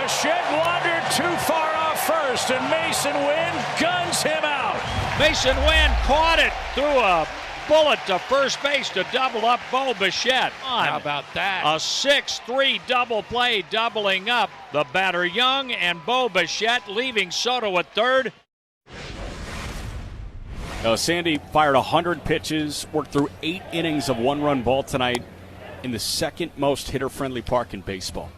Bichette wandered too far off first, and Mason Wynn guns him out. Mason Wynn caught it through a bullet to first base to double up Bo Bichette. How about that? A 6-3 double play, doubling up the batter Young and Bo Bichette, leaving Soto at third. Sandy fired 100 pitches, worked through 8 innings of one-run ball tonight in the second most hitter-friendly park in baseball.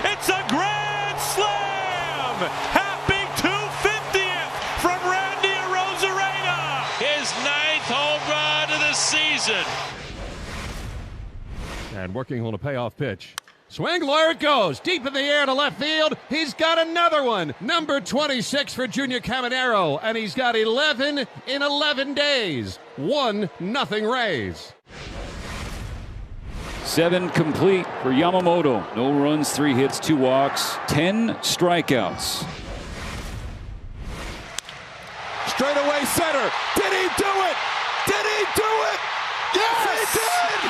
It's a grand slam! Happy 250th from Randy Arozarena! His 9th home run of the season. And working on a payoff pitch. Swing, there it goes. Deep in the air to left field. He's got another one. Number 26 for Junior Caminero. And he's got 11 in 11 days. 1-0 Rays. 7 complete for Yamamoto. No runs, 3 hits, 2 walks, 10 strikeouts. Straightaway center. Did he do it? Did he do it? Yes, he did!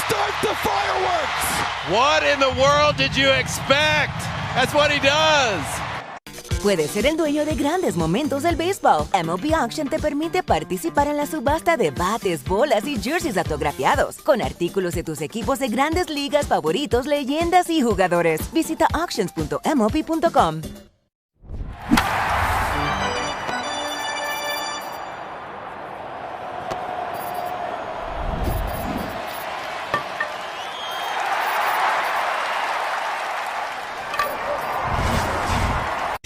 Start the fireworks! What in the world did you expect? That's what he does. Puedes ser el dueño de grandes momentos del béisbol. MLB Auction te permite participar en la subasta de bates, bolas y jerseys autografiados, con artículos de tus equipos de grandes ligas favoritos, leyendas y jugadores. Visita auctions.mlb.com.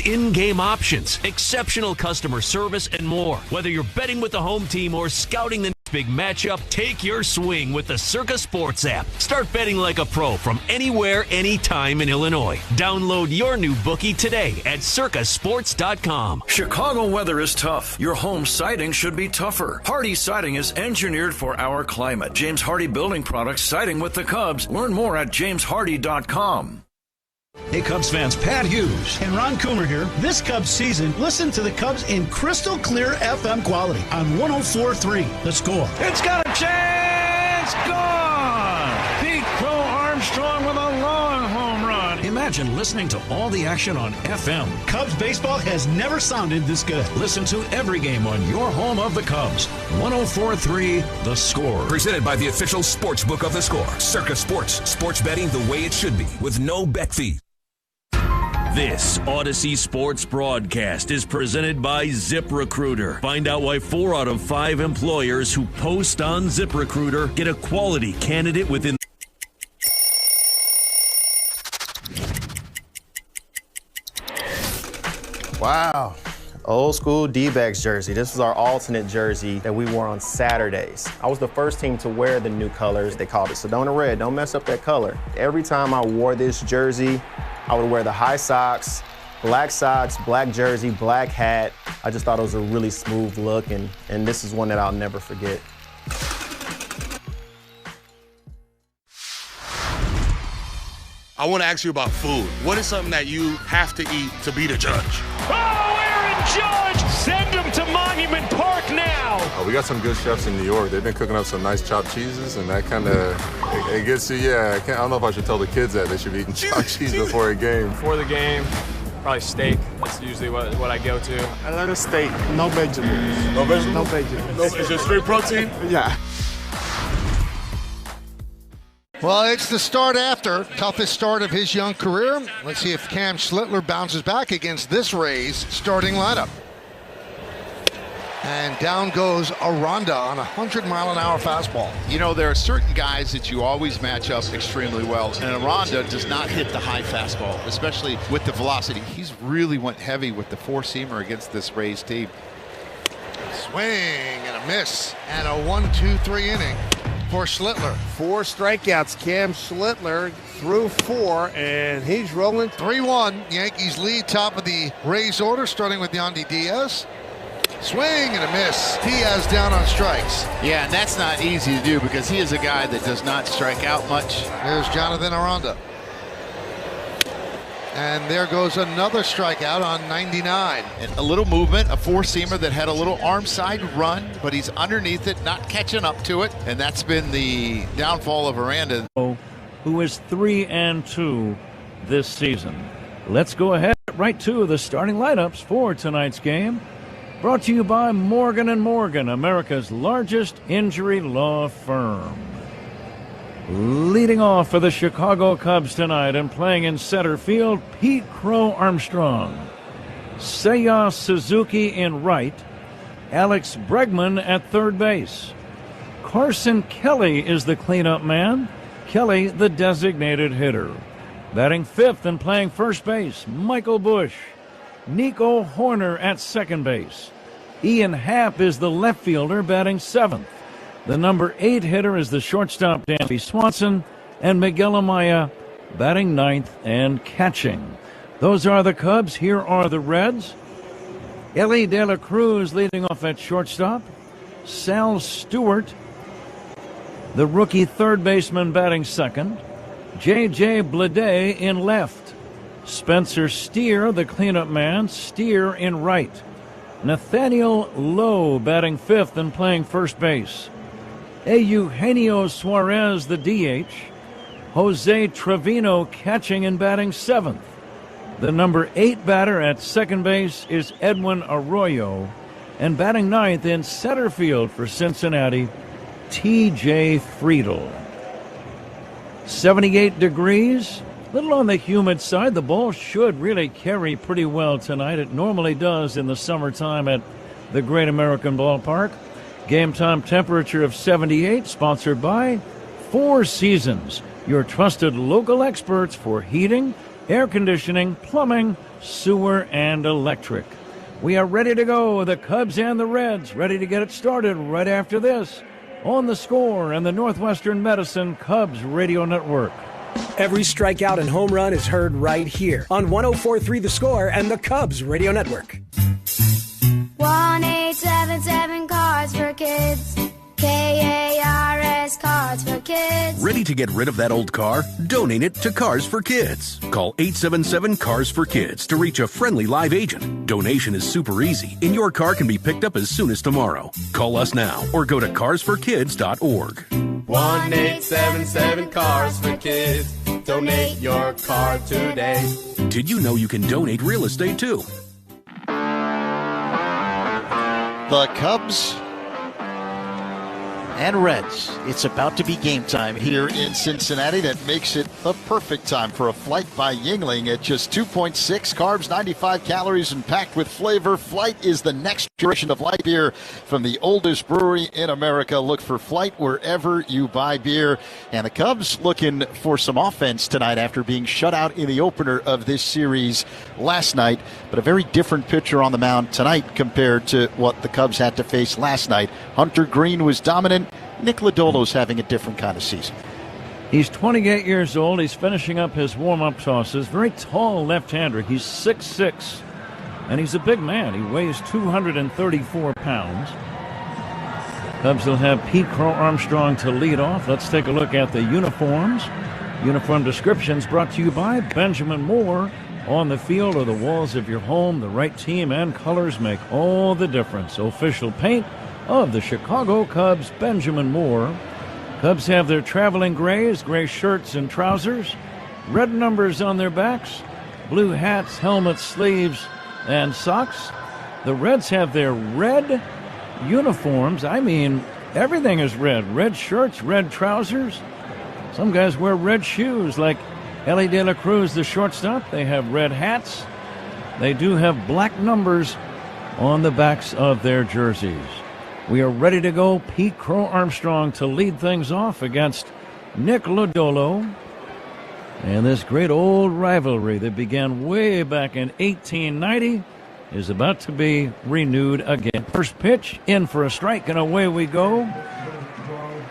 In-game options, exceptional customer service, and more. Whether you're betting with the home team or scouting the next big matchup, take your swing with the Circa Sports app. Start betting like a pro from anywhere, anytime in Illinois. Download your new bookie today at circasports.com. Chicago weather is tough. Your home siding should be tougher. Hardy Siding is engineered for our climate. James Hardy Building Products, siding with the Cubs. Learn more at jameshardy.com. Hey Cubs fans, Pat Hughes and Ron Coomer here. This Cubs season, listen to the Cubs in crystal clear FM quality on 104.3 The Score. It's got a chance! Gone! Pete Crow Armstrong with a long home run. Imagine listening to all the action on FM. Cubs baseball has never sounded this good. Listen to every game on your home of the Cubs. 104.3 The Score. Presented by the official sports book of The Score. Circa Sports. Sports betting the way it should be with no bet fee. This Odyssey Sports broadcast is presented by ZipRecruiter. Find out why 4 out of 5 employers who post on ZipRecruiter get a quality candidate within. Wow. Old school D-backs jersey. This is our alternate jersey that we wore on Saturdays. I was the first team to wear the new colors. They called it Sedona Red. Don't mess up that color. Every time I wore this jersey, I would wear the high socks, black jersey, black hat. I just thought it was a really smooth look, and this is one that I'll never forget. I want to ask you about food. What is something that you have to eat to beat a judge? Oh, Aaron Judge! Send him to Monument Park now! We got some good chefs in New York. They've been cooking up some nice chopped cheeses, and that kind of, it gets you, I don't know if I should tell the kids that they should be eating chopped cheese before a game. Before the game, probably steak. That's usually what I go to. I like a steak, no vegetables. No vegetables? No vegetables. Is it straight protein? Yeah. Well, it's the start after. Toughest start of his young career. Let's see if Cam Schlittler bounces back against this Rays starting lineup. And down goes Aranda on a 100-mile-an-hour fastball. You know, there are certain guys that you always match up extremely well, and Aranda does not hit the high fastball, especially with the velocity. He's really went heavy with the four-seamer against this Rays team. Swing and a miss, and a 1-2-3 inning for Schlittler. 4 strikeouts. Cam Schlittler threw 4, and he's rolling. 3-1. Yankees lead top of the Rays order, starting with Yandy Diaz. Swing and a miss. Diaz down on strikes. Yeah, and that's not easy to do because he is a guy that does not strike out much. There's Jonathan Aranda. And there goes another strikeout on 99. And a little movement, a four-seamer that had a little arm side run, but he's underneath it, not catching up to it. And that's been the downfall of Aranda. who is 3-2 this season. Let's go ahead right to the starting lineups for tonight's game. Brought to you by Morgan & Morgan, America's largest injury law firm. Leading off for the Chicago Cubs tonight and playing in center field, Pete Crow Armstrong. Seiya Suzuki in right. Alex Bregman at third base. Carson Kelly is the cleanup man. Kelly, the designated hitter. Batting fifth and playing first base, Michael Bush. Nico Horner at second base. Ian Happ is the left fielder, batting seventh. The number 8 hitter is the shortstop, Dansby Swanson, and Miguel Amaya batting ninth and catching. Those are the Cubs. Here are the Reds. Ellie De La Cruz leading off at shortstop. Sal Stewart, the rookie third baseman, batting second. J.J. Bleday in left. Spencer Steer, the cleanup man, Steer in right. Nathaniel Lowe batting fifth and playing first base. Eugenio Suarez, the DH. Jose Trevino catching and batting seventh. The number 8 batter at second base is Edwin Arroyo. And batting ninth in center field for Cincinnati, T.J. Friedl. 78 degrees. A little on the humid side. The ball should really carry pretty well tonight. It normally does in the summertime at the Great American Ballpark. Game time temperature of 78, sponsored by Four Seasons, your trusted local experts for heating, air conditioning, plumbing, sewer, and electric. We are ready to go, the Cubs and the Reds, ready to get it started right after this on The Score and the Northwestern Medicine Cubs Radio Network. Every strikeout and home run is heard right here on 104.3 The Score and the Cubs Radio Network. 1-877 Cards for Kids. KARS Cards for Kids. Ready to get rid of that old car? Donate it to Cars for Kids. Call 877 Cars for Kids to reach a friendly live agent. Donation is super easy, and your car can be picked up as soon as tomorrow. Call us now or go to carsforkids.org. 1-877 Cars for Kids. Donate your car today. Did you know you can donate real estate too? The Cubs and Reds. It's about to be game time here in Cincinnati. That makes it the perfect time for a Flight by Yuengling at just 2.6 carbs, 95 calories, and packed with flavor. Flight is the next generation of light beer from the oldest brewery in America. Look for Flight wherever you buy beer. And the Cubs looking for some offense tonight after being shut out in the opener of this series last night. But a very different pitcher on the mound tonight compared to what the Cubs had to face last night. Hunter Green was dominant. Nick Lodolo's having a different kind of season. He's 28 years old. He's finishing up his warm-up tosses. Very tall left-hander. He's 6'6", and he's a big man. He weighs 234 pounds. Cubs will have Pete Crow Armstrong to lead off. Let's take a look at the uniforms. Uniform descriptions brought to you by Benjamin Moore. On the field or the walls of your home, the right team and colors make all the difference. Official paint of the Chicago Cubs, Benjamin Moore. Cubs have their traveling grays, gray shirts and trousers, red numbers on their backs, blue hats, helmets, sleeves, and socks. The Reds have their red uniforms. I mean, everything is red. Red shirts, red trousers. Some guys wear red shoes, like Ellie De La Cruz, the shortstop. They have red hats. They do have black numbers on the backs of their jerseys. We are ready to go. Pete Crow Armstrong to lead things off against Nick Lodolo. And this great old rivalry that began way back in 1890 is about to be renewed again. First pitch, in for a strike, and away we go.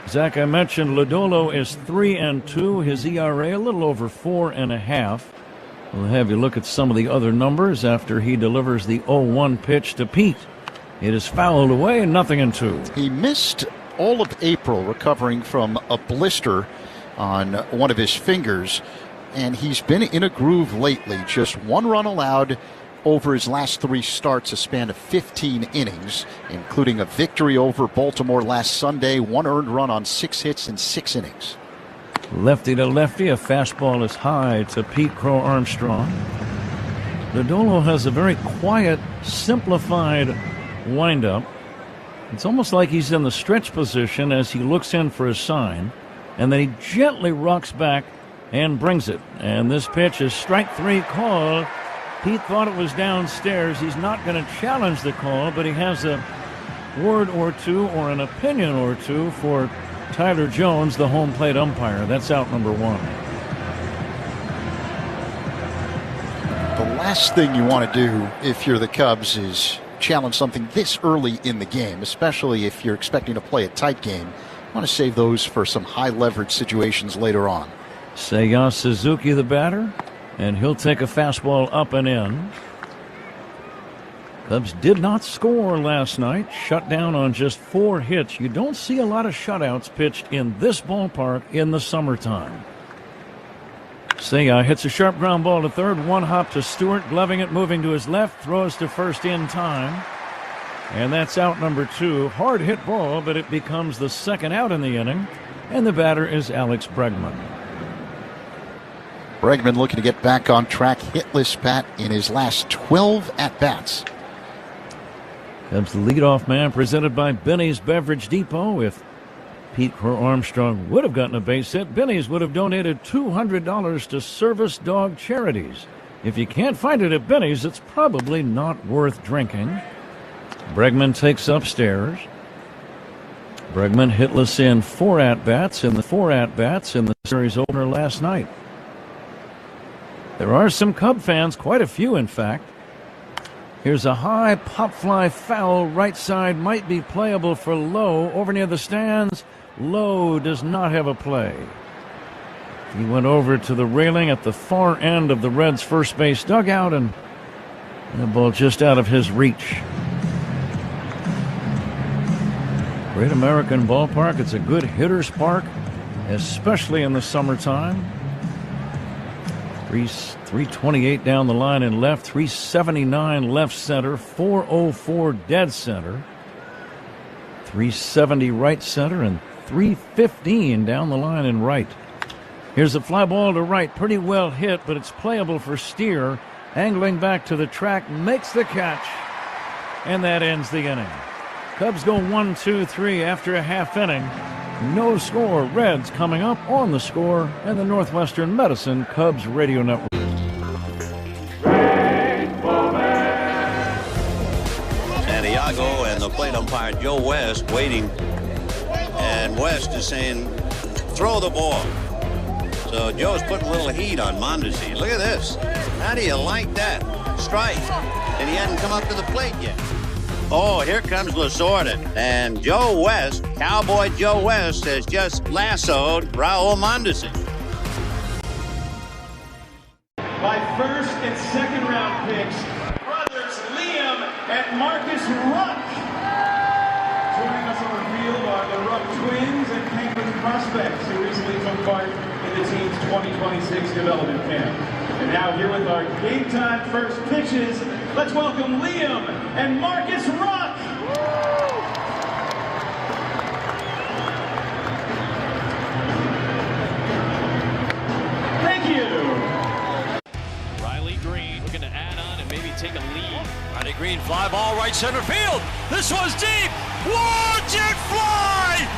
Zach, I mentioned Lodolo is 3-2. His ERA a little over 4.5. We'll have you look at some of the other numbers after he delivers the 0-1 pitch to Pete. It is fouled away, 0-2. He missed all of April recovering from a blister on one of his fingers, and he's been in a groove lately. Just 1 run allowed over his last 3 starts, a span of 15 innings, including a victory over Baltimore last Sunday, 1 earned run on 6 hits in 6 innings. Lefty to lefty, a fastball is high to Pete Crow Armstrong. Dodolo has a very quiet, simplified windup. It's almost like he's in the stretch position as he looks in for a sign, and then he gently rocks back and brings it. And this pitch is strike 3 called. Pete thought it was downstairs. He's not going to challenge the call, but he has a word or two or an opinion or two for Tyler Jones, the home plate umpire. That's out number 1. The last thing you want to do if you're the Cubs is challenge something this early in the game, especially if you're expecting to play a tight game. You want to save those for some high leverage situations later on. Seiya Suzuki, the batter, and he'll take a fastball up and in. Cubs did not score last night, shut down on just 4 hits. You don't see a lot of shutouts pitched in this ballpark in the summertime. Seiya hits a sharp ground ball to third, 1 hop to Stewart, gloving it, moving to his left, throws to first in time. And that's out number 2. Hard hit ball, but it becomes the second out in the inning, and the batter is Alex Bregman. Bregman looking to get back on track, hitless Pat in his last 12 at-bats. Cubs the leadoff man, presented by Benny's Beverage Depot. If Pete Crow Armstrong would have gotten a base hit, Benny's would have donated $200 to service dog charities. If you can't find it at Benny's, it's probably not worth drinking. Bregman takes upstairs. Bregman hitless in 4 at-bats in the series opener last night. There are some Cub fans, quite a few in fact. Here's a high pop fly foul, right side, might be playable for Lowe. Over near the stands, Lowe does not have a play. He went over to the railing at the far end of the Reds' first base dugout, and the ball just out of his reach. Great American ballpark. It's a good hitter's park, especially in the summertime. 328 down the line in left, 379 left center, 404 dead center, 370 right center, and 315 down the line in right. Here's a fly ball to right, pretty well hit, but it's playable for Steer. Angling back to the track, makes the catch, and that ends the inning. Cubs go 1-2-3 after a half inning. No score. Reds coming up on The Score and the Northwestern Medicine Cubs Radio Network. Santiago and the plate umpire Joe West waiting, and West is saying throw the ball. So Joe's putting a little heat on Mondesi. Look at this. How do you like that? Strike. And he hadn't come up to the plate yet. Oh, here comes Lasorda. And Joe West, Cowboy Joe West, has just lassoed Raul Mondesi. By first and second round picks, brothers Liam and Marcus Ruck. Joining us on the field are the Ruck twins and Penguins prospects who recently took part in the team's 2026 development camp. And now here with our game time first pitches, let's welcome Liam and Marcus Ruck. Thank you. Riley Green looking to add on and maybe take a lead. Riley Green, fly ball right center field. This one's deep. Watch it fly.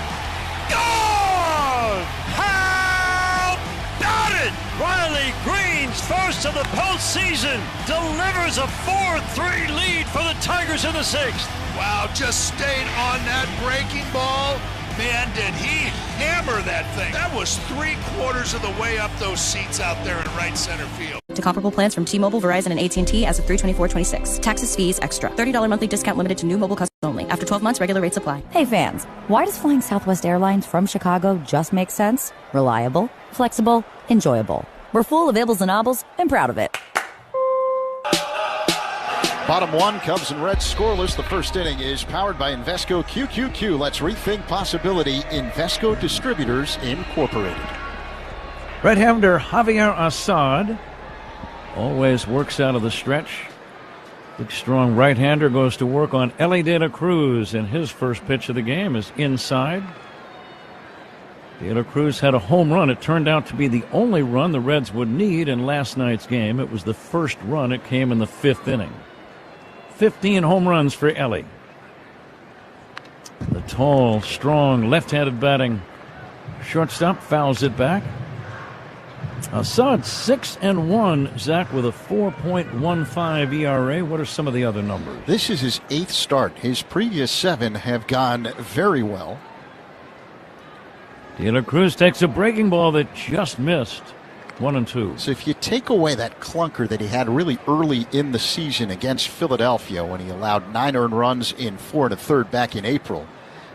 Gone. How about it? Riley Green's first of the postseason delivers a 4-3 lead for the Tigers in the 6th. Wow, just stayed on that breaking ball. Man, did he hammer that thing. That was 3/4 of the way up those seats out there in right center field. To comparable plans from T-Mobile, Verizon, and AT&T as of 3/24/26. Taxes, fees, extra. $30 monthly discount limited to new mobile customers only. After 12 months, regular rates apply. Hey fans, why does flying Southwest Airlines from Chicago just make sense? Reliable, flexible, enjoyable. We're full of ibbles and obbles and proud of it. Bottom 1, Cubs and Reds scoreless. The first inning is powered by Invesco QQQ. Let's rethink possibility. Invesco Distributors Incorporated. Right-hander Javier Assad always works out of the stretch. Big, strong right-hander goes to work on Ellie De La Cruz, and his first pitch of the game is inside. De La Cruz had a home run. It turned out to be the only run the Reds would need in last night's game. It was the first run. It came in the 5th inning. 15 home runs for Ellie. The tall, strong, left-handed batting shortstop fouls it back. Assad 6-1, Zach, with a 4.15 ERA. What are some of the other numbers? This is his 8th start. His previous 7 have gone very well. De La Cruz takes a breaking ball that just missed. 1-2. So if you take away that clunker that he had really early in the season against Philadelphia when he allowed 9 earned runs in 4 1/3 back in April,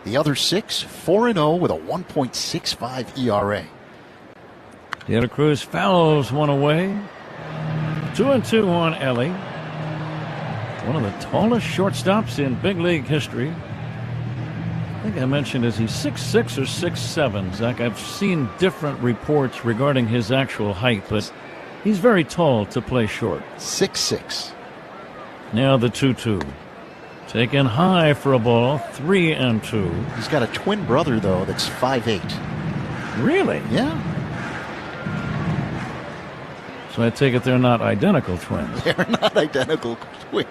the other 6, 4-0 with a 1.65 ERA. De La Cruz fouls one away. 2-2 on Ellie. One of the tallest shortstops in big league history. I think I mentioned, is he 6'6" or 6'7"? Zach, I've seen different reports regarding his actual height, but he's very tall to play short. 6'6". Now the 2-2. Taken high for a ball, 3-2. He's got a twin brother, though, that's 5'8". Really? Yeah. So I take it they're not identical twins. They're not identical twins.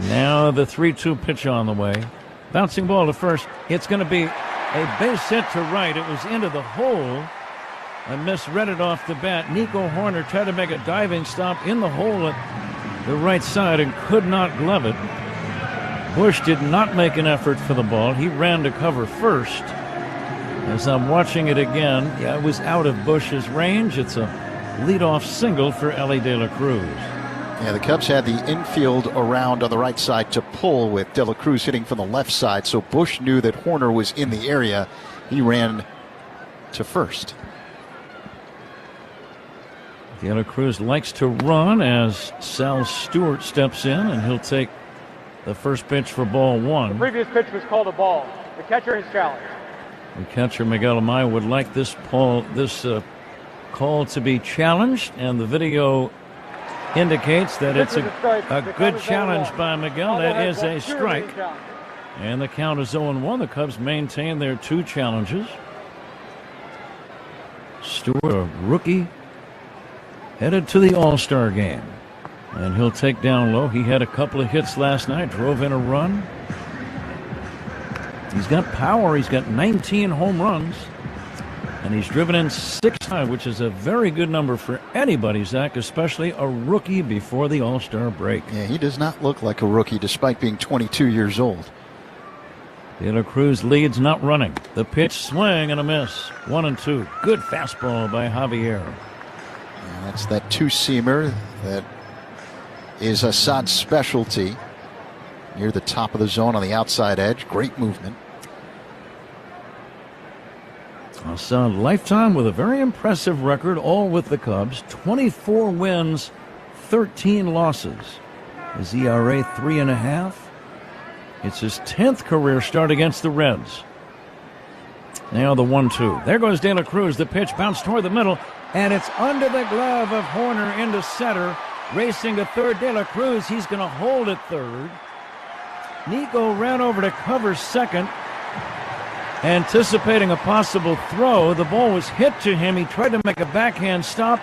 Now the 3-2 pitch on the way. Bouncing ball to first. It's going to be a base hit to right. It was into the hole. I misread it off the bat. Nico Horner tried to make a diving stop in the hole at the right side and could not glove it. Bush did not make an effort for the ball. He ran to cover first. As I'm watching it again, yeah, it was out of Bush's range. It's a leadoff single for Ellie De La Cruz. Yeah, the Cubs had the infield around on the right side to pull with De La Cruz hitting from the left side, so Bush knew that Horner was in the area. He ran to first. De La Cruz likes to run as Sal Stewart steps in, and he'll take the first pitch for ball 1. The previous pitch was called a ball. The catcher is challenged. The catcher, Miguel Amaya, would like this call to be challenged, and the video indicates that it's a good challenge by Miguel. That is a strike. And the count is 0-1. The Cubs maintain their 2 challenges. Stewart, a rookie, headed to the All-Star game. And he'll take down low. He had a couple of hits last night, drove in a run. He's got power. He's got 19 home runs. And he's driven in 6 times, which is a very good number for anybody, Zach, especially a rookie before the All-Star break. Yeah, he does not look like a rookie despite being 22 years old. De La Cruz leads, not running. The pitch, swing and a miss. 1-2. Good fastball by Javier. And that's that 2-seamer that is Assad's specialty. Near the top of the zone on the outside edge. Great movement. Assad, lifetime with a very impressive record, all with the Cubs. 24 wins, 13 losses. His ERA 3.5. It's his 10th career start against the Reds. Now the 1-2. There goes De La Cruz. The pitch bounced toward the middle, and it's under the glove of Horner into center. Racing to third, De La Cruz. He's going to hold at third. Nico ran over to cover second, anticipating a possible throw. The ball was hit to him. He tried to make a backhand stop.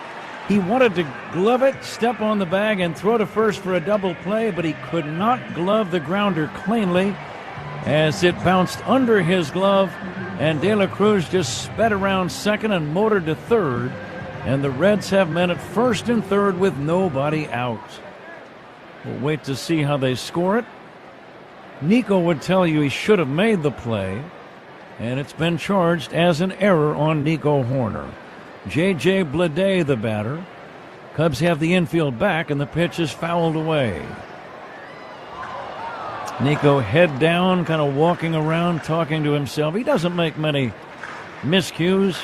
He wanted to glove it, step on the bag, and throw to first for a double play, but he could not glove the grounder cleanly as it bounced under his glove, and De La Cruz just sped around second and motored to third, and the Reds have men at first and third with nobody out. We'll wait to see how they score it. Nico would tell you he should have made the play, and it's been charged as an error on Nico Horner. J.J. Bleday, the batter. Cubs have the infield back, and the pitch is fouled away. Nico head down, kind of walking around, talking to himself. He doesn't make many miscues.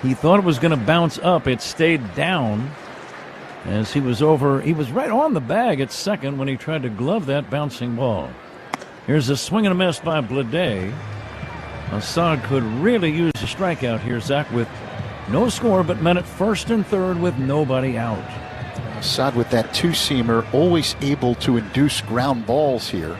He thought it was going to bounce up. It stayed down as he was right on the bag at second when he tried to glove that bouncing ball. Here's a swing and a miss by Bleday. Assad could really use a strikeout here, Zach, with no score, but men at first and third with nobody out. Assad with that 2-seamer, always able to induce ground balls here.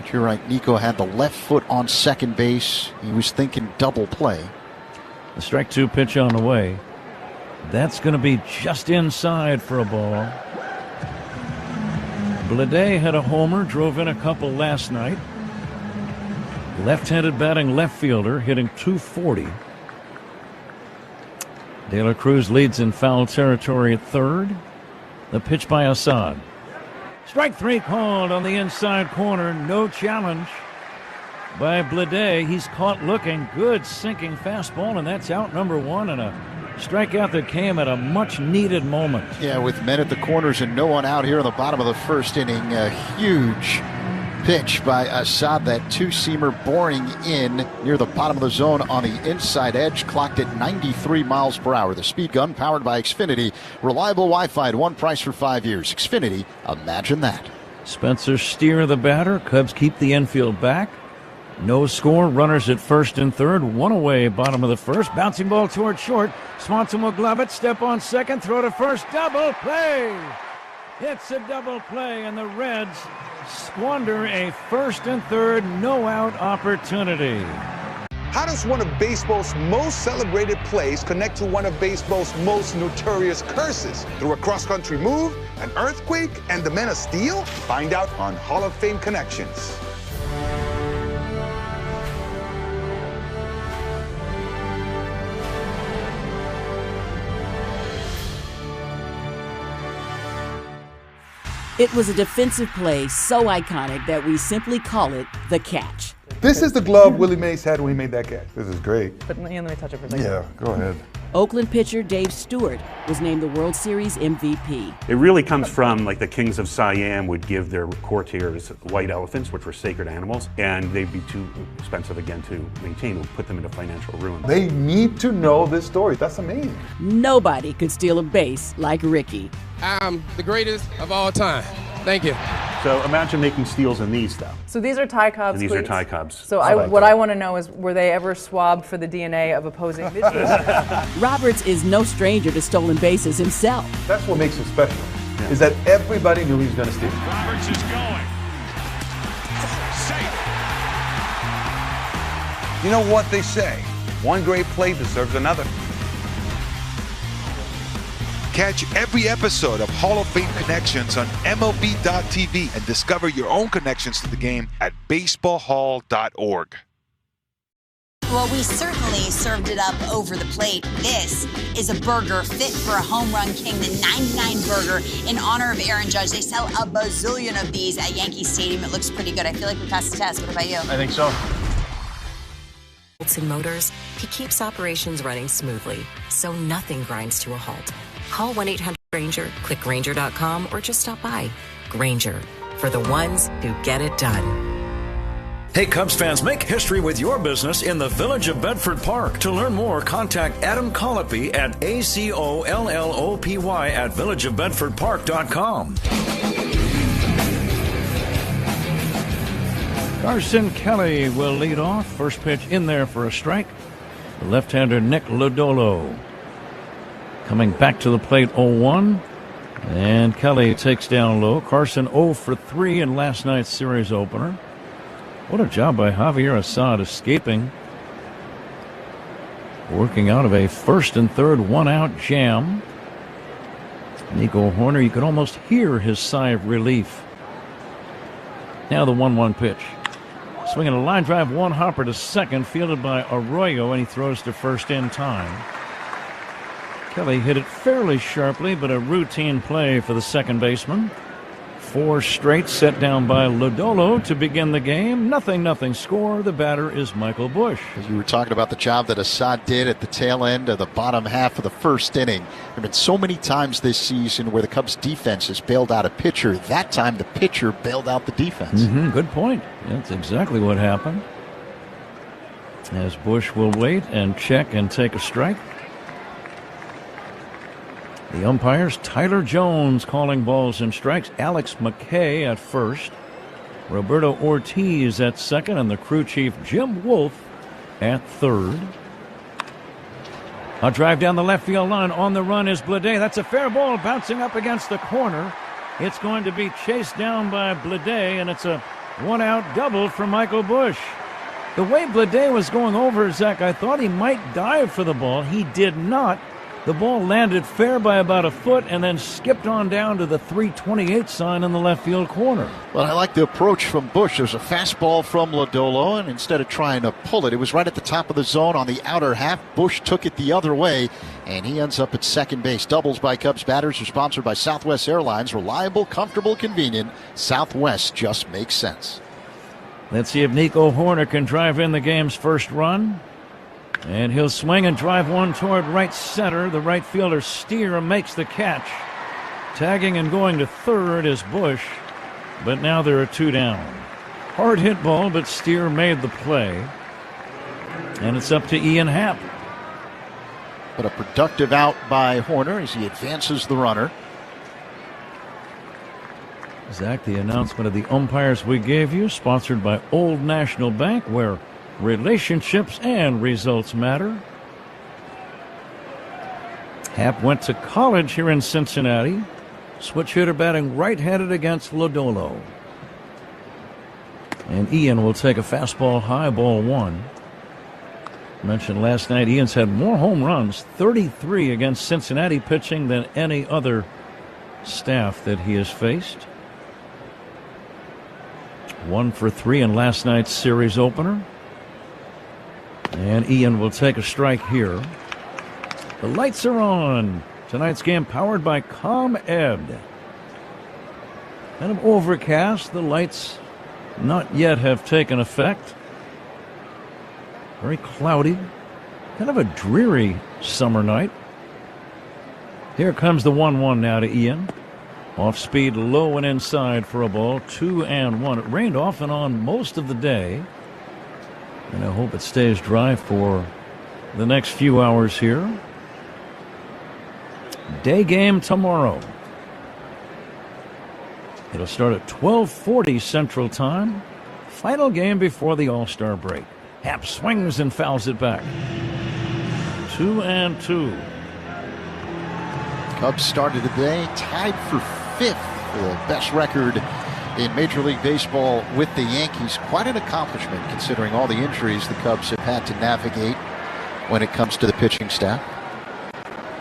But you're right, Nico had the left foot on second base. He was thinking double play. The strike 2 pitch on the way. That's going to be just inside for a ball. Bleday had a homer, drove in a couple last night. Left-handed batting left fielder, hitting .240. De La Cruz leads in foul territory at third. The pitch by Assad. Strike 3 called on the inside corner. No challenge by Bleday. He's caught looking. Good sinking fastball, and that's out number 1, and a strikeout that came at a much-needed moment. Yeah, with men at the corners and no one out here in the bottom of the first inning. A huge pitch by Assad, that 2-seamer boring in near the bottom of the zone on the inside edge, clocked at 93 miles per hour. The speed gun powered by Xfinity. Reliable Wi-Fi at one price for 5 years. Xfinity, imagine that. Spencer Steer, the batter. Cubs keep the infield back. No score. Runners at first and third. One away, bottom of the first. Bouncing ball toward short. Swanson will glove it. Step on second. Throw to first. Double play. It's a double play, and the Reds squander a first and third no-out opportunity. How does one of baseball's most celebrated plays connect to one of baseball's most notorious curses? Through a cross-country move, an earthquake, and the Men of Steel? Find out on Hall of Fame Connections. It was a defensive play so iconic that we simply call it the catch. This is the glove Willie Mays had when he made that catch. This is great. But let me touch it for a second. Yeah, go ahead. Oakland pitcher Dave Stewart was named the World Series MVP. It really comes from like the kings of Siam would give their courtiers white elephants, which were sacred animals, and they'd be too expensive again to maintain. It would put them into financial ruin. They need to know this story. That's amazing. Nobody could steal a base like Ricky. I'm the greatest of all time. Thank you. So imagine making steals in these, though. So these are Thai Cubs. And these are Thai Cubs. So what I want to know is, were they ever swabbed for the DNA of opposing pitchers? Roberts is no stranger to stolen bases himself. That's what makes it special, is that everybody knew he was going to steal. Roberts is going. Safe. You know what they say? One great play deserves another. Catch every episode of Hall of Fame Connections on MLB.tv and discover your own connections to the game at baseballhall.org. Well, we certainly served it up over the plate. This is a burger fit for a home run king, the 99 burger in honor of Aaron Judge. They sell a bazillion of these at Yankee Stadium. It looks pretty good. I feel like we passed the test. What about you? I think so. In Motors, he keeps operations running smoothly, so nothing grinds to a halt. Call 1-800-GRANGER, click Grainger.com, or just stop by. Grainger, for the ones who get it done. Hey, Cubs fans, make history with your business in the Village of Bedford Park. To learn more, contact Adam Colopy at ACOLLOPY at villageofbedfordpark.com. Carson Kelly will lead off. First pitch in there for a strike. The left-hander Nick Lodolo coming back to the plate 0-1. And Kelly takes down low. Carson 0 for 3 in last night's series opener. What a job by Javier Assad escaping. Working out of a first and third one-out jam. Nico Horner, you could almost hear his sigh of relief. Now the 1-1 pitch. Swinging a line drive, one hopper to second, fielded by Arroyo, and he throws to first in time. Kelly hit it fairly sharply, but a routine play for the second baseman. 4 straight set down by Lodolo to begin the game. 0-0 score. The batter is Michael Busch. You were talking about the job that Assad did at the tail end of the bottom half of the first inning. There have been so many times this season where the Cubs defense has bailed out a pitcher. That time the pitcher bailed out the defense. Good point. That's exactly what happened. As Busch will wait and check and take a strike. The umpires, Tyler Jones calling balls and strikes. Alex McKay at first. Roberto Ortiz at second. And the crew chief, Jim Wolf, at third. A drive down the left field line. On the run is Bleday. That's a fair ball bouncing up against the corner. It's going to be chased down by Bleday, and it's a One out double for Michael Busch. The way Bleday was going over, Zach, I thought he might dive for the ball. He did not. The ball landed fair by about a foot and then skipped on down to the 328 sign in the left field corner. Well, I like the approach from Busch. There's a fastball from Lodolo, and instead of trying to pull it, it was right at the top of the zone on the outer half. Busch took it the other way, and he ends up at second base. Doubles by Cubs batters are sponsored by Southwest Airlines. Reliable, comfortable, convenient. Southwest just makes sense. Let's see if Nico Horner can drive in the game's first run. And he'll swing and drive one toward right center. The right fielder Steer makes the catch. Tagging and going to third is Busch, but now there are 2 down. Hard hit ball, but Steer made the play. And it's up to Ian Happ. But a productive out by Horner as he advances the runner. Zach, the announcement of the umpires we gave you, sponsored by Old National Bank, where relationships and results matter. Happ went to college here in Cincinnati. Switch hitter batting right-handed against Lodolo. And Ian will take a fastball high, ball 1. Mentioned last night, Ian's had more home runs, 33 against Cincinnati pitching, than any other staff that he has faced. 1 for 3 in last night's series opener. And Ian will take a strike here. The lights are on. Tonight's game powered by ComEd. Kind of overcast. The lights not yet have taken effect. Very cloudy. Kind of a dreary summer night. Here comes the 1-1 now to Ian. Off speed, low and inside for a ball. 2-1. It rained off and on most of the day. And I hope it stays dry for the next few hours here. Day game tomorrow. It'll start at 12:40 Central Time. Final game before the All-Star break. Happ swings and fouls it back. 2-2. Cubs started today tied for 5th for the best record in Major League Baseball with the Yankees. Quite an accomplishment considering all the injuries the Cubs have had to navigate when it comes to the pitching staff.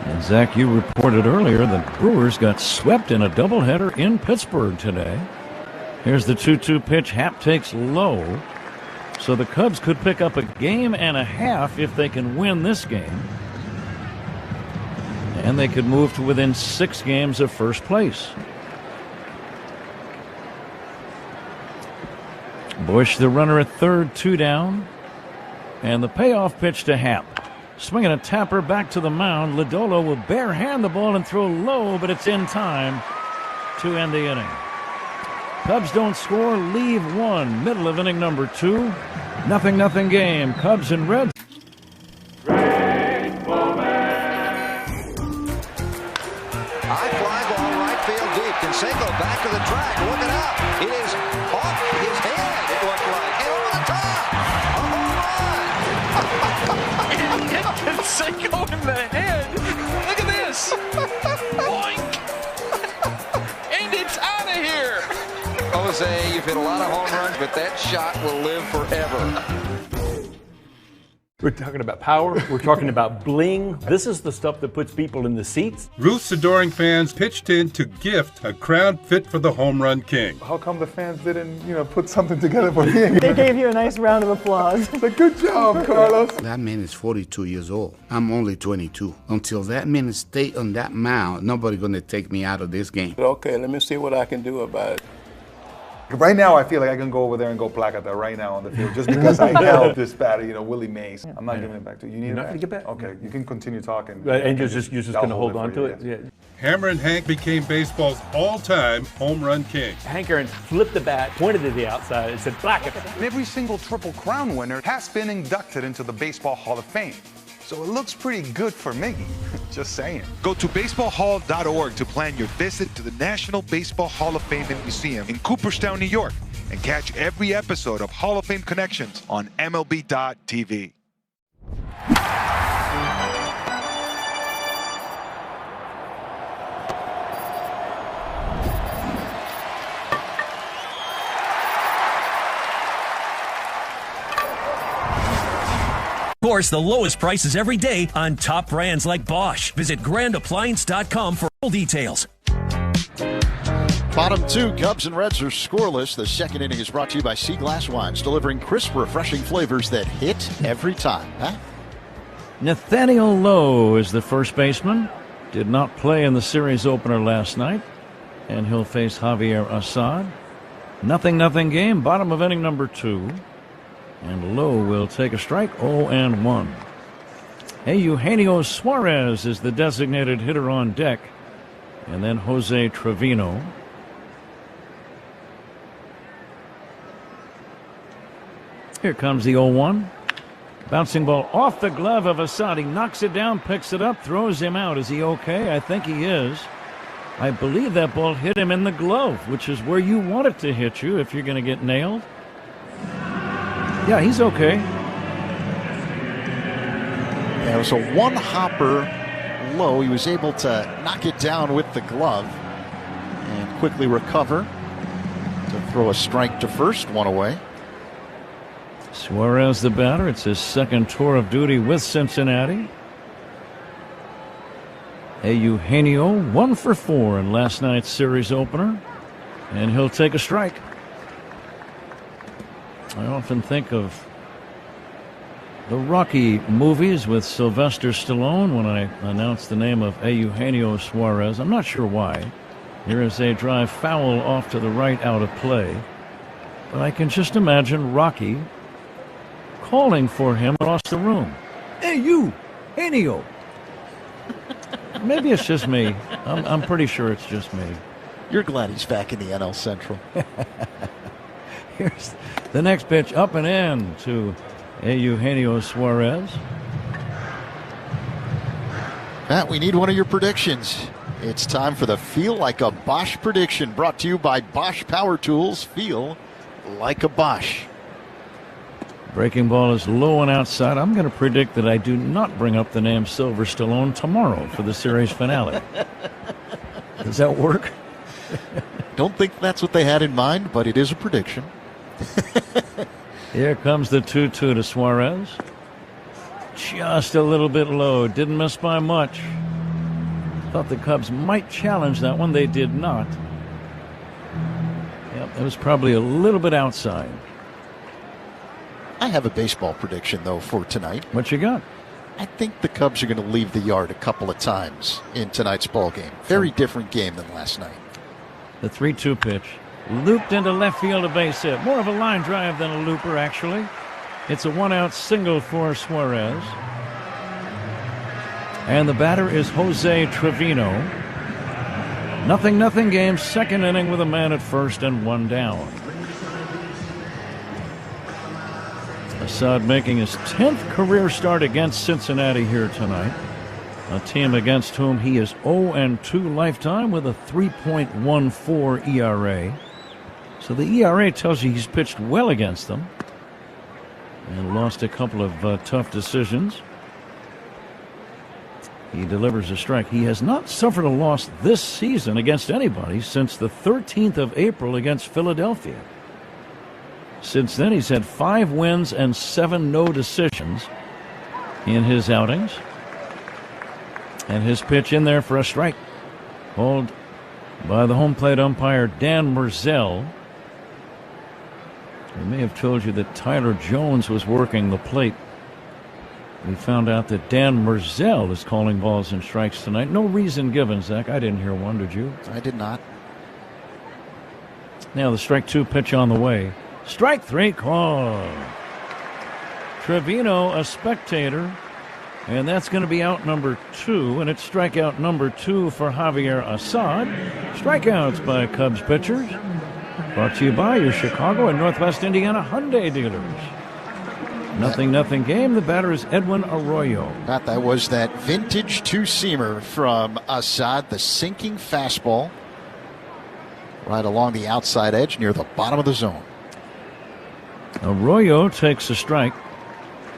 And Zach, you reported earlier that Brewers got swept in a doubleheader in Pittsburgh today. Here's the 2-2 pitch. Happ takes low. So the Cubs could pick up a game and a half if they can win this game. And they could move to within 6 games of first place. Busch, the runner at third, 2 down. And the payoff pitch to Happ. Swinging a tapper back to the mound. Lodolo will barehand the ball and throw low, but it's in time to end the inning. Cubs don't score, leave 1. Middle of inning number 2. 0-0 game. Cubs and Reds. High fly ball right field deep. Canseco back to the track. Looking out. It is off his head, it looked like. And over the top. A home run. Hit Canseco in the head. Look at this. Boink. And it's out of here. Jose, you've hit a lot of home runs, but that shot will live forever. We're talking about power. We're talking about bling. This is the stuff that puts people in the seats. Ruth's adoring fans pitched in to gift a crown fit for the home run king. How come the fans didn't, put something together for me? They gave you a nice round of applause. Good job, Carlos. That man is 42 years old. I'm only 22. Until that man stays on that mound, nobody gonna take me out of this game. Okay, let me see what I can do about it. Right now, I feel like I can go over there and go placata right now on the field just because I held this batter, Willie Mays. I'm not giving it back to you. You need You're not it gonna get back? Okay, you can continue talking. And you're just going to hold on to it? Yeah. Hammer and Hank became baseball's all-time home run king. Hank Aaron flipped the bat, pointed to the outside, and said, placata. Every single Triple Crown winner has been inducted into the Baseball Hall of Fame. So it looks pretty good for Miggy. Just saying. Go to baseballhall.org to plan your visit to the National Baseball Hall of Fame and Museum in Cooperstown, New York, and catch every episode of Hall of Fame Connections on MLB.tv. Of course, the lowest prices every day on top brands like Bosch. Visit grandappliance.com for full details. Bottom two, Cubs and Reds are scoreless. The second inning is brought to you by Sea Glass Wines, delivering crisp, refreshing flavors that hit every time. Huh? Nathaniel Lowe is the first baseman. Did not play in the series opener last night, and he'll face Javier Assad. 0-0 game, bottom of inning number 2. And Lowe will take a strike, 0-1. Eugenio Suarez is the designated hitter on deck. And then Jose Trevino. Here comes the 0-1. Bouncing ball off the glove of Assad. He knocks it down, picks it up, throws him out. Is he okay? I think he is. I believe that ball hit him in the glove, which is where you want it to hit you if you're going to get nailed. Yeah, he's okay. There was a one-hopper Low. He was able to knock it down with the glove and quickly recover to throw a strike to first, one away. Suarez the batter. It's his second tour of duty with Cincinnati. Eugenio 1 for 4 in last night's series opener, and he'll take a strike. I often think of the Rocky movies with Sylvester Stallone when I announce the name of Eugenio Suarez. I'm not sure why. Here is a drive foul off to the right, out of play. But I can just imagine Rocky calling for him across the room. Hey, you, Eugenio. Maybe it's just me. I'm pretty sure it's just me. You're glad he's back in the NL Central. Here's the next pitch, up and in to Eugenio Suarez. Matt, we need one of your predictions. It's time for the Feel Like a Bosch prediction, brought to you by Bosch Power Tools. Feel like a Bosch. Breaking ball is low and outside. I'm going to predict that I do not bring up the name Sylvester Stallone tomorrow for the series finale. Does that work? Don't think that's what they had in mind, but it is a prediction. Here comes the 2-2 to Suarez. Just a little bit low. Didn't miss by much. Thought the Cubs might challenge that one. They did not. Yep, it was probably a little bit outside. I have a baseball prediction, though, for tonight. What you got? I think the Cubs are going to leave the yard a couple of times in tonight's ball game. Very different game than last night. The 3-2 pitch. Looped into left field, a base hit. More of a line drive than a looper, actually. It's a one-out single for Suarez. And the batter is Jose Trevino. 0-0 game, second inning with a man at first and one down. Assad making his 10th career start against Cincinnati here tonight. A team against whom he is 0-2 lifetime with a 3.14 ERA. So the ERA tells you he's pitched well against them and lost a couple of tough decisions. He delivers a strike. He has not suffered a loss this season against anybody since the 13th of April against Philadelphia. Since then, he's had 5 wins and 7 no decisions in his outings. And his pitch in there for a strike, called by the home plate umpire Dan Merzel. I may have told you that Tyler Jones was working the plate. We found out that Dan Merzel is calling balls and strikes tonight. No reason given, Zach. I didn't hear one, did you? I did not. Now the strike 2 pitch on the way. Strike 3 call. Trevino, a spectator. And that's going to be out number 2, and it's strikeout number 2 for Javier Assad. Strikeouts by Cubs pitchers. Brought to you by your Chicago and Northwest Indiana Hyundai dealers. 0-0 game. The batter is Edwin Arroyo. Pat, that was that vintage two-seamer from Assad, the sinking fastball. Right along the outside edge near the bottom of the zone. Arroyo takes a strike.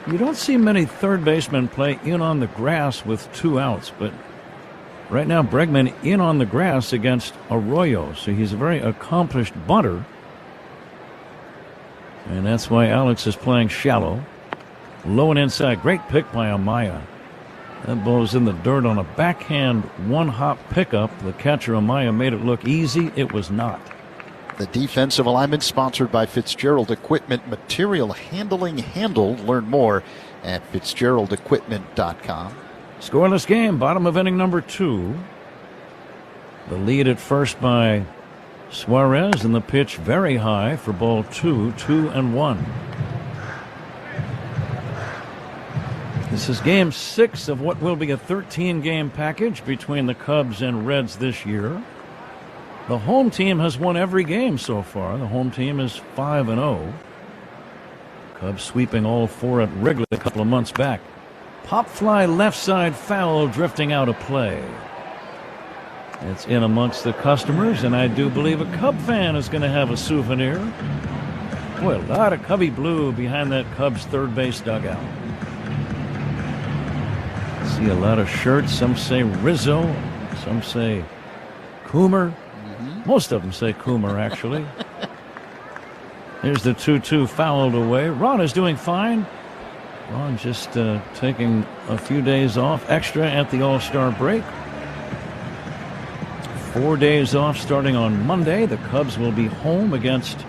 You don't see many third basemen play in on the grass with 2 outs, but right now Bregman in on the grass against Arroyo, so he's a very accomplished bunter, and that's why Alex is playing shallow. Low and inside. Great pick by Amaya. That ball's in the dirt on a backhand one-hop pickup. The catcher, Amaya, made it look easy. It was not. The defensive alignment sponsored by Fitzgerald Equipment. Material handling handled. Learn more at FitzgeraldEquipment.com. Scoreless game, bottom of inning number 2. The lead at first by Suarez, and the pitch very high for ball 2, 2-1. This is game 6 of what will be a 13-game package between the Cubs and Reds this year. The home team has won every game so far. The home team is 5-0. Cubs sweeping all 4 at Wrigley a couple of months back. Pop fly left side foul drifting out of play. It's in amongst the customers, and I do believe a Cub fan is going to have a souvenir. Boy, a lot of Cubby blue behind that Cubs third base dugout. See a lot of shirts. Some say Rizzo, some say Coomer. Most of them say Coomer, actually. Here's the 2-2 fouled away. Ron is doing fine. Ron just taking a few days off extra at the All-Star break. 4 days off starting on Monday. The Cubs will be home against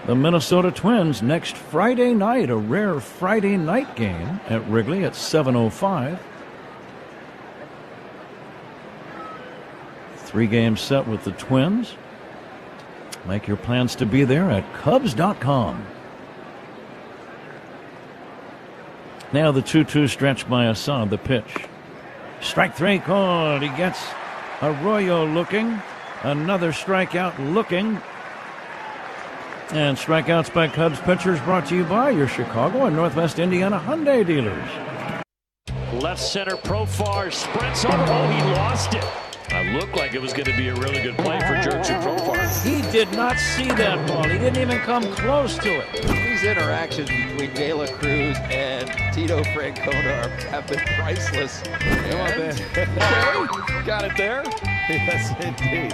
the Minnesota Twins next Friday night, a rare Friday night game at Wrigley at 7:05. 3-game set with the Twins. Make your plans to be there at CUBS.com. Now the 2-2 stretch by Assad, the pitch. Strike 3 called. He gets Arroyo looking. Another strikeout looking. And strikeouts by Cubs pitchers brought to you by your Chicago and Northwest Indiana Hyundai dealers. Left center Profar sprints over. Oh, he lost it. It looked like it was going to be a really good play for Jurickson Profar. He did not see that ball. He didn't even come close to it. These interactions between De La Cruz and Tito Francona have been priceless. Come on, Ben. Okay, got it there. Yes, indeed.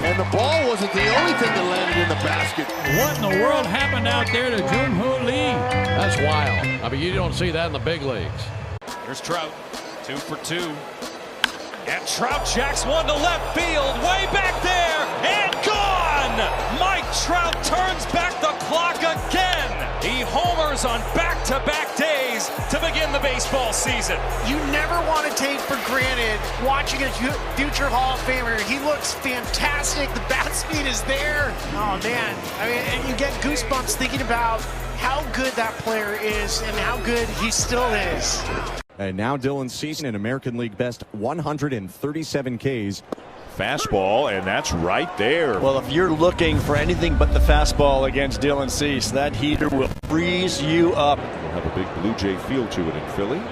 And the ball wasn't the only thing that landed in the basket. What in the world happened out there to Jung-Hoo Lee? That's wild. I mean, you don't see that in the big leagues. There's Trout, 2 for 2. And Trout jacks one to left field, way back there, and gone! Mike Trout turns back the clock again. He homers on back-to-back days to begin the baseball season. You never want to take for granted watching a future Hall of Famer. He looks fantastic. The bat speed is there. Oh, man. I mean, and you get goosebumps thinking about how good that player is and how good he still is. And now Dylan Cease, an American League best 137 Ks. Fastball, and that's right there. Well, if you're looking for anything but the fastball against Dylan Cease, that heater will freeze you up. We'll have a big Blue Jay feel to it in Philly.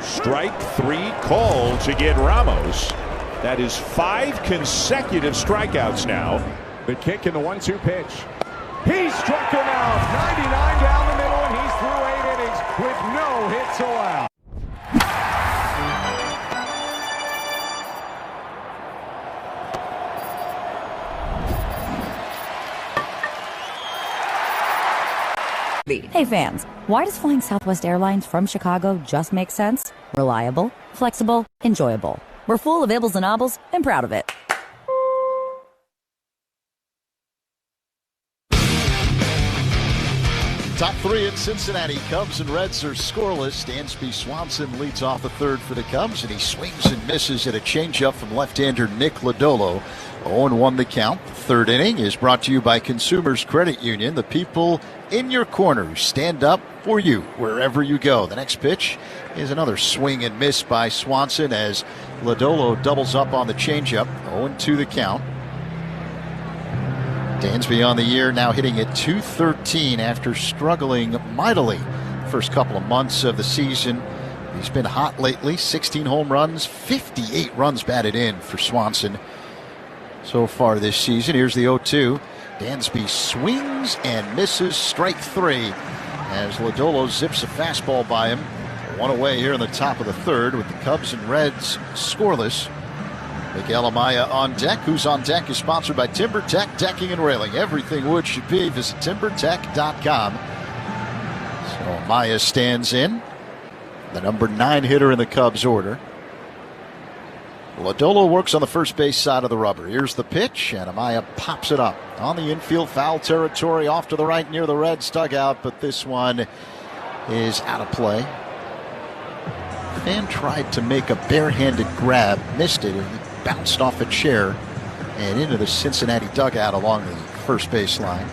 Strike 3 called to get Ramos. That is 5 consecutive strikeouts now. The kick and the 1-2 pitch. He struck him out. 99 down the middle, and he's through 8 innings with no hits allowed. Hey fans, why does flying Southwest Airlines from Chicago just make sense? Reliable, flexible, enjoyable. We're full of ibbles and obbles and proud of it. Top 3 in Cincinnati. Cubs and Reds are scoreless. Dansby Swanson leads off the third for the Cubs, and he swings and misses at a changeup from left-hander Nick Lodolo. 0-1 the count. The third inning is brought to you by Consumers Credit Union, the people in your corner who stand up for you wherever you go. The next pitch is another swing and miss by Swanson as Lodolo doubles up on the changeup. 0-2 the count. Dansby on the year now hitting at .213 after struggling mightily first couple of months of the season. He's been hot lately. 16 home runs, 58 runs batted in for Swanson so far this season. Here's the 0-2. Dansby swings and misses, strike 3 as Lodolo zips a fastball by him. One away here in the top of the third with the Cubs and Reds scoreless. Miguel Amaya on deck. Who's on deck is sponsored by TimberTech Decking and Railing. Everything wood should be. Visit TimberTech.com. So Amaya stands in, the number 9 hitter in the Cubs order. Lodolo works on the first base side of the rubber. Here's the pitch, and Amaya pops it up on the infield, foul territory, off to the right near the Reds dugout, but this one is out of play. Fan tried to make a barehanded grab, missed it, and it bounced off a chair and into the Cincinnati dugout along the first base line.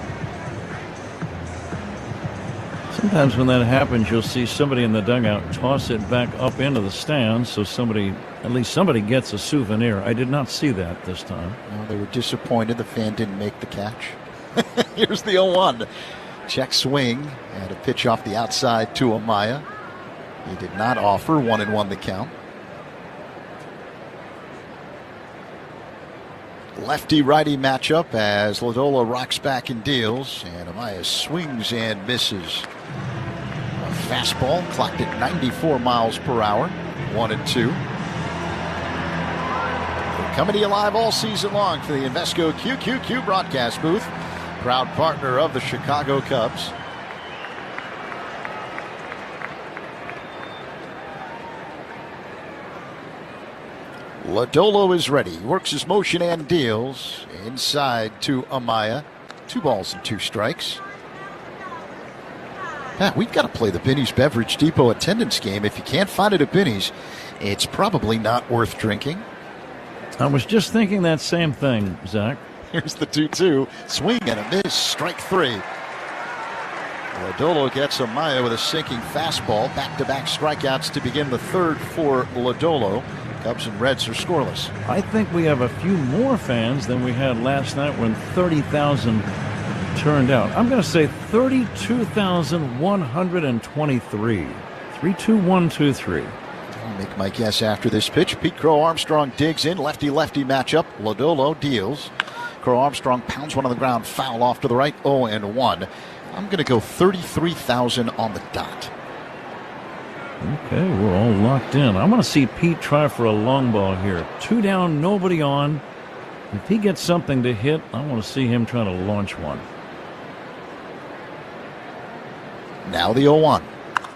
Sometimes when that happens, you'll see somebody in the dugout toss it back up into the stands, so at least somebody gets a souvenir. I did not see that this time. Well, they were disappointed the fan didn't make the catch. Here's the 0-1. Check swing and a pitch off the outside to Amaya. He did not offer. 1-1 the count. Lefty-righty matchup as Lodolo rocks back and deals, and Amaya swings and misses. A fastball clocked at 94 miles per hour. 1-2. We're coming to you live all season long for the Invesco QQQ broadcast booth, proud partner of the Chicago Cubs. Lodolo is ready. He works his motion and deals. Inside to Amaya. 2 balls and 2 strikes. Pat, we've got to play the Binny's Beverage Depot attendance game. If you can't find it at Binny's, it's probably not worth drinking. I was just thinking that same thing, Zach. Here's the 2-2. Swing and a miss. Strike 3. Lodolo gets Amaya with a sinking fastball. Back-to-back strikeouts to begin the third for Lodolo. Cubs and Reds are scoreless. I think we have a few more fans than we had last night when 30,000 turned out. I'm going to say 32,123. 3-2-1-2-3. I'll make my guess after this pitch. Pete Crow Armstrong digs in. Lefty-lefty matchup. Lodolo deals. Crow Armstrong pounds one on the ground. Foul off to the right. 0-1. I'm going to go 33,000 on the dot. Okay, we're all locked in. I want to see Pete try for a long ball here. 2 down, nobody on. If he gets something to hit, I want to see him try to launch one. Now the 0-1.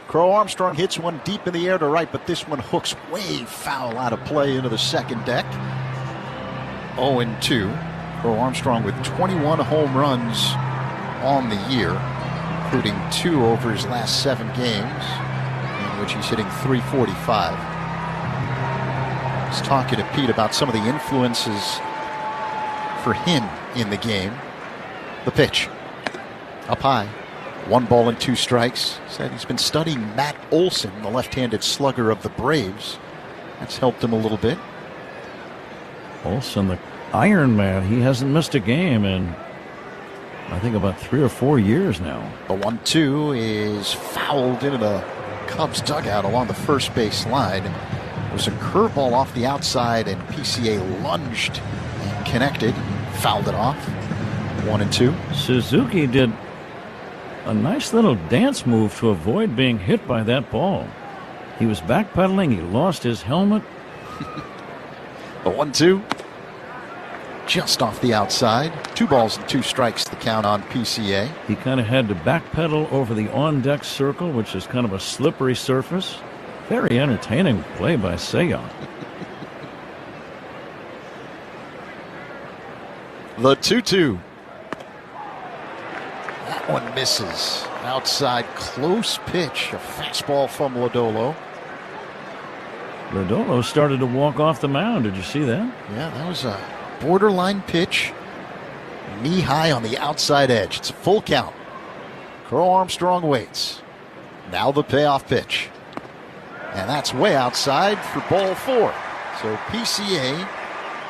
Crow Armstrong hits one deep in the air to right, but this one hooks way foul out of play into the second deck. 0-2. Crow Armstrong with 21 home runs on the year, including 2 over his last 7 games. Which he's hitting .345. I was talking to Pete about some of the influences for him in the game. The pitch. Up high. 1 ball and 2 strikes. Said he's been studying Matt Olson, the left-handed slugger of the Braves. That's helped him a little bit. Olson, the Iron Man, he hasn't missed a game in, I think, about 3 or 4 years now. The 1-2 is fouled into the Cubs dugout along the first base line. It was a curveball off the outside, and PCA lunged and connected, fouled it off. 1-2. Suzuki did a nice little dance move to avoid being hit by that ball. He was backpedaling. He lost his helmet. The 1-2. Just off the outside. 2 balls and 2 strikes the count on PCA. He kind of had to backpedal over the on-deck circle, which is kind of a slippery surface. Very entertaining play by Seiya. The 2-2. That one misses. Outside, close pitch. A fastball from Lodolo. Lodolo started to walk off the mound. Did you see that? Yeah, that was a borderline pitch, knee high on the outside edge. It's a full count. Crow Armstrong waits. Now the payoff pitch. And that's way outside for ball 4. So PCA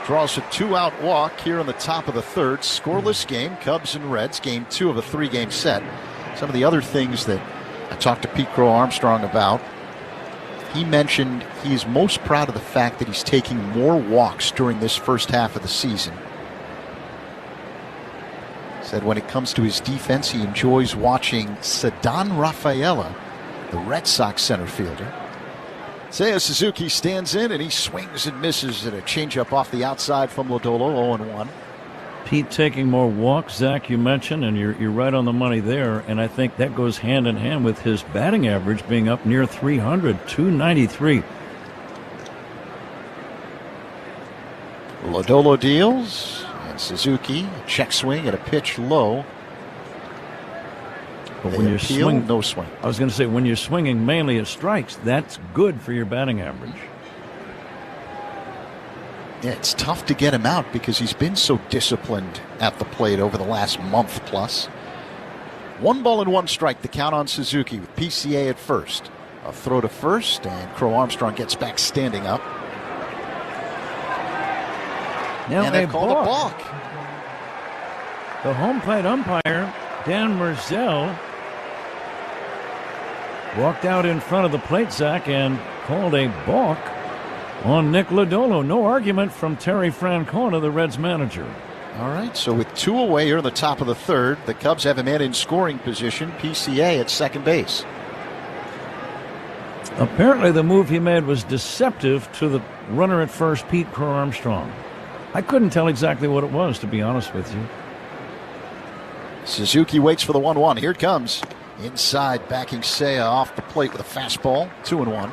draws a 2-out walk here in the top of the third. Scoreless game, Cubs and Reds, game 2 of a 3-game set. Some of the other things that I talked to Pete Crow Armstrong about. He mentioned he's most proud of the fact that he's taking more walks during this first half of the season. Said when it comes to his defense, he enjoys watching Ceddanne Rafaela, the Red Sox center fielder. Seiya Suzuki stands in and he swings and misses at a changeup off the outside from Lodolo. 0-1. Pete taking more walks, Zach, you mentioned, and you're right on the money there. And I think that goes hand in hand with his batting average being up near 300, 293. Lodolo deals, and Suzuki, check swing at a pitch low. But when you swing, no swing. I was going to say, when you're swinging mainly at strikes, that's good for your batting average. Yeah, it's tough to get him out because he's been so disciplined at the plate over the last month plus. 1-1 strike, the count on Suzuki with PCA at first. A throw to first, and Crow Armstrong gets back standing up. Now and they called a balk. The home plate umpire, Dan Merzel, walked out in front of the plate, Zach, and called a balk on Nick Lodolo. No argument from Terry Francona, the Reds manager. All right, so with 2 away here in the top of the third, the Cubs have a man in scoring position, PCA at second base. Apparently the move he made was deceptive to the runner at first, Pete Crow Armstrong. I couldn't tell exactly what it was, to be honest with you. Suzuki waits for the 1-1. Here it comes. Inside, backing Seiya off the plate with a fastball. 2-1.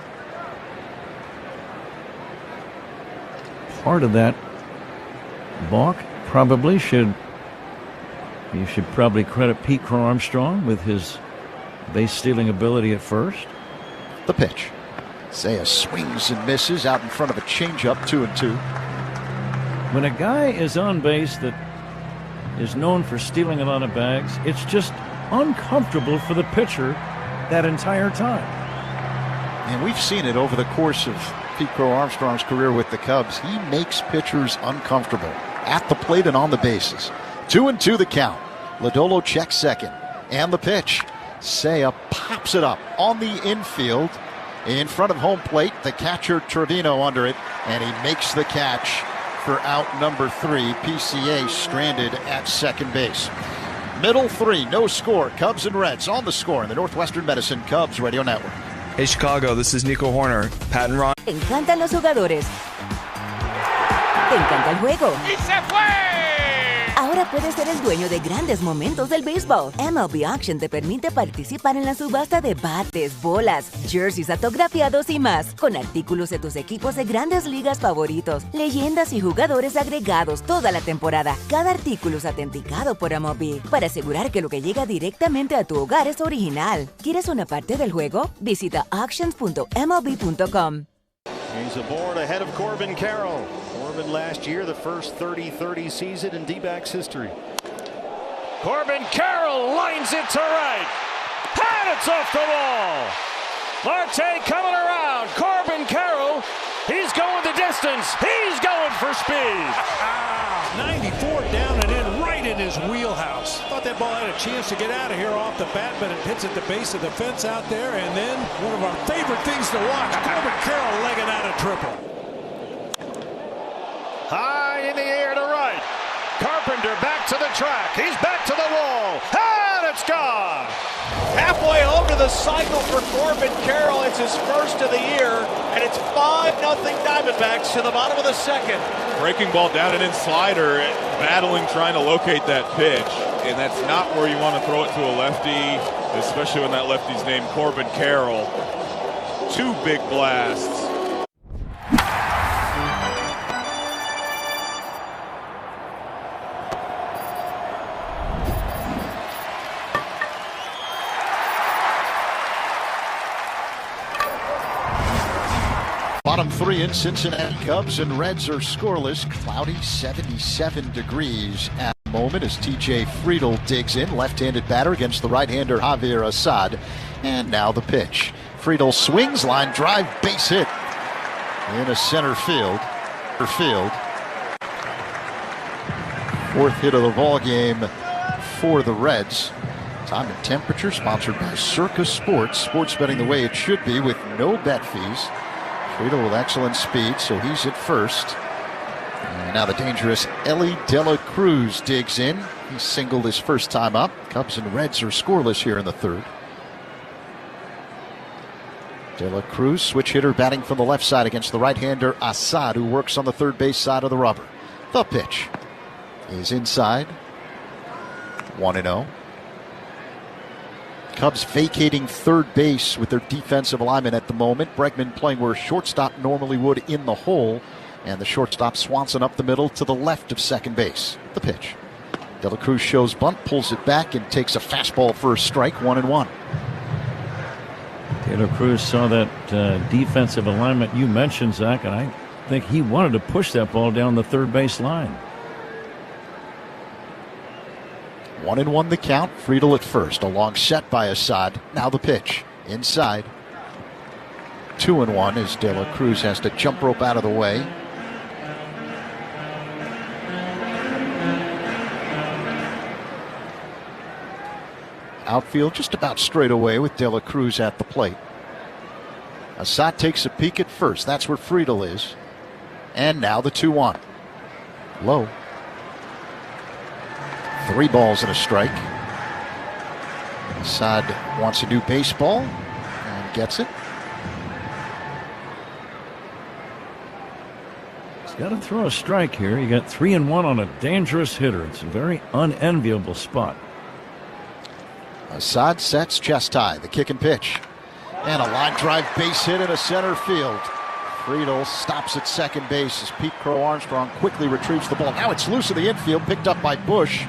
Part of that balk probably you should probably credit Pete Crow Armstrong with his base stealing ability at first. The pitch. Seiya swings and misses out in front of a changeup. 2-2. When a guy is on base that is known for stealing a lot of bags, it's just uncomfortable for the pitcher that entire time. And we've seen it over the course of Pete Crow Armstrong's career with the Cubs. He makes pitchers uncomfortable at the plate and on the bases. 2-2 the count. Lodolo checks second. And the pitch. Seiya pops it up on the infield in front of home plate. The catcher Trevino under it, and he makes the catch for out number 3. PCA stranded at second base. Middle 3, no score. Cubs and Reds on the score in the Northwestern Medicine Cubs Radio Network. Hey Chicago, this is Nico Horner. Pat and Ron. Te encantan los jugadores. Te encanta el juego. ¡Y se fue! Ahora puedes ser el dueño de grandes momentos del béisbol. MLB Auction te permite participar en la subasta de bates, bolas, jerseys autografiados y más, con artículos de tus equipos de grandes ligas favoritos, leyendas y jugadores agregados toda la temporada. Cada artículo es autenticado por MLB para asegurar que lo que llega directamente a tu hogar es original. ¿Quieres una parte del juego? Visita auctions.mlb.com. He's aboard ahead of Corbin Carroll. Corbin last year, the first 30-30 season in D-backs history. Corbin Carroll lines it to right. And it's off the wall. Marte coming around. Corbin Carroll, he's going the distance. He's going for speed. 94 down and in right in his wheelhouse. Thought that ball had a chance to get out of here off the bat, but it hits at the base of the fence out there. And then one of our favorite things to watch, Corbin Carroll legging out a triple. High in the air to right. Carpenter back to the track. He's back to the wall. And it's gone. Halfway home to the cycle for Corbin Carroll. It's his first of the year, and it's 5-0 Diamondbacks to the bottom of the second. Breaking ball down and in slider, battling, trying to locate that pitch. And that's not where you want to throw it to a lefty, especially when that lefty's named Corbin Carroll. 2 big blasts. Bottom 3 in Cincinnati. Cubs and Reds are scoreless. Cloudy, 77 degrees at the moment as TJ Friedl digs in. Left-handed batter against the right-hander Javier Assad. And now the pitch. Friedl swings, line drive, base hit in a center field. Fourth hit of the ball game for the Reds. Time and temperature sponsored by Circa Sports. Sports betting the way it should be with no bet fees. Friedl with excellent speed, so he's at first. And now the dangerous Ellie De La Cruz digs in. He singled his first time up. Cubs and Reds are scoreless here in the third. De La Cruz, switch hitter, batting from the left side against the right-hander Assad, who works on the third base side of the rubber. The pitch. is inside. 1-0. Cubs vacating third base with their defensive alignment at the moment. Bregman playing where shortstop normally would in the hole. And the shortstop Swanson up the middle to the left of second base. The pitch. De La Cruz shows bunt, pulls it back, and takes a fastball for a strike. 1-1. De La Cruz saw that defensive alignment you mentioned, Zach, and I think he wanted to push that ball down the third base line. 1-1 the count. Friedel at first. A long set by Assad. Now the pitch. Inside. 2-1 as De La Cruz has to jump rope out of the way. Outfield just about straight away with De La Cruz at the plate. Assad takes a peek at first. That's where Friedel is. And now the 2-1. Low. 3 balls and a strike. Assad wants a new baseball and gets it. He's got to throw a strike here. You got 3-1 on a dangerous hitter. It's a very unenviable spot. Assad sets chest high. The kick and pitch. And a line drive base hit into center field. Friedel stops at second base as Pete Crow Armstrong quickly retrieves the ball. Now it's loose in the infield, picked up by Bush.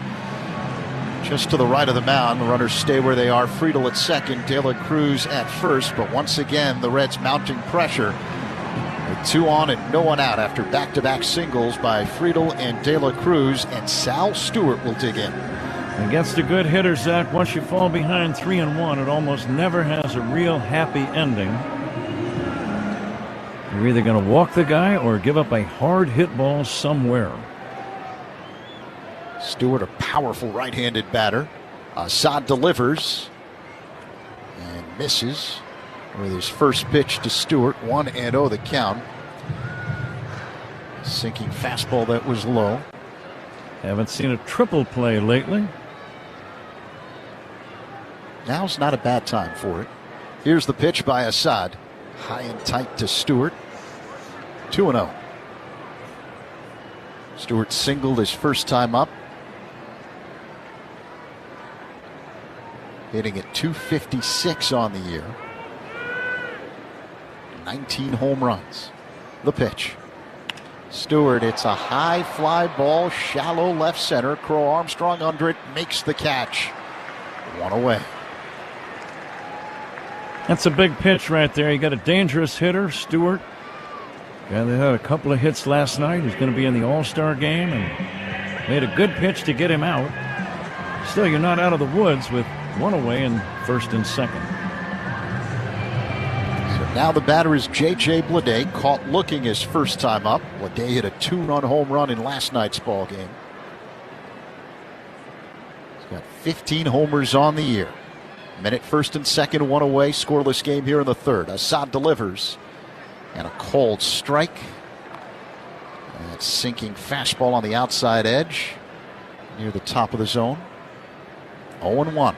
Just to the right of the mound, the runners stay where they are. Friedel at second, De La Cruz at first, but once again the Reds mounting pressure. With 2 on and no one out after back-to-back singles by Friedel and De La Cruz, and Sal Stewart will dig in. Against a good hitter, Zach, once you fall behind 3-1, it almost never has a real happy ending. You're either going to walk the guy or give up a hard hit ball somewhere. Stewart, a powerful right-handed batter. Assad delivers and misses with his first pitch to Stewart. 1-0 the count. Sinking fastball that was low. Haven't seen a triple play lately. Now's not a bad time for it. Here's the pitch by Assad. High and tight to Stewart. 2-0. Stewart singled his first time up. Hitting at .256 on the year. 19 home runs. The pitch. Stewart, it's a high fly ball, shallow left center. Crow Armstrong under it, makes the catch. 1 away. That's a big pitch right there. You got a dangerous hitter, Stewart. Guy that had a couple of hits last night. He's going to be in the All-Star game and made a good pitch to get him out. Still, you're not out of the woods with 1 away in first and second. So now the batter is J.J. Bleday, caught looking his first time up. Bleday hit a 2-run home run in last night's ball game. He's got 15 homers on the year. Minute first and second, 1 away. Scoreless game here in the third. Assad delivers. And a cold strike. That sinking fastball on the outside edge near the top of the zone. 0-1.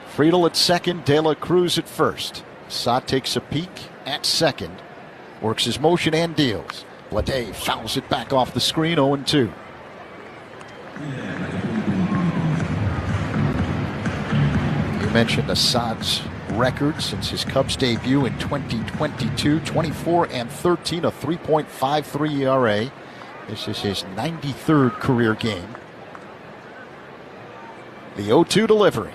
Friedel at second, De La Cruz at first. Assad takes a peek at second. Works his motion and deals. Bleday fouls it back off the screen, 0-2. You mentioned Assad's record since his Cubs debut in 2022. 24-13, a 3.53 ERA. This is his 93rd career game. The 0-2 delivery.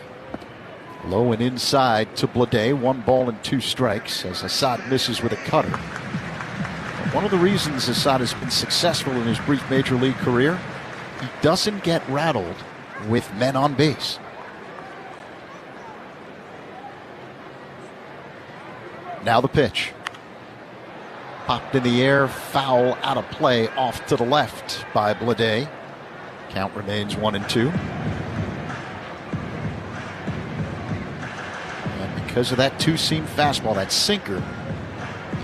Low and inside to Bleday. 1 ball and 2 strikes as Assad misses with a cutter. One of the reasons Assad has been successful in his brief major league career, he doesn't get rattled with men on base. Now the pitch. Popped in the air, foul out of play off to the left by Bleday. Count remains 1-2. And because of that two-seam fastball, that sinker,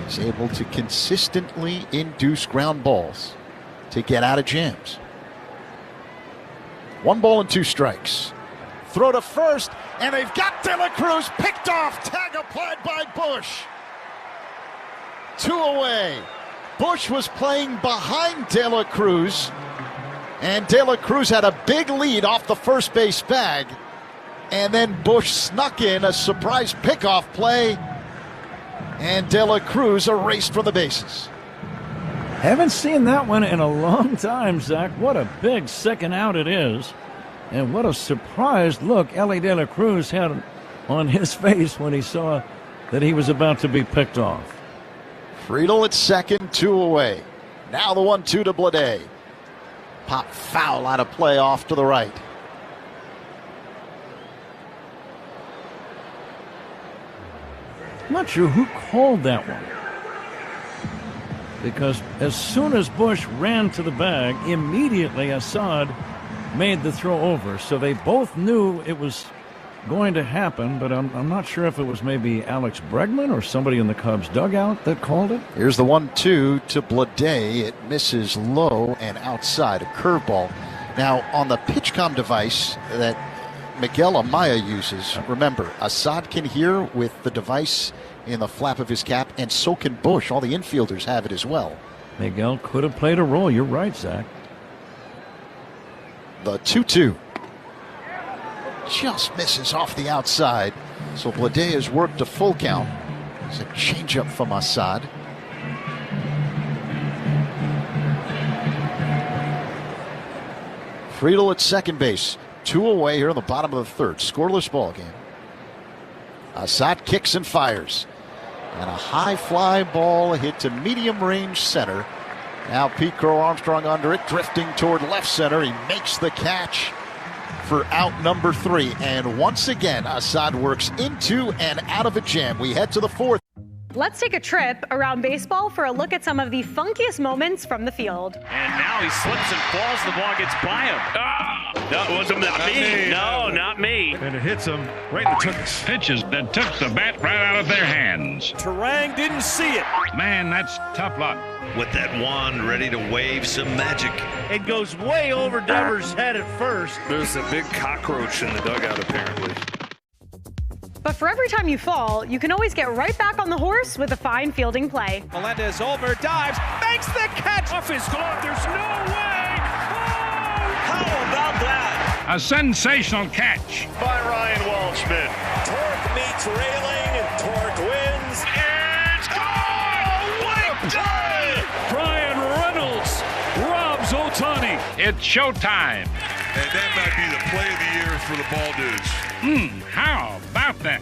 he's able to consistently induce ground balls to get out of jams. 1 ball and 2 strikes. Throw to first, and they've got De La Cruz picked off. Tag applied by Bush. 2 away. Bush was playing behind De La Cruz, And De La Cruz had a big lead off the first base bag. And then Bush snuck in a surprise pickoff play. And De La Cruz erased from the bases. Haven't seen that one in a long time, Zach. What a big second out it is. And what a surprised look Ellie De La Cruz had on his face when he saw that he was about to be picked off. Friedel at second, 2 away. Now the 1-2 to Blade. Pop foul out of play off to the right. I'm not sure who called that one. Because as soon as Bush ran to the bag, immediately Assad made the throw over. So they both knew it was going to happen, but I'm not sure if it was maybe Alex Bregman or somebody in the Cubs dugout that called it. Here's the 1-2 to Blade. It misses low and outside, a curveball. Now, on the PitchCom device that Miguel Amaya uses, remember, Assad can hear with the device in the flap of his cap, and so can Bush. All the infielders have it as well. Miguel could have played a role. You're right, Zach. The 2-2. Just misses off the outside. So Blade has worked a full count. It's a changeup from Assad. Friedel at second base. 2 away here in the bottom of the third. Scoreless ball game. Assad kicks and fires. And a high fly ball hit to medium range center. Now Pete Crow Armstrong under it, drifting toward left center. He makes the catch for out number 3. And once again, Assad works into and out of a jam. We head to the 4th. Let's take a trip around baseball for a look at some of the funkiest moments from the field. And now he slips and falls. The ball gets by him. That wasn't not me. No, not me. And it hits him right in the tuchus. Pitches that took the bat right out of their hands. Terang didn't see it. Man, that's tough luck. With that wand ready to wave some magic. It goes way over Devers' head at first. There's a big cockroach in the dugout, apparently. But for every time you fall, you can always get right back on the horse with a fine fielding play. Melendez over, dives, makes the catch. Off his glove, there's no way. Oh, how about that? A sensational catch. By Ryan Waldschmidt. Torque meets railing, and Torque wins. It's gone! What day! Brian Reynolds robs Ohtani. It's showtime. And that might be the play of the year for the Ball Dudes. How about that?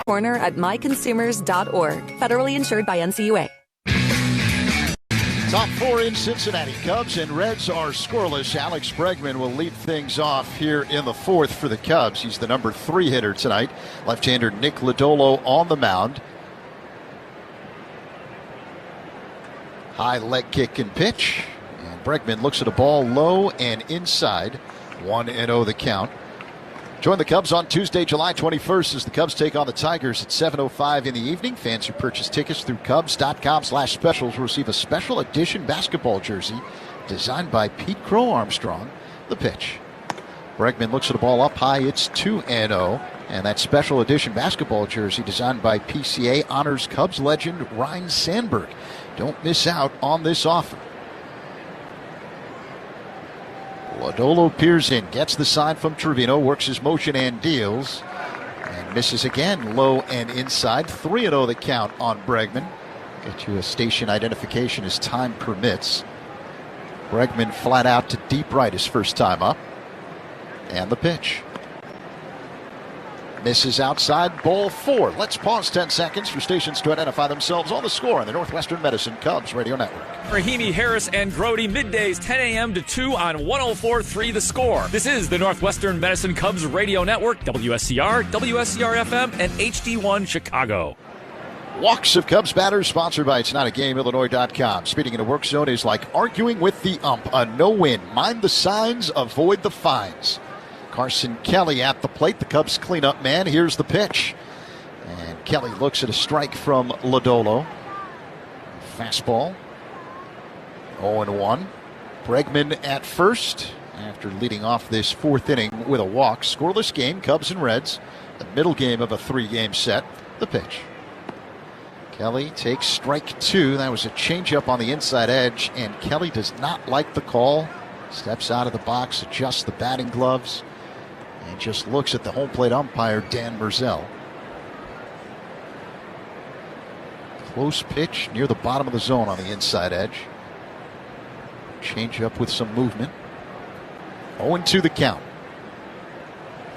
Corner at myconsumers.org. Federally insured by NCUA. Top 4 in Cincinnati. Cubs and Reds are scoreless. Alex Bregman will lead things off here in the 4th for the Cubs. He's the number 3 hitter tonight. Left-hander Nick Lodolo on the mound. High leg kick and pitch. And Bregman looks at a ball low and inside. 1-0 the count. Join the Cubs on Tuesday, July 21st as the Cubs take on the Tigers at 7:05 in the evening. Fans who purchase tickets through Cubs.com/specials will receive a special edition basketball jersey designed by Pete Crow Armstrong. The pitch. Bregman looks at a ball up high. It's 2-0. And that special edition basketball jersey designed by PCA honors Cubs legend Ryne Sandberg. Don't miss out on this offer. Lodolo peers in, gets the sign from Trevino, works his motion and deals. And misses again, low and inside. 3-0 the count on Bregman. Get you a station identification as time permits. Bregman flat out to deep right his first time up. And the pitch. Misses outside, ball 4. Let's pause 10 seconds for stations to identify themselves on the score on the Northwestern Medicine Cubs Radio Network. Rahimi, Harris, and Grody, middays 10 a.m. to 2 on 104.3 The Score. This is the Northwestern Medicine Cubs Radio Network, WSCR, WSCR-FM, and HD1 Chicago. Walks of Cubs batters, sponsored by It's Not a Game, Illinois.com. Speeding in a work zone is like arguing with the ump. A no-win. Mind the signs, avoid the fines. Carson Kelly at the plate, the Cubs cleanup man. Here's the pitch. And Kelly looks at a strike from Lodolo. Fastball. 0-1. Bregman at first after leading off this 4th inning with a walk. Scoreless game, Cubs and Reds. The middle game of a 3-game set. The pitch. Kelly takes strike 2. That was a changeup on the inside edge, and Kelly does not like the call. Steps out of the box, adjusts the batting gloves, and just looks at the home plate umpire, Dan Merzel. Close pitch near the bottom of the zone on the inside edge. Changeup with some movement. 0-2 the count.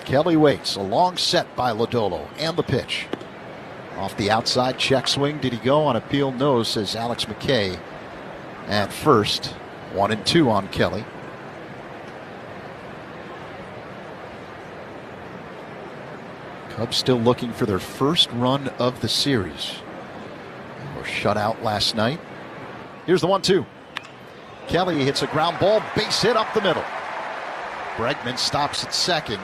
Kelly waits. A long set by Lodolo, and the pitch. Off the outside, check swing. Did he go? On appeal, no, says Alex McKay at first. 1-2 on Kelly. Cubs still looking for their first run of the series. They were shut out last night. Here's the 1-2. Kelly hits a ground ball, base hit up the middle. Bregman stops at second.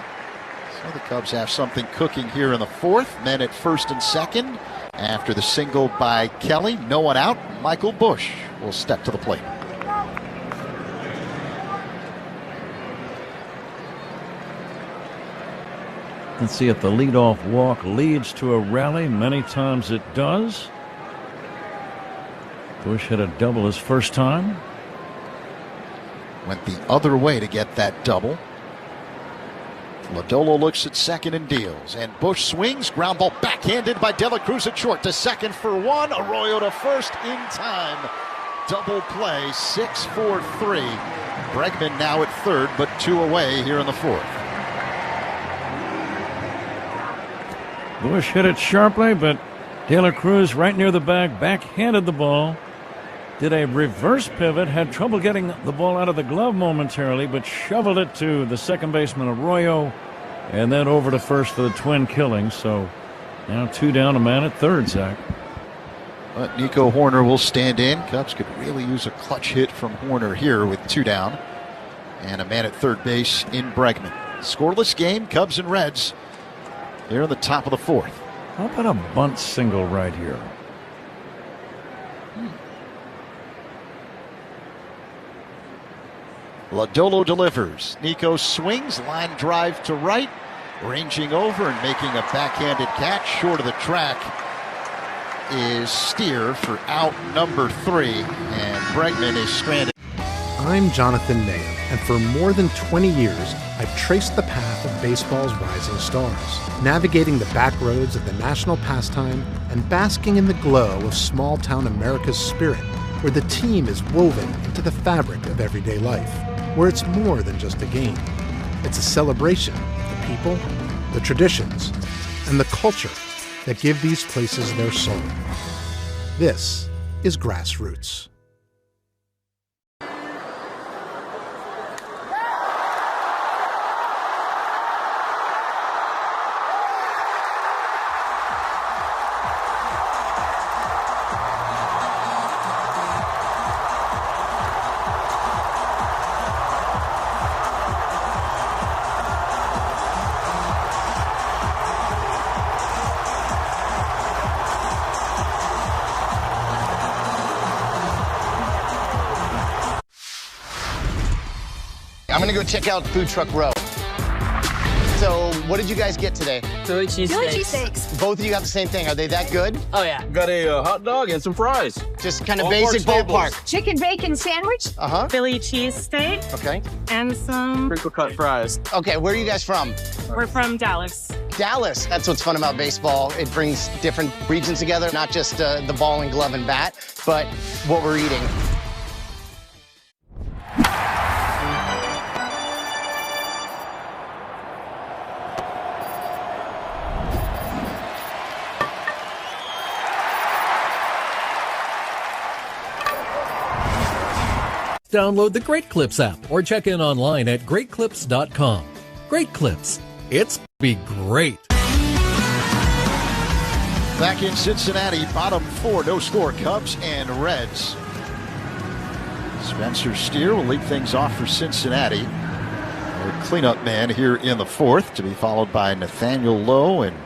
So the Cubs have something cooking here in the 4th. Men at first and second. After the single by Kelly, no one out. Michael Busch will step to the plate. Let's see if the leadoff walk leads to a rally. Many times it does. Busch hit a double his first time. Went the other way to get that double. Lodolo looks at second and deals. And Busch swings. Ground ball backhanded by De La Cruz at short to second for 1. Arroyo to first in time. Double play, 6-4-3. Bregman now at third, but 2 away here in the 4th. Busch hit it sharply, but De La Cruz right near the bag backhanded the ball. Did a reverse pivot, had trouble getting the ball out of the glove momentarily, but shoveled it to the second baseman Arroyo, and then over to first for the twin killing. So now 2 down, a man at third, Zach. But Nico Hoerner will stand in. Cubs could really use a clutch hit from Hoerner here with 2 down. And a man at third base in Bregman. Scoreless game, Cubs and Reds here in the top of the 4th. How about a bunt single right here? Lodolo delivers. Nico swings, line drive to right, ranging over and making a backhanded catch short of the track is Steer for out number 3, and Bregman is stranded. I'm Jonathan Nahum, and for more than 20 years, I've traced the path of baseball's rising stars, navigating the back roads of the national pastime and basking in the glow of small-town America's spirit, where the team is woven into the fabric of everyday life, where it's more than just a game. It's a celebration of the people, the traditions, and the culture that give these places their soul. This is Grassroots. I'm gonna go check out Food Truck Row. So, what did you guys get today? Philly cheesesteaks. Both of you got the same thing. Are they that good? Oh, yeah. Got a hot dog and some fries. Just kind of basic ballpark. Chicken bacon sandwich. Uh-huh. Philly cheesesteak. Okay. And some crinkle cut fries. Okay, where are you guys from? We're from Dallas. Dallas. That's what's fun about baseball. It brings different regions together, not just the ball and glove and bat, but what we're eating. Download the Great Clips app or check in online at greatclips.com. Great Clips. It's be great. Back in Cincinnati, bottom four, no score, Cubs and Reds. Spencer Steer will lead things off for Cincinnati. Their cleanup man here in the fourth, to be followed by Nathaniel Lowe and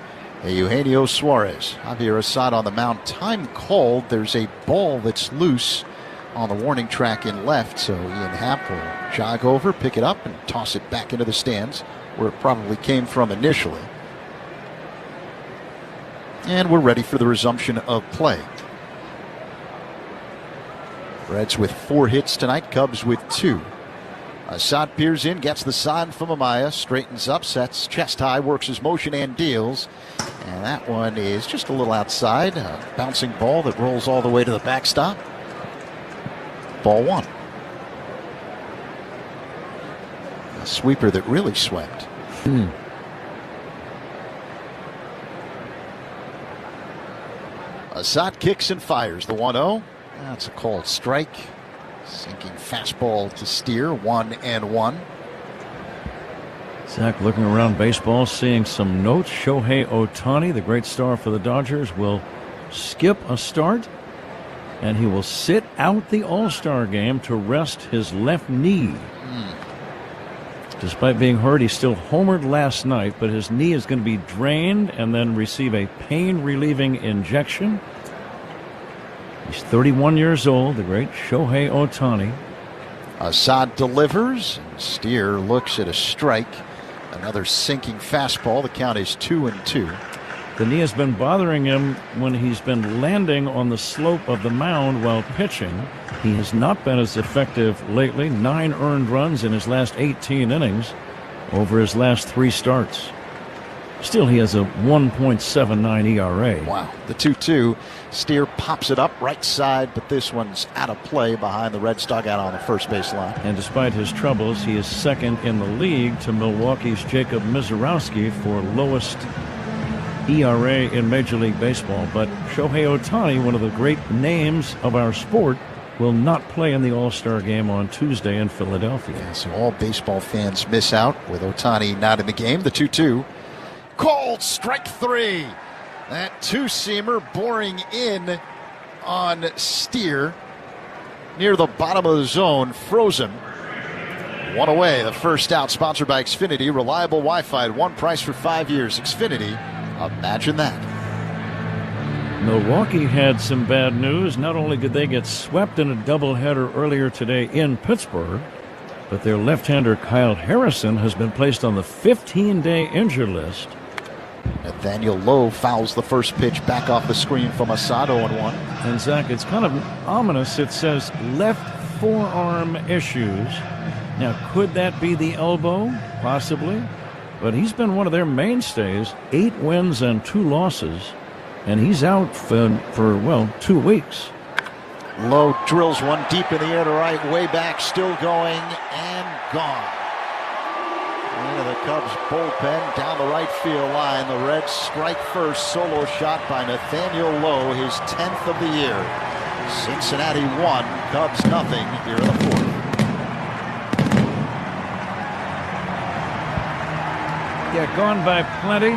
Eugenio Suarez. Javier Assad on the mound. Time called. There's a ball that's loose on the warning track in left, so Ian Happ will jog over, pick it up, and toss it back into the stands where it probably came from initially. And we're ready for the resumption of play. Reds with 4 hits tonight, Cubs with 2. Assad peers in, gets the sign from Amaya, straightens up, sets chest high, works his motion and deals. And that one is just a little outside. A bouncing ball that rolls all the way to the backstop. Ball 1. A sweeper that really swept. Assad kicks and fires the 1-0. That's a called strike. Sinking fastball to Steer, 1-1. Zach looking around baseball, seeing some notes. Shohei Ohtani, the great star for the Dodgers, will skip a start, and he will sit out the All-Star game to rest his left knee. Despite being hurt, he still homered last night, but his knee is going to be drained and then receive a pain-relieving injection. He's 31 years old, the great Shohei Ohtani. Assad delivers, and Steer looks at a strike. Another sinking fastball. The count is 2-2. The knee has been bothering him when he's been landing on the slope of the mound while pitching. He has not been as effective lately. 9 earned runs in his last 18 innings over his last 3 starts. Still, he has a 1.79 ERA. Wow. The 2-2. Steer pops it up right side, but this one's out of play behind the Reds dugout on the first base line. And despite his troubles, he is second in the league to Milwaukee's Jacob Mizorowski for lowest ERA in Major League Baseball. But Shohei Ohtani, one of the great names of our sport, will not play in the All-Star game on Tuesday in Philadelphia. Yeah, so all baseball fans miss out with Ohtani not in the game. The 2-2. Called strike 3. That 2-seamer boring in on Steer near the bottom of the zone, frozen. 1 away, the first out, sponsored by Xfinity. Reliable Wi-Fi at one price for 5 years. Xfinity, imagine that. Milwaukee had some bad news. Not only did they get swept in a doubleheader earlier today in Pittsburgh, but their left-hander Kyle Harrison has been placed on the 15-day injured list. Nathaniel Lowe fouls the first pitch back off the screen from Assad, 0-1. And Zach, it's kind of ominous. It says left forearm issues. Now, could that be the elbow? Possibly. But he's been one of their mainstays. 8 wins and 2 losses. And he's out for 2 weeks. Lowe drills one deep in the air to right, way back, still going, and gone. Into the Cubs bullpen, down the right field line. The Reds strike first, solo shot by Nathaniel Lowe, his 10th of the year. Cincinnati 1, Cubs nothing here in the 4th. Yeah, gone by plenty.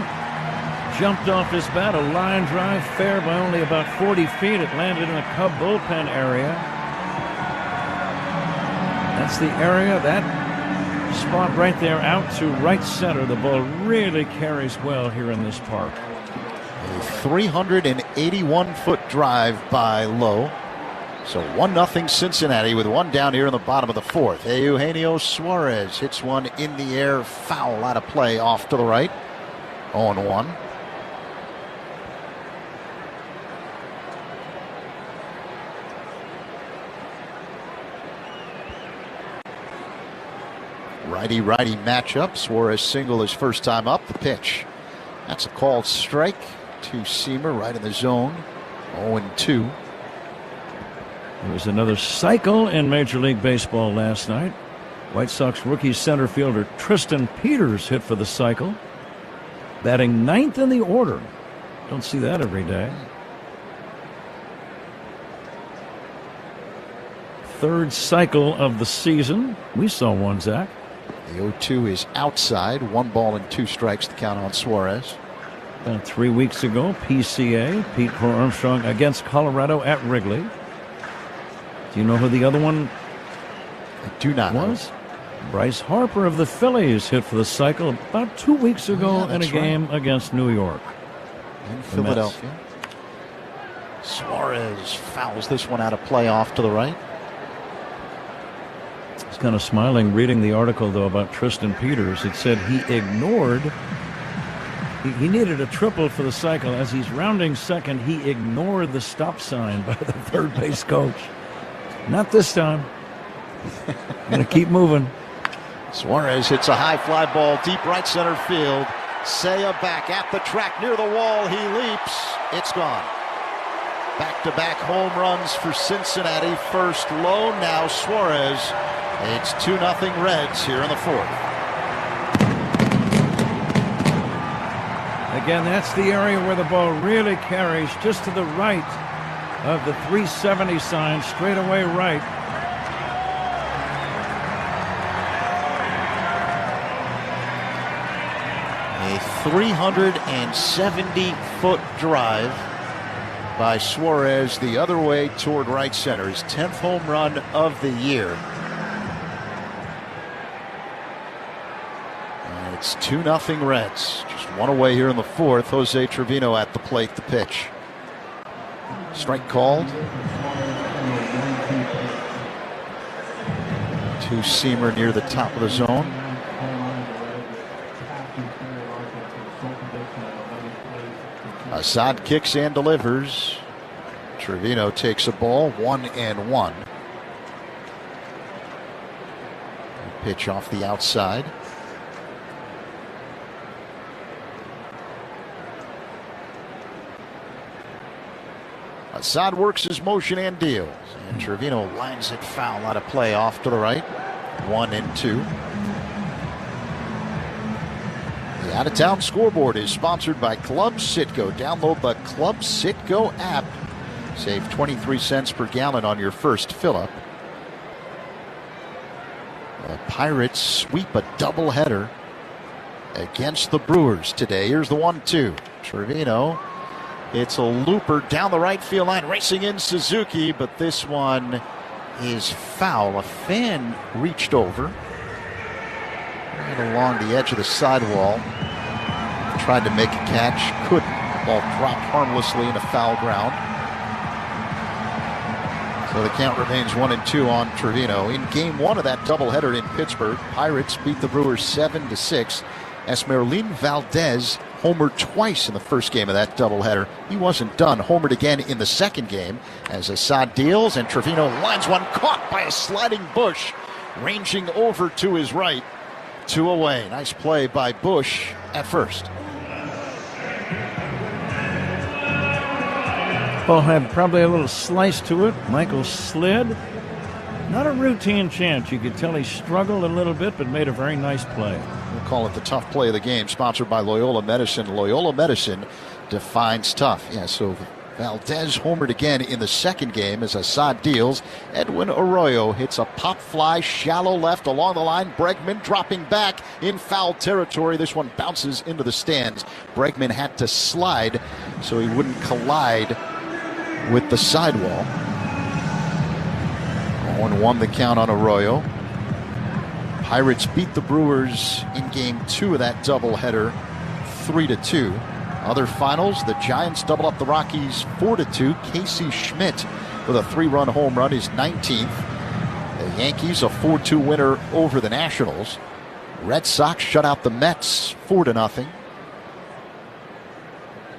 Jumped off his bat, a line drive, fair by only about 40 feet. It landed in the Cub bullpen area. That's the area, that spot right there out to right center. The ball really carries well here in this park. A 381-foot drive by Lowe. So 1-0 Cincinnati with 1 down here in the bottom of the 4th. Eugenio Suarez hits one in the air, foul out of play off to the right. 0-1. Righty-righty matchup. Suarez single his first time up. The pitch. That's a called strike. 2-seamer right in the zone. 0-2. There was another cycle in Major League Baseball last night. White Sox rookie center fielder Tristan Peters hit for the cycle. Batting 9th in the order. Don't see that every day. third cycle of the season. We saw one, Zach. The 0-2 is outside. 1 ball and 2 strikes to count on Suarez. About 3 weeks ago, PCA, Pete Crow Armstrong against Colorado at Wrigley. Do you know who the other one I do not was? Bryce Harper of the Phillies hit for the cycle about 2 weeks ago in a game against New York. In Philadelphia. Suarez fouls this one out of play off to the right. I was kind of smiling reading the article, though, about Tristan Peters. It said he ignored, he needed a triple for the cycle. As he's rounding second, he ignored the stop sign by the third base coach. Not this time. Gonna keep moving. Suarez hits a high fly ball deep right center field. Seiya back at the track near the wall. He leaps. It's gone. Back-to-back home runs for Cincinnati. First low, now Suarez. It's 2-0 Reds here in the fourth. Again, that's the area where the ball really carries, just to the right of the 370 sign, straight away right. A 370-foot drive by Suarez the other way toward right center. His 10th home run of the year. And it's 2-0 Reds. Just one away here in the fourth. Jose Trevino at the plate, the pitch. Strike called. Two-seamer near the top of the zone. Assad kicks and delivers. Trevino takes a ball, 1-1. Pitch off the outside. Assad works his motion and deals. And Trevino lines it foul out of play off to the right. 1-2. The out-of-town scoreboard is sponsored by Club Citgo. Download the Club Citgo app. Save 23 cents per gallon on your first fill-up. The Pirates sweep a doubleheader against the Brewers today. Here's the 1-2. Trevino, it's a looper down the right field line, racing in Suzuki, but this one is foul. A fan reached over right along the edge of the sidewall. Tried to make a catch, couldn't. Ball dropped harmlessly into foul ground. So the count remains 1-2 on Trevino. In game one of that doubleheader in Pittsburgh, Pirates beat the Brewers 7-6. Esmeralin Valdez homered twice in the first game of that doubleheader. He wasn't done. Homered again in the second game as Assad deals, and Trevino lines one, caught by a sliding Bush, ranging over to his right. 2 away. Nice play by Bush at first. Ball had probably a little slice to it. Michael slid. Not a routine chance. You could tell he struggled a little bit, but made a very nice play. We'll call it the tough play of the game, sponsored by Loyola Medicine. Loyola Medicine defines tough. Yeah, so Valdez homered again in the second game as Assad deals. Edwin Arroyo hits a pop fly, shallow left along the line. Bregman dropping back in foul territory. This one bounces into the stands. Bregman had to slide so he wouldn't collide with the sidewall. 0-1 the count on Arroyo. Pirates beat the Brewers in game 2 of that doubleheader 3-2. Other finals, the Giants double up the Rockies 4-2. Casey Schmidt with a 3-run home run, his 19th. The Yankees a 4-2 winner over the Nationals. Red Sox shut out the Mets 4-0.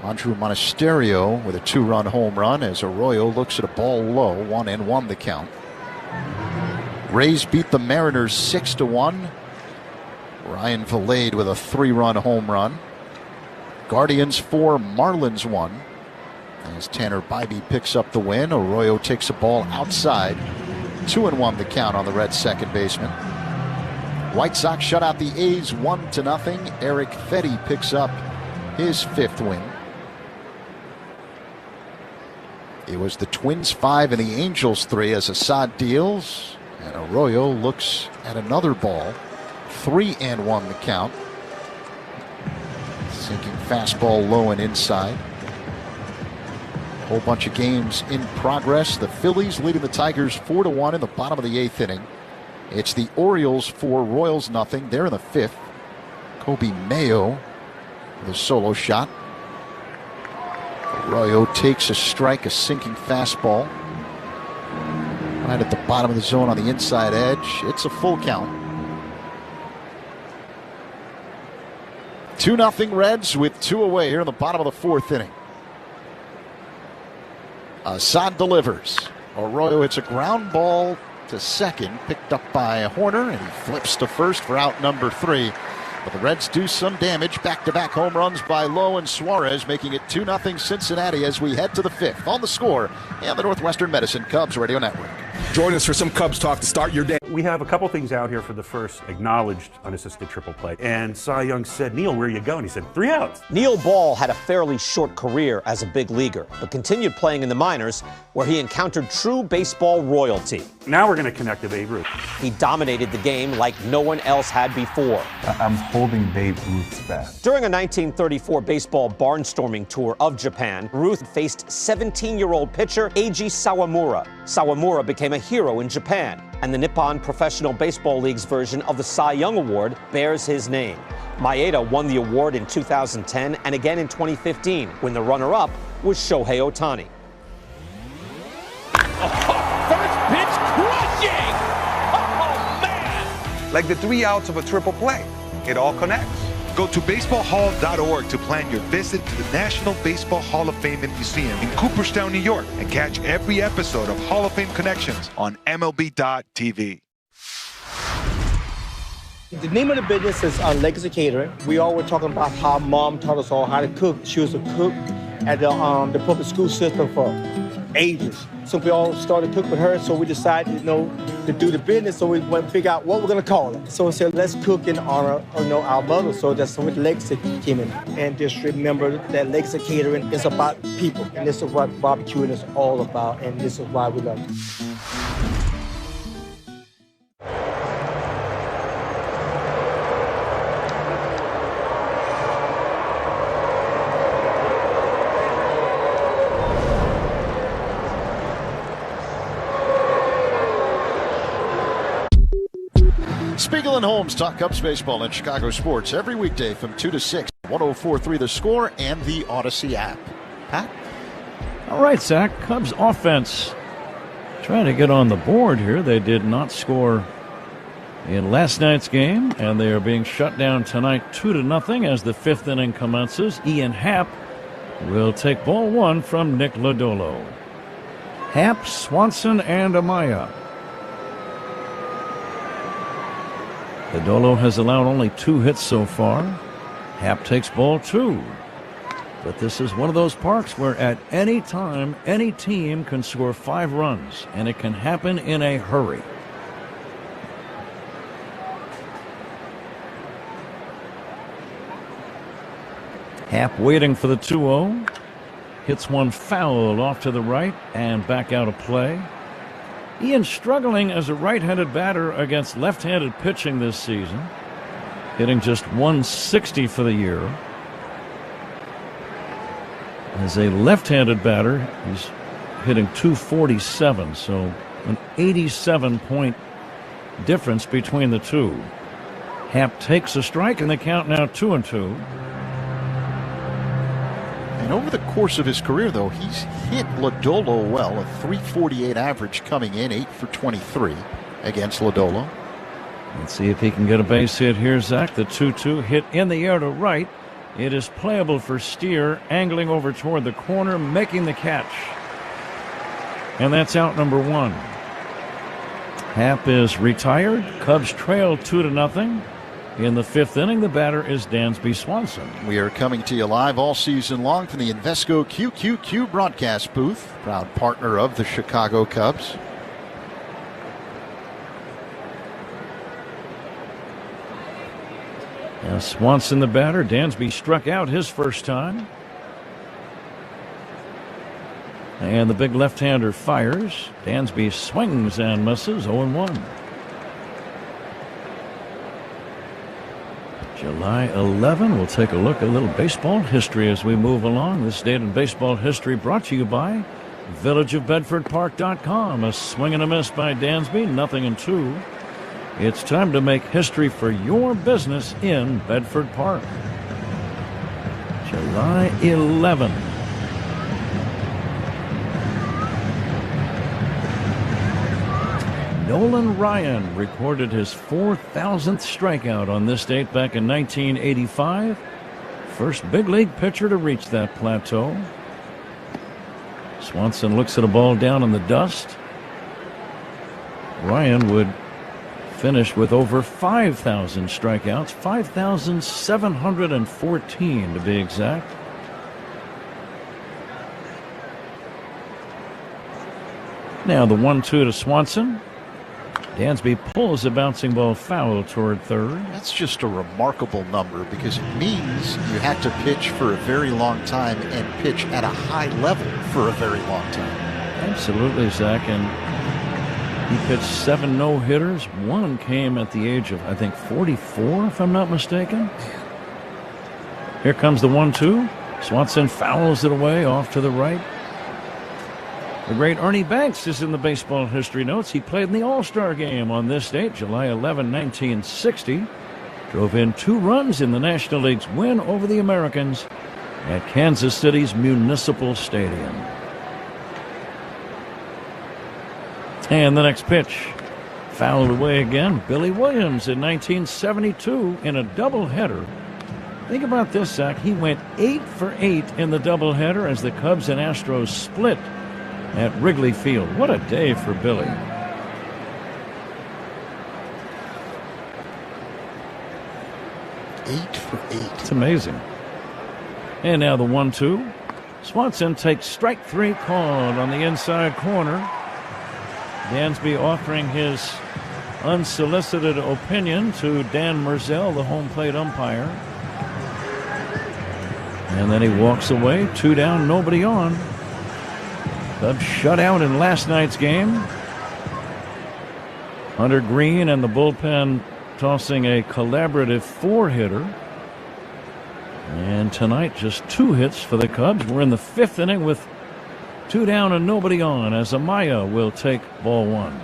Andrew Monasterio with a 2-run home run as Arroyo looks at a ball low. 1-1 the count. Rays beat the Mariners 6-1. Ryan Vilade with a 3-run home run. Guardians 4, Marlins 1. As Tanner Bybee picks up the win, Arroyo takes a ball outside. 2-1 the count on the Reds' second baseman. White Sox shut out the A's 1-0. Eric Fetty picks up his 5th win. It was the Twins 5 and the Angels 3 as Assad deals. And Arroyo looks at another ball. 3-1 the count. Sinking fastball low and inside. A whole bunch of games in progress. The Phillies leading the Tigers 4-1 in the bottom of the 8th inning. It's the Orioles 4, Royals nothing. They're in the 5th. Kobe Mayo with a solo shot. Arroyo takes a strike, a sinking fastball. Right at the bottom of the zone on the inside edge. It's a full count. 2-0 Reds with 2 away here in the bottom of the 4th inning. Assad delivers. Arroyo hits a ground ball to second, picked up by Horner, and he flips to first for out number 3. But the Reds do some damage. Back-to-back home runs by Lowe and Suarez, making it 2-0 Cincinnati as we head to the 5th. On the Score and the Northwestern Medicine Cubs Radio Network. Join us for some Cubs talk to start your day. We have a couple things out here for the first acknowledged unassisted triple play. And Cy Young said, Neil, where are you going? He said, 3 outs. Neil Ball had a fairly short career as a big leaguer, but continued playing in the minors where he encountered true baseball royalty. Now we're going to connect to Babe Ruth. He dominated the game like no one else had before. I'm holding Babe Ruth's bat. During a 1934 baseball barnstorming tour of Japan, Ruth faced 17-year-old pitcher Eiji Sawamura. Sawamura became a hero in Japan, and the Nippon Professional Baseball League's version of the Cy Young Award bears his name. Maeda won the award in 2010 and again in 2015, when the runner-up was Shohei Ohtani. First pitch crushing! Oh, man! Like the 3 outs of a triple play. It all connects. Go to baseballhall.org to plan your visit to the National Baseball Hall of Fame and Museum in Cooperstown, New York, and catch every episode of Hall of Fame Connections on MLB.tv. The name of the business is Legacy Catering. We all were talking about how Mom taught us all how to cook. She was a cook at the public school system for ages. So we all started to cook with her, so we decided, to do the business, so we went to figure out what we're going to call it. So we said, let's cook in honor of, our mother. So that's what Legacy came in. And just remember that Legacy Catering is about people, and this is what barbecuing is all about, and this is why we love it. Spiegel and Holmes talk Cubs baseball and Chicago sports every weekday from 2 to 6. 104.3 The Score and the Odyssey app. Pat? All right, Zach. Cubs offense trying to get on the board here. They did not score in last night's game, and they are being shut down tonight 2-0 as the 5th inning commences. Ian Happ will take ball 1 from Nick Lodolo. Happ, Swanson, and Amaya. Lodolo has allowed only 2 hits so far. Happ takes ball 2. But this is one of those parks where at any time, any team can score 5 runs, and it can happen in a hurry. Happ waiting for the 2-0. Hits one foul off to the right and back out of play. Ian struggling as a right-handed batter against left-handed pitching this season, hitting just 160 for the year. As a left-handed batter, he's hitting 247, so an 87-point difference between the two. Happ takes a strike, and the count now 2-2. And over the course of his career, though, he's hit Lodolo well, a .348 average coming in, 8 for 23 against Lodolo. Let's see if he can get a base hit here, Zach. The 2-2 hit in the air to right. It is playable for Steer, angling over toward the corner, making the catch. And that's out number 1. Happ is retired. Cubs trail 2-0. In the 5th inning, the batter is Dansby Swanson. We are coming to you live all season long from the Invesco QQQ broadcast booth, proud partner of the Chicago Cubs. Now Swanson the batter. Dansby struck out his first time. And the big left-hander fires. Dansby swings and misses, 0-1. July 11. We'll take a look at a little baseball history as we move along. This date in baseball history brought to you by villageofbedfordpark.com. A swing and a miss by Dansby, 0-2. It's time to make history for your business in Bedford Park. July 11. Nolan Ryan recorded his 4,000th strikeout on this date back in 1985. First big league pitcher to reach that plateau. Swanson looks at a ball down in the dust. Ryan would finish with over 5,000 strikeouts, 5,714 to be exact. Now the 1-2 to Swanson. Dansby pulls a bouncing ball foul toward third. That's just a remarkable number because it means you had to pitch for a very long time and pitch at a high level for a very long time. Absolutely, Zach. And he pitched 7 no-hitters. One came at the age of, I think, 44, if I'm not mistaken. Here comes the 1-2. Swanson fouls it away off to the right. The great Ernie Banks is in the baseball history notes. He played in the All-Star game on this date, July 11, 1960. Drove in 2 runs in the National League's win over the Americans at Kansas City's Municipal Stadium. And the next pitch, fouled away again. Billy Williams in 1972 in a doubleheader. Think about this, Zach. He went 8 for 8 in the doubleheader as the Cubs and Astros split at Wrigley Field. What a day for Billy. It's amazing. And now the 1-2. Swanson takes strike 3 called on the inside corner. Dansby offering his unsolicited opinion to Dan Merzell, the home plate umpire. And then he walks away. 2 down, nobody on. Cubs shut out in last night's game. Hunter Green and the bullpen tossing a collaborative 4-hitter. And tonight, just 2 hits for the Cubs. We're in the 5th inning with 2 down and nobody on as Amaya will take ball 1.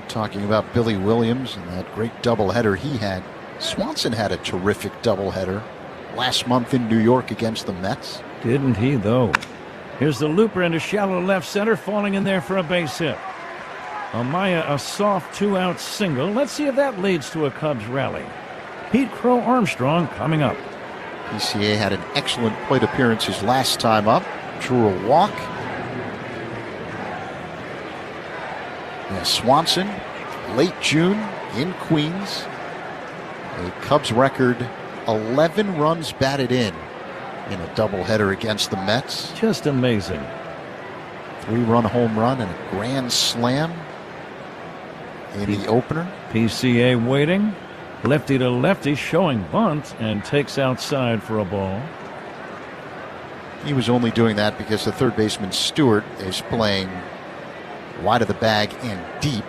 Talking about Billy Williams and that great doubleheader he had. Swanson had a terrific doubleheader last month in New York against the Mets. Didn't he, though? Here's the looper into shallow left center, falling in there for a base hit. Amaya, a soft 2-out single. Let's see if that leads to a Cubs rally. Pete Crow Armstrong coming up. PCA had an excellent plate appearance his last time up. Drew a walk. And Swanson, late June in Queens. A Cubs record 11 runs batted in a doubleheader against the Mets. Just amazing. 3-run home run and a grand slam in the opener. PCA waiting. Lefty to lefty, showing bunt, and takes outside for a ball. He was only doing that because the third baseman Stewart is playing wide of the bag and deep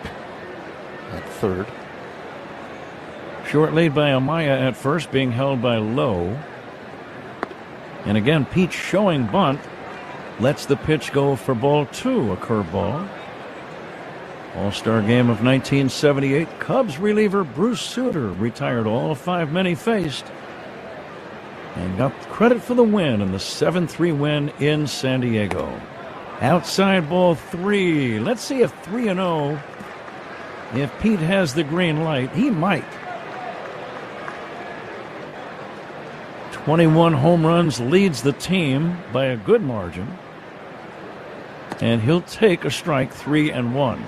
at third. Short lead by Amaya at first, being held by Lowe. And again, Pete showing bunt. Lets the pitch go for ball 2, a curveball. All-Star game of 1978. Cubs reliever Bruce Sutter retired all 5 men he faced and got credit for the win in the 7-3 win in San Diego. Outside ball 3. Let's see if 3-0. If Pete has the green light, he might. 21 home runs, leads the team by a good margin. And he'll take a strike, 3-1.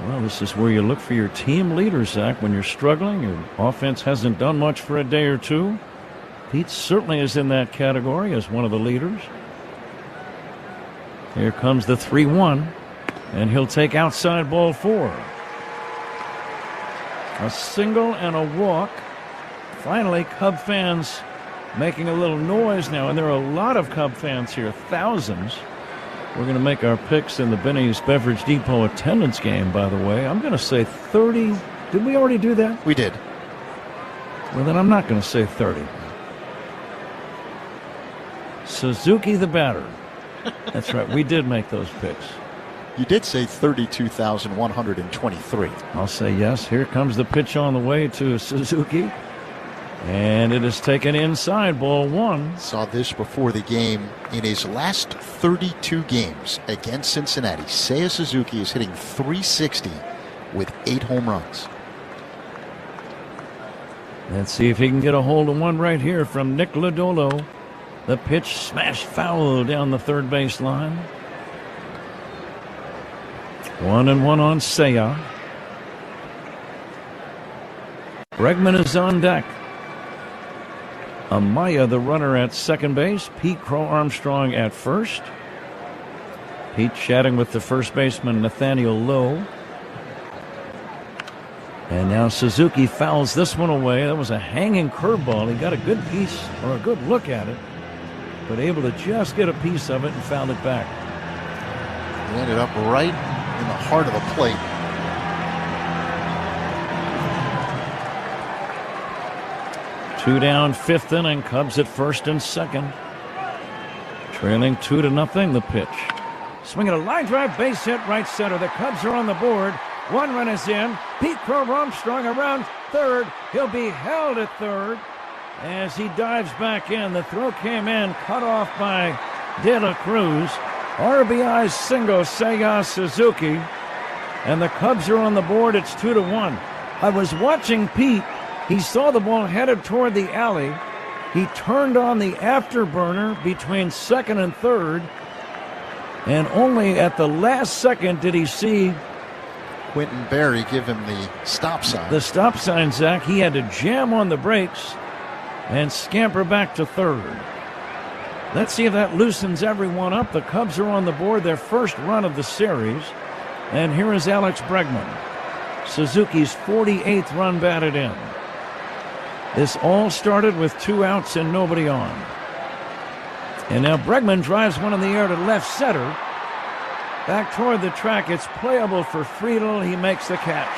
Well, this is where you look for your team leader, Zach, when you're struggling. Your offense hasn't done much for a day or two. Pete certainly is in that category as one of the leaders. Here comes the 3-1, and he'll take outside ball 4. A single and a walk. Finally, Cub fans making a little noise now, and there are a lot of Cub fans here, thousands. We're going to make our picks in the Benny's Beverage Depot attendance game, by the way. I'm going to say 30. Did we already do that? We did. Well, then I'm not going to say 30. Suzuki the batter. That's right. We did make those picks. You did say 32,123. I'll say yes. Here comes the pitch on the way to Suzuki. And it is taken inside, ball one. Saw this before the game. In his last 32 games against Cincinnati, Seiya Suzuki is hitting .360 with 8 home runs. Let's see if he can get a hold of one right here from Nick Lodolo. The pitch smashed foul down the third base line. 1-1 on Seiya. Bregman is on deck. Amaya, the runner, at second base. Pete Crow Armstrong at first. Pete chatting with the first baseman, Nathaniel Lowe. And now Suzuki fouls this one away. That was a hanging curveball. He got a good piece, or a good look at it, but able to just get a piece of it and fouled it back. He ended up right in the heart of the plate. Two down, fifth inning. Cubs at first and second. Trailing 2-0. The pitch. Swinging a line drive, base hit, right center. The Cubs are on the board. One run is in. Pete Crow Armstrong around third. He'll be held at third as he dives back in. The throw came in, cut off by De La Cruz. RBI single, Seiya Suzuki. And the Cubs are on the board. It's 2-1. I was watching Pete. He saw the ball headed toward the alley. He turned on the afterburner between second and third. And only at the last second did he see Quentin Berry give him the stop sign. The stop sign, Zach. He had to jam on the brakes and scamper back to third. Let's see if that loosens everyone up. The Cubs are on the board, their first run of the series. And here is Alex Bregman. Suzuki's 48th run batted in. This all started with 2 outs and nobody on. And now Bregman drives one in the air to left center. Back toward the track. It's playable for Friedel. He makes the catch.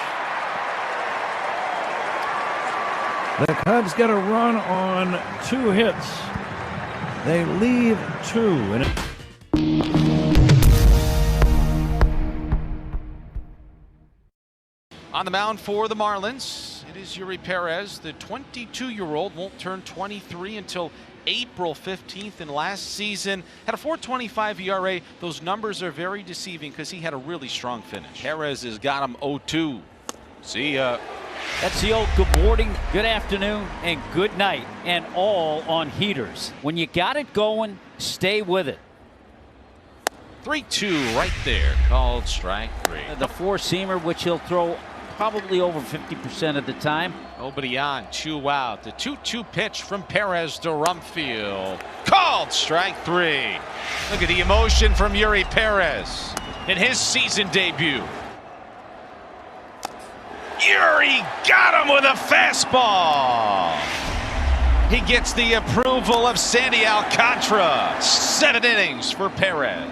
The Cubs get a run on 2 hits. They leave 2. On the mound for the Marlins, it is Yuri Perez. The 22-year-old won't turn 23 until April 15th, and last season had a .425 ERA. Those numbers are very deceiving because he had a really strong finish. Perez has got him 0-2. See ya. That's the old good morning, good afternoon, and good night, and all on heaters. When you got it going, stay with it. 3-2 right there, called strike 3. The four-seamer, which he'll throw probably over 50% of the time. Nobody on, 2 out. The 2-2 pitch from Perez to Rumfield. Called strike 3. Look at the emotion from Yuri Perez in his season debut. Yuri got him with a fastball. He gets the approval of Sandy Alcantara. 7 innings for Perez.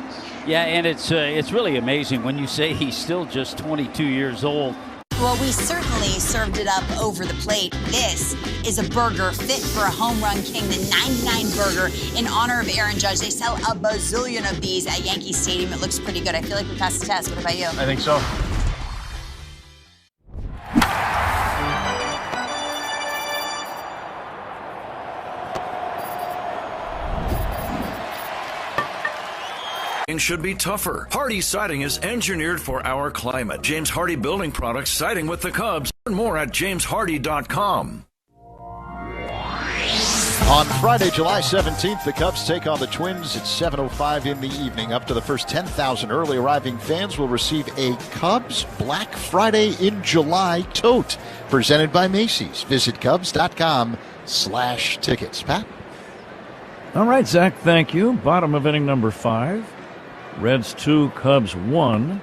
Yeah, and it's really amazing when you say he's still just 22 years old. Well, we certainly served it up over the plate. This is a burger fit for a home run king, the 99 burger in honor of Aaron Judge. They sell a bazillion of these at Yankee Stadium. It looks pretty good. I feel like we passed the test. What about you? I think so. Should be tougher. Hardy Siding is engineered for our climate. James Hardy Building Products, siding with the Cubs. Learn more at jameshardy.com. On Friday, July 17th, the Cubs take on the Twins at 7:05 in the evening. Up to the first 10,000 early arriving fans will receive a Cubs Black Friday in July tote presented by Macy's. Visit Cubs.com/tickets. Pat? All right, Zach, thank you. Bottom of inning number 5. Reds 2, Cubs 1.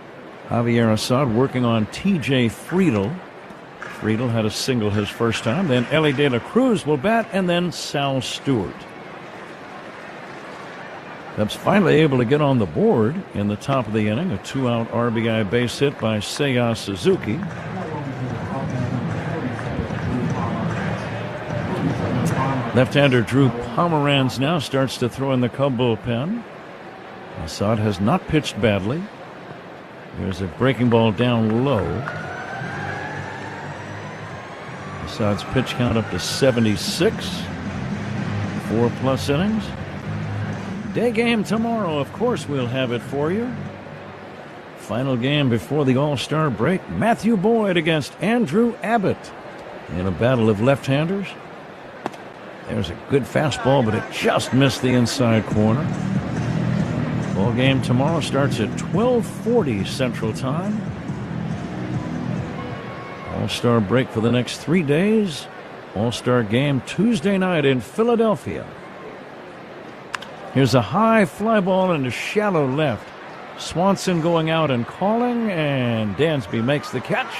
Javier Assad working on TJ Friedel. Friedel had a single his first time. Then Ellie De La Cruz will bat, and then Sal Stewart. Cubs finally able to get on the board in the top of the inning. A 2-out RBI base hit by Seiya Suzuki. Left-hander Drew Pomeranz now starts to throw in the Cub bullpen. Assad has not pitched badly. There's a breaking ball down low. Assad's pitch count up to 76. 4+ innings. Day game tomorrow, of course we'll have it for you. Final game before the All-Star break. Matthew Boyd against Andrew Abbott in a battle of left-handers. There's a good fastball, but it just missed the inside corner. Ball game tomorrow starts at 12:40 Central Time. All-Star break for the next 3 days. All-Star game Tuesday night in Philadelphia. Here's a high fly ball into shallow left. Swanson going out and calling, and Dansby makes the catch,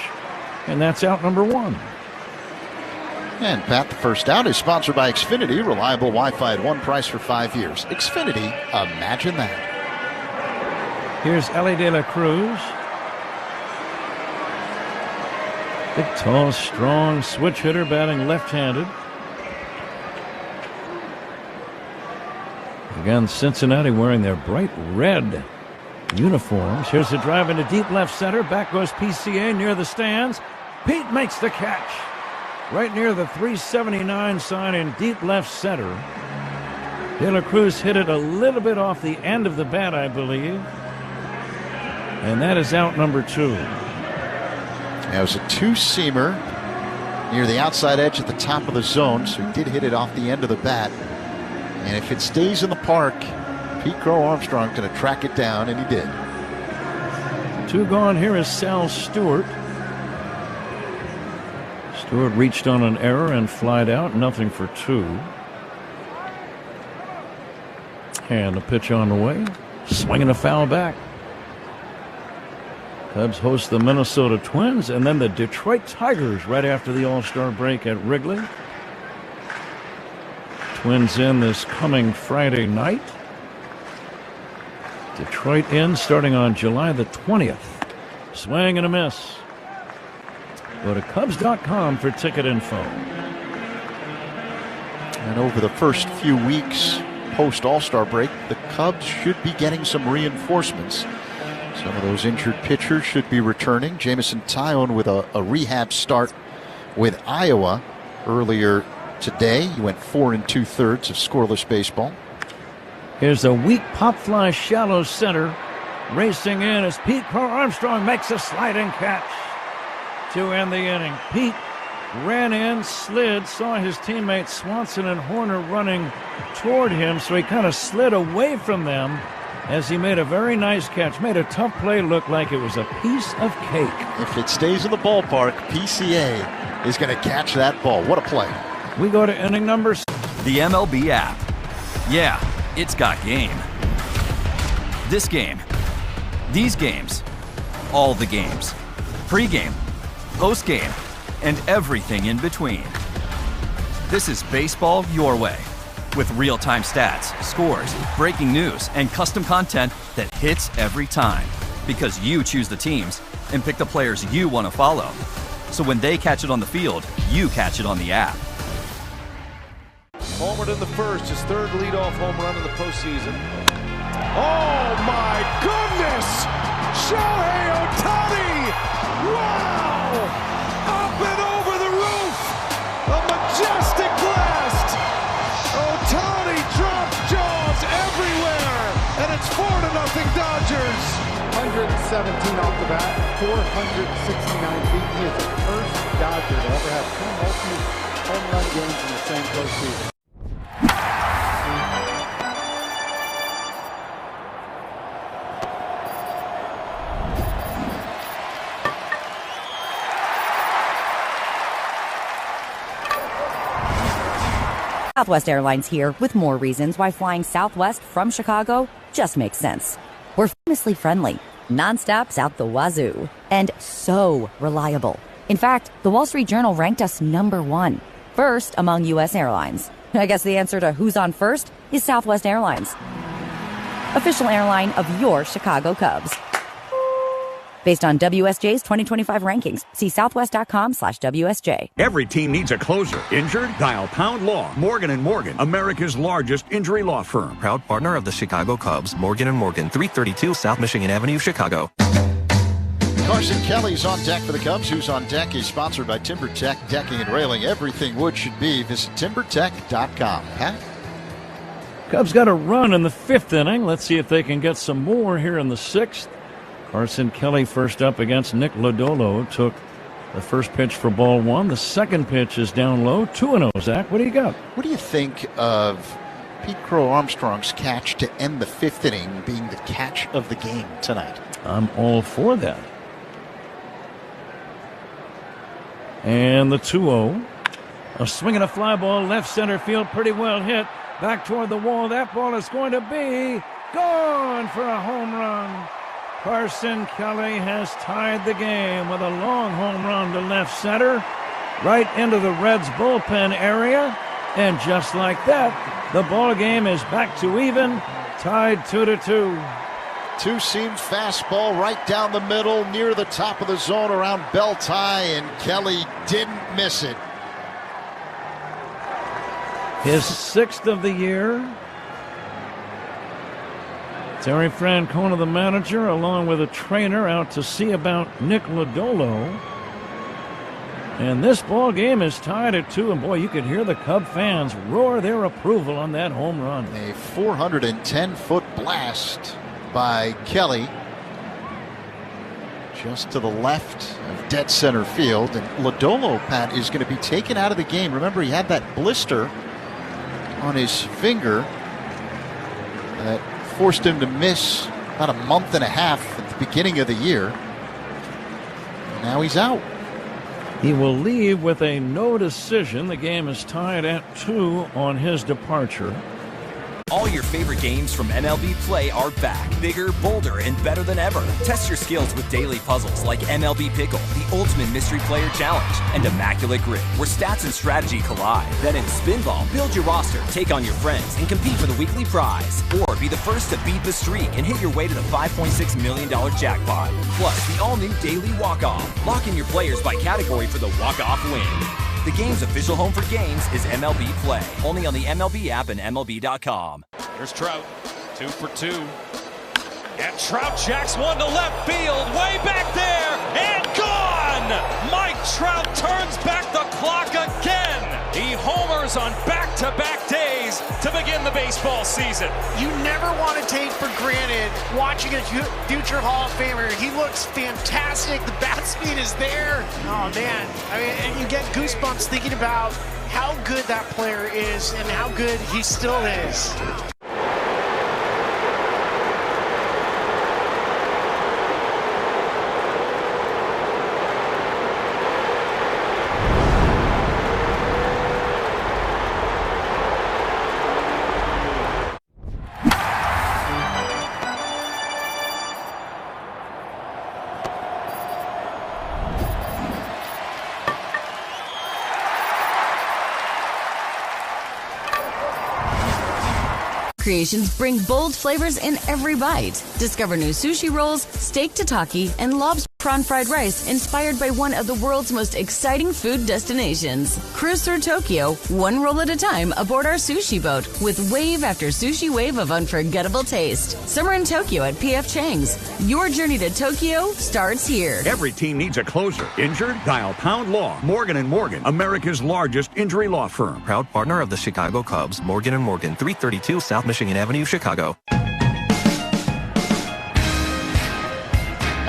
and that's out number 1. And Pat, the first out is sponsored by Xfinity. Reliable Wi-Fi at one price for 5 years. Xfinity, imagine that. Here's Ellie De La Cruz. Big, tall, strong switch hitter batting left-handed. Again, Cincinnati wearing their bright red uniforms. Here's a drive into deep left center. Back goes PCA near the stands. Pete makes the catch. Right near the 379 sign in deep left center. De La Cruz hit it a little bit off the end of the bat, I believe. And that is out number 2. That was a 2-seamer near the outside edge at the top of the zone, so he did hit it off the end of the bat. And if it stays in the park, Pete Crow Armstrong's going to track it down, and he did. 2 gone. Here is Sal Stewart. Stewart reached on an error and flied out. Nothing for 2. And a pitch on the way. Swinging a foul back. Cubs host the Minnesota Twins and then the Detroit Tigers right after the All-Star break at Wrigley. Twins in this coming Friday night. Detroit in starting on July the 20th. Swing and a miss. Go to Cubs.com for ticket info. And over the first few weeks post All-Star break, the Cubs should be getting some reinforcements. Some of those injured pitchers should be returning. Jamison Tyone with a rehab start with Iowa earlier today. He went 4 2/3 of scoreless baseball. Here's a weak pop fly shallow center. Racing in as Pete Crow Armstrong makes a sliding catch to end the inning. Pete ran in, slid, saw his teammates Swanson and Horner running toward him, so he kind of slid away from them as he made a very nice catch. Made a tough play look like it was a piece of cake. If it stays in the ballpark, PCA is going to catch that ball. What a play. We go to inning number 6. The MLB app. Yeah, it's got game. This game. These games. All the games. Pre-game. Post-game. And everything in between. This is baseball your way. With real-time stats, scores, breaking news, and custom content that hits every time. Because you choose the teams and pick the players you want to follow. So when they catch it on the field, you catch it on the app. Homered in the first, his 3rd leadoff home run in the postseason. Oh my goodness! Shohei Ohtani! Wow! Up and over the roof! A majestic blast! Ohtani drops jaws everywhere! And it's 4-0 Dodgers! 117 off the bat, 469 feet. He is the first Dodger to ever have 2 multi-home run games in the same postseason. Southwest Airlines here with more reasons why flying Southwest from Chicago just makes sense. We're famously friendly, nonstops out the wazoo, and so reliable. In fact, the Wall Street Journal ranked us number 1, first among U.S. airlines. I guess the answer to who's on first is Southwest Airlines, official airline of your Chicago Cubs. Based on WSJ's 2025 rankings, see southwest.com/WSJ. Every team needs a closer. Injured? Dial Pound Law. Morgan & Morgan, America's largest injury law firm. Proud partner of the Chicago Cubs, Morgan & Morgan, 332 South Michigan Avenue, Chicago. Carson Kelly's on deck for the Cubs. Who's on Deck is sponsored by TimberTech Decking and Railing. Everything wood should be. Visit timbertech.com. Pat? Cubs got a run in the 5th inning. Let's see if they can get some more here in the 6th. Carson Kelly first up against Nick Lodolo. Took the first pitch for ball 1. The second pitch is down low. 2-0, Zach. What do you got? What do you think of Pete Crow Armstrong's catch to end the 5th inning being the catch of the game tonight? I'm all for that. And the 2-0. A swing and a fly ball, left center field, pretty well hit. Back toward the wall. That ball is going to be gone for a home run. Carson Kelly has tied the game with a long home run to left center, right into the Reds' bullpen area. And just like that, the ball game is back to even, tied 2-2. Two-seam fastball right down the middle, near the top of the zone around belt high, and Kelly didn't miss it. His 6th of the year. Terry Francona, the manager, along with a trainer, out to see about Nick Lodolo. And this ball game is tied at 2, and boy, you could hear the Cub fans roar their approval on that home run. A 410-foot blast by Kelly, just to the left of dead center field. And Lodolo, Pat, is going to be taken out of the game. Remember, he had that blister on his finger that forced him to miss about a month and a half at the beginning of the year. And now he's out. He will leave with a no decision. The game is tied at 2 on his departure. All your favorite games from MLB Play are back, bigger, bolder, and better than ever. Test your skills with daily puzzles like MLB Pickle, the ultimate mystery player challenge, and Immaculate Grid, where stats and strategy collide. Then in Spinball, build your roster, take on your friends, and compete for the weekly prize. Or be the first to beat the streak and hit your way to the $5.6 million jackpot. Plus, the all-new Daily Walk-Off. Lock in your players by category for the walk-off win. The game's official home for games is MLB Play. Only on the MLB app and MLB.com. Here's Trout, 2 for 2. And Trout jacks one to left field, way back there, and gone! Mike Trout turns back the clock again. He homers on back-to-back days to begin the baseball season. You never want to take for granted watching a future Hall of Famer. He looks fantastic. The bat speed is there. Oh, man. I mean, and you get goosebumps thinking about how good that player is and how good he still is. Creations bring bold flavors in every bite. Discover new sushi rolls, steak tataki, and lobster prawn fried rice inspired by one of the world's most exciting food destinations. Cruise through Tokyo, one roll at a time aboard our sushi boat with wave after sushi wave of unforgettable taste. Summer in Tokyo at PF Chang's. Your journey to Tokyo starts here. Every team needs a closer. Injured? Dial Pound Law. Morgan & Morgan, America's largest injury law firm. Proud partner of the Chicago Cubs, Morgan & Morgan, 332 South Michigan Avenue, Chicago.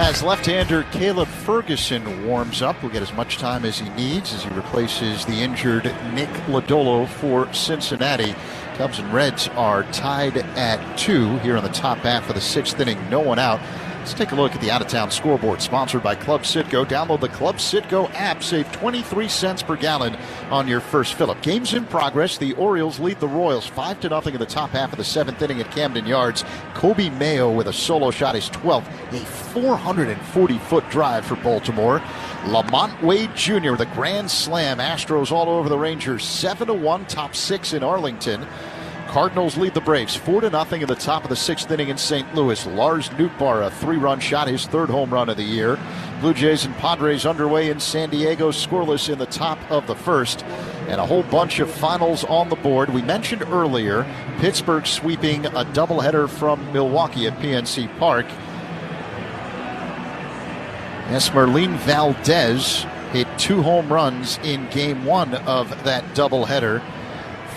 As left-hander Caleb Ferguson warms up, will get as much time as he needs as he replaces the injured Nick Lodolo for Cincinnati. Cubs and Reds are tied at 2 here in the top half of the 6th inning. No one out. Let's take a look at the out-of-town scoreboard, sponsored by Club Citgo. Download the Club Citgo app. Save 23 cents per gallon on your first fill-up. Games in progress. The Orioles lead the Royals 5-0 in the top half of the 7th inning at Camden Yards. Kobe Mayo with a solo shot, his 12th. A 440-foot drive for Baltimore. Lamont Wade Jr. with a grand slam. Astros all over the Rangers. 7-1, top 6 in Arlington. Cardinals lead the Braves 4-0 in the top of the 6th inning in St. Louis. Lars Nootbaar, a 3-run shot, his 3rd home run of the year. Blue Jays and Padres underway in San Diego, scoreless in the top of the 1st. And a whole bunch of finals on the board. We mentioned earlier Pittsburgh sweeping a doubleheader from Milwaukee at PNC Park. Esmerlin Valdez hit 2 home runs in Game 1 of that doubleheader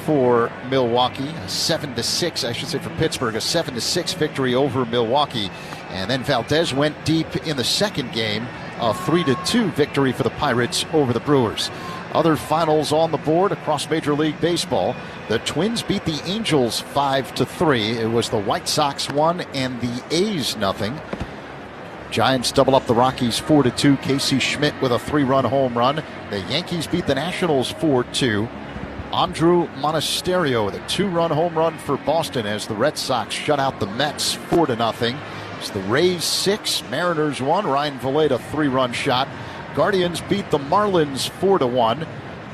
for Milwaukee. A 7-6, I should say, for Pittsburgh, a 7-6 victory over Milwaukee. And then Valdez went deep in the second game, a 3-2 victory for the Pirates over the Brewers. Other finals on the board across Major League Baseball. The Twins beat the Angels 5-3. It was the White Sox 1 and the A's 0. Giants double up the Rockies 4-2. Casey Schmidt with a 3-run home run. The Yankees beat the Nationals 4-2. Andrew Monasterio with a 2-run home run for Boston as the Red Sox shut out the Mets 4-0. It's the Rays 6, Mariners 1. Ryan Valeda 3-run shot. Guardians beat the Marlins 4-1.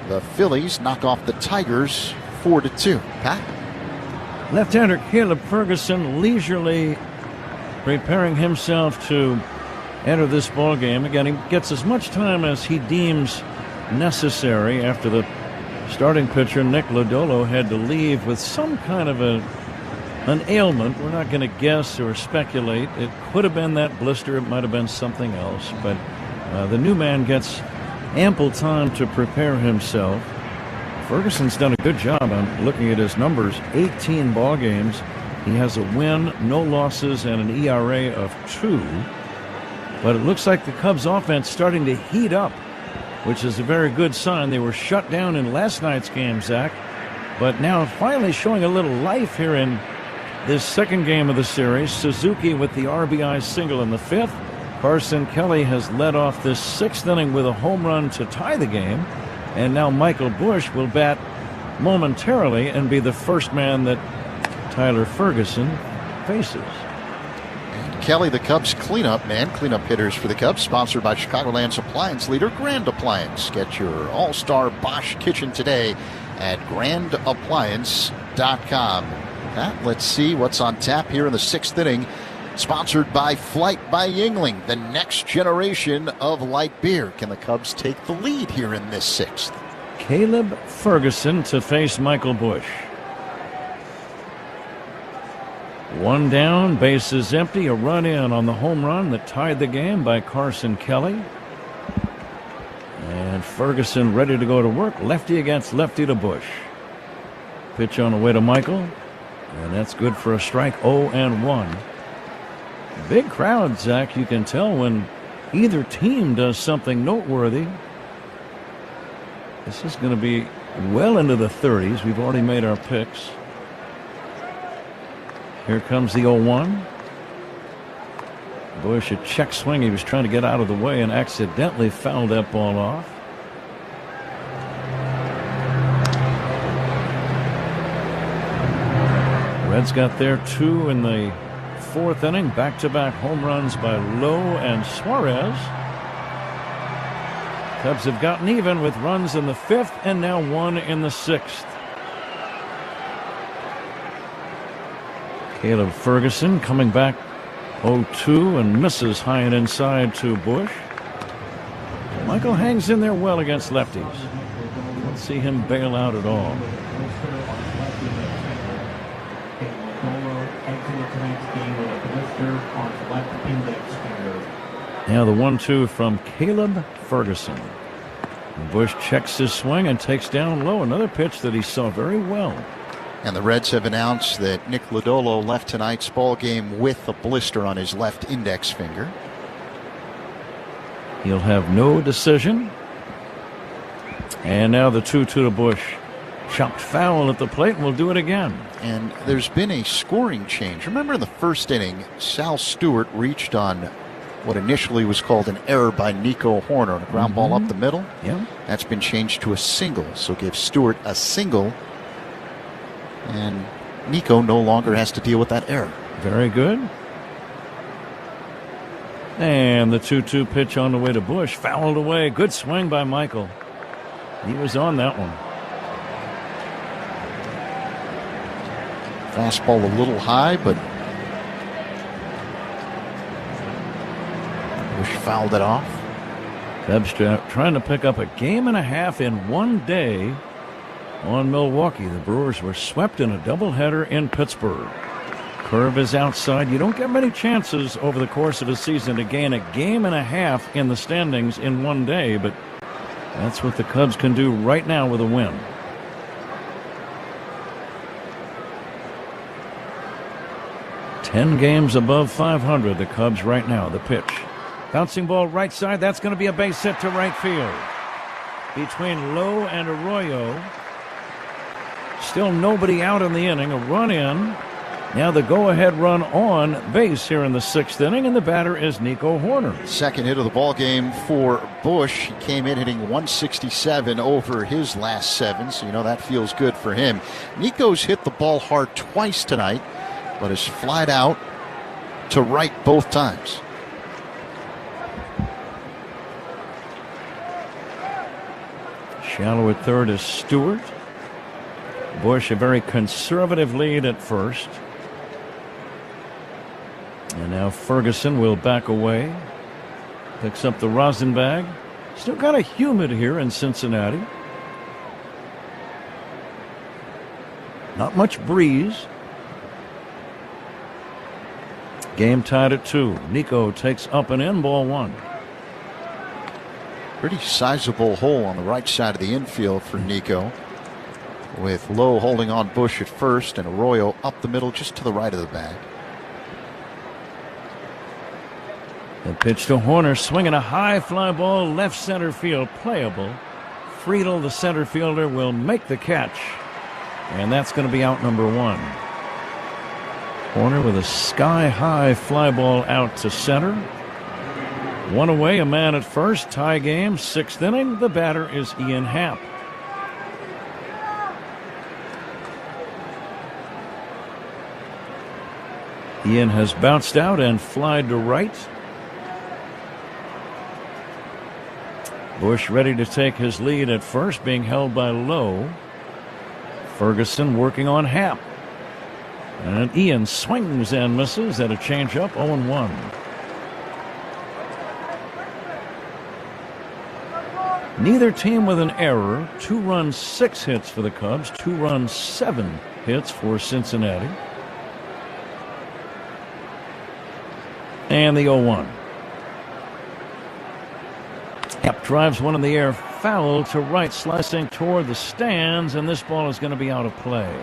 The Phillies knock off the Tigers 4-2. Pat? Left-hander Caleb Ferguson leisurely preparing himself to enter this ball game. Again, he gets as much time as he deems necessary after the starting pitcher Nick Lodolo had to leave with some kind of an ailment. We're not going to guess or speculate. It could have been that blister. It might have been something else. But the new man gets ample time to prepare himself. Ferguson's done a good job. I'm looking at his numbers. 18 ball games. He has a win, no losses, and an ERA of 2. But it looks like the Cubs offense starting to heat up, which is a very good sign. They were shut down in last night's game, Zach, but now finally showing a little life here in this second game of the series. Suzuki with the RBI single in the 5th. Carson Kelly has led off this 6th inning with a home run to tie the game, and now Michael Busch will bat momentarily and be the first man that Tyler Ferguson faces. Kelly, the Cubs cleanup man, cleanup hitters for the Cubs, sponsored by Chicagoland's appliance leader, Grand Appliance. Get your all-star Bosch kitchen today at grandappliance.com. Let's see what's on tap here in the 6th inning, sponsored by Flight by Yuengling, the next generation of light beer. Can the Cubs take the lead here in this 6th? Caleb Ferguson to face Michael Busch. 1 down, bases empty, a run in on the home run that tied the game by Carson Kelly. And Ferguson ready to go to work. Lefty against lefty to Busch. Pitch on the way to Michael, and that's good for a strike. 0-1. Big crowd, Zach. You can tell when either team does something noteworthy. This is going to be well into the 30s. We've already made our picks. Here comes the 0-1. Busch, a check swing. He was trying to get out of the way and accidentally fouled that ball off. Reds got their 2 in the 4th inning. Back-to-back home runs by Lowe and Suarez. Cubs have gotten even with runs in the 5th and now 1 in the 6th. Caleb Ferguson coming back 0-2 and misses high and inside to Busch. Michael hangs in there well against lefties. Don't see him bail out at all. Now the 1-2 from Caleb Ferguson. Busch checks his swing and takes down low. Another pitch that he saw very well. And the Reds have announced that Nick Lodolo left tonight's ball game with a blister on his left index finger. He'll have no decision. And now the 2-2 to Busch. Chopped foul at the plate, and we'll do it again. And there's been a scoring change. Remember in the first inning, Sal Stewart reached on what initially was called an error by Nico Horner on a ground ball up the middle. Yeah. That's been changed to a single, so give Stewart a single, and Nico no longer has to deal with that error. Very good. And the 2-2 pitch on the way to Bush, fouled away. Good swing by Michael. He was on that one. Fastball a little high, but Bush fouled it off. Cubs trying to pick up a game and a half in one day on Milwaukee. The Brewers were swept in a doubleheader in Pittsburgh. Curve is outside. You don't get many chances over the course of a season to gain a game and a half in the standings in one day, but that's what the Cubs can do right now with a win. Ten games above 500, the Cubs right now. The pitch. Bouncing ball right side. That's going to be a base hit to right field. Between Lowe and Arroyo. Still nobody out in the inning. A run in. Now the go-ahead run on base here in the sixth inning, and the batter is Nico Horner. Second hit of the ball game for Bush. He came in hitting 167 over his last 7, so you know that feels good for him. Nico's hit the ball hard twice tonight, but has flied out to right both times. Shallow at third is Stewart. Bush a very conservative lead at first. And now Ferguson will back away. Picks up the rosin bag. Still kind of humid here in Cincinnati. Not much breeze. Game tied at 2. Nico takes up and in, ball 1. Pretty sizable hole on the right side of the infield for Nico, with Lowe holding on Bush at first and Arroyo up the middle just to the right of the bag. The pitch to Horner, swinging a high fly ball left center field, playable. Friedel, the center fielder, will make the catch, and that's going to be out number 1. Horner with a sky-high fly ball out to center. 1 away, a man at first, tie game, 6th inning. The batter is Ian Happ. Ian has bounced out and flied to right. Bush ready to take his lead at first, being held by Lowe. Ferguson working on Happ. And Ian swings and misses at a changeup, 0-1. Neither team with an error. 2 runs, 6 hits for the Cubs. 2 runs, 7 hits for Cincinnati. And the 0-1. Happ drives one in the air, foul to right, slicing toward the stands, and this ball is going to be out of play.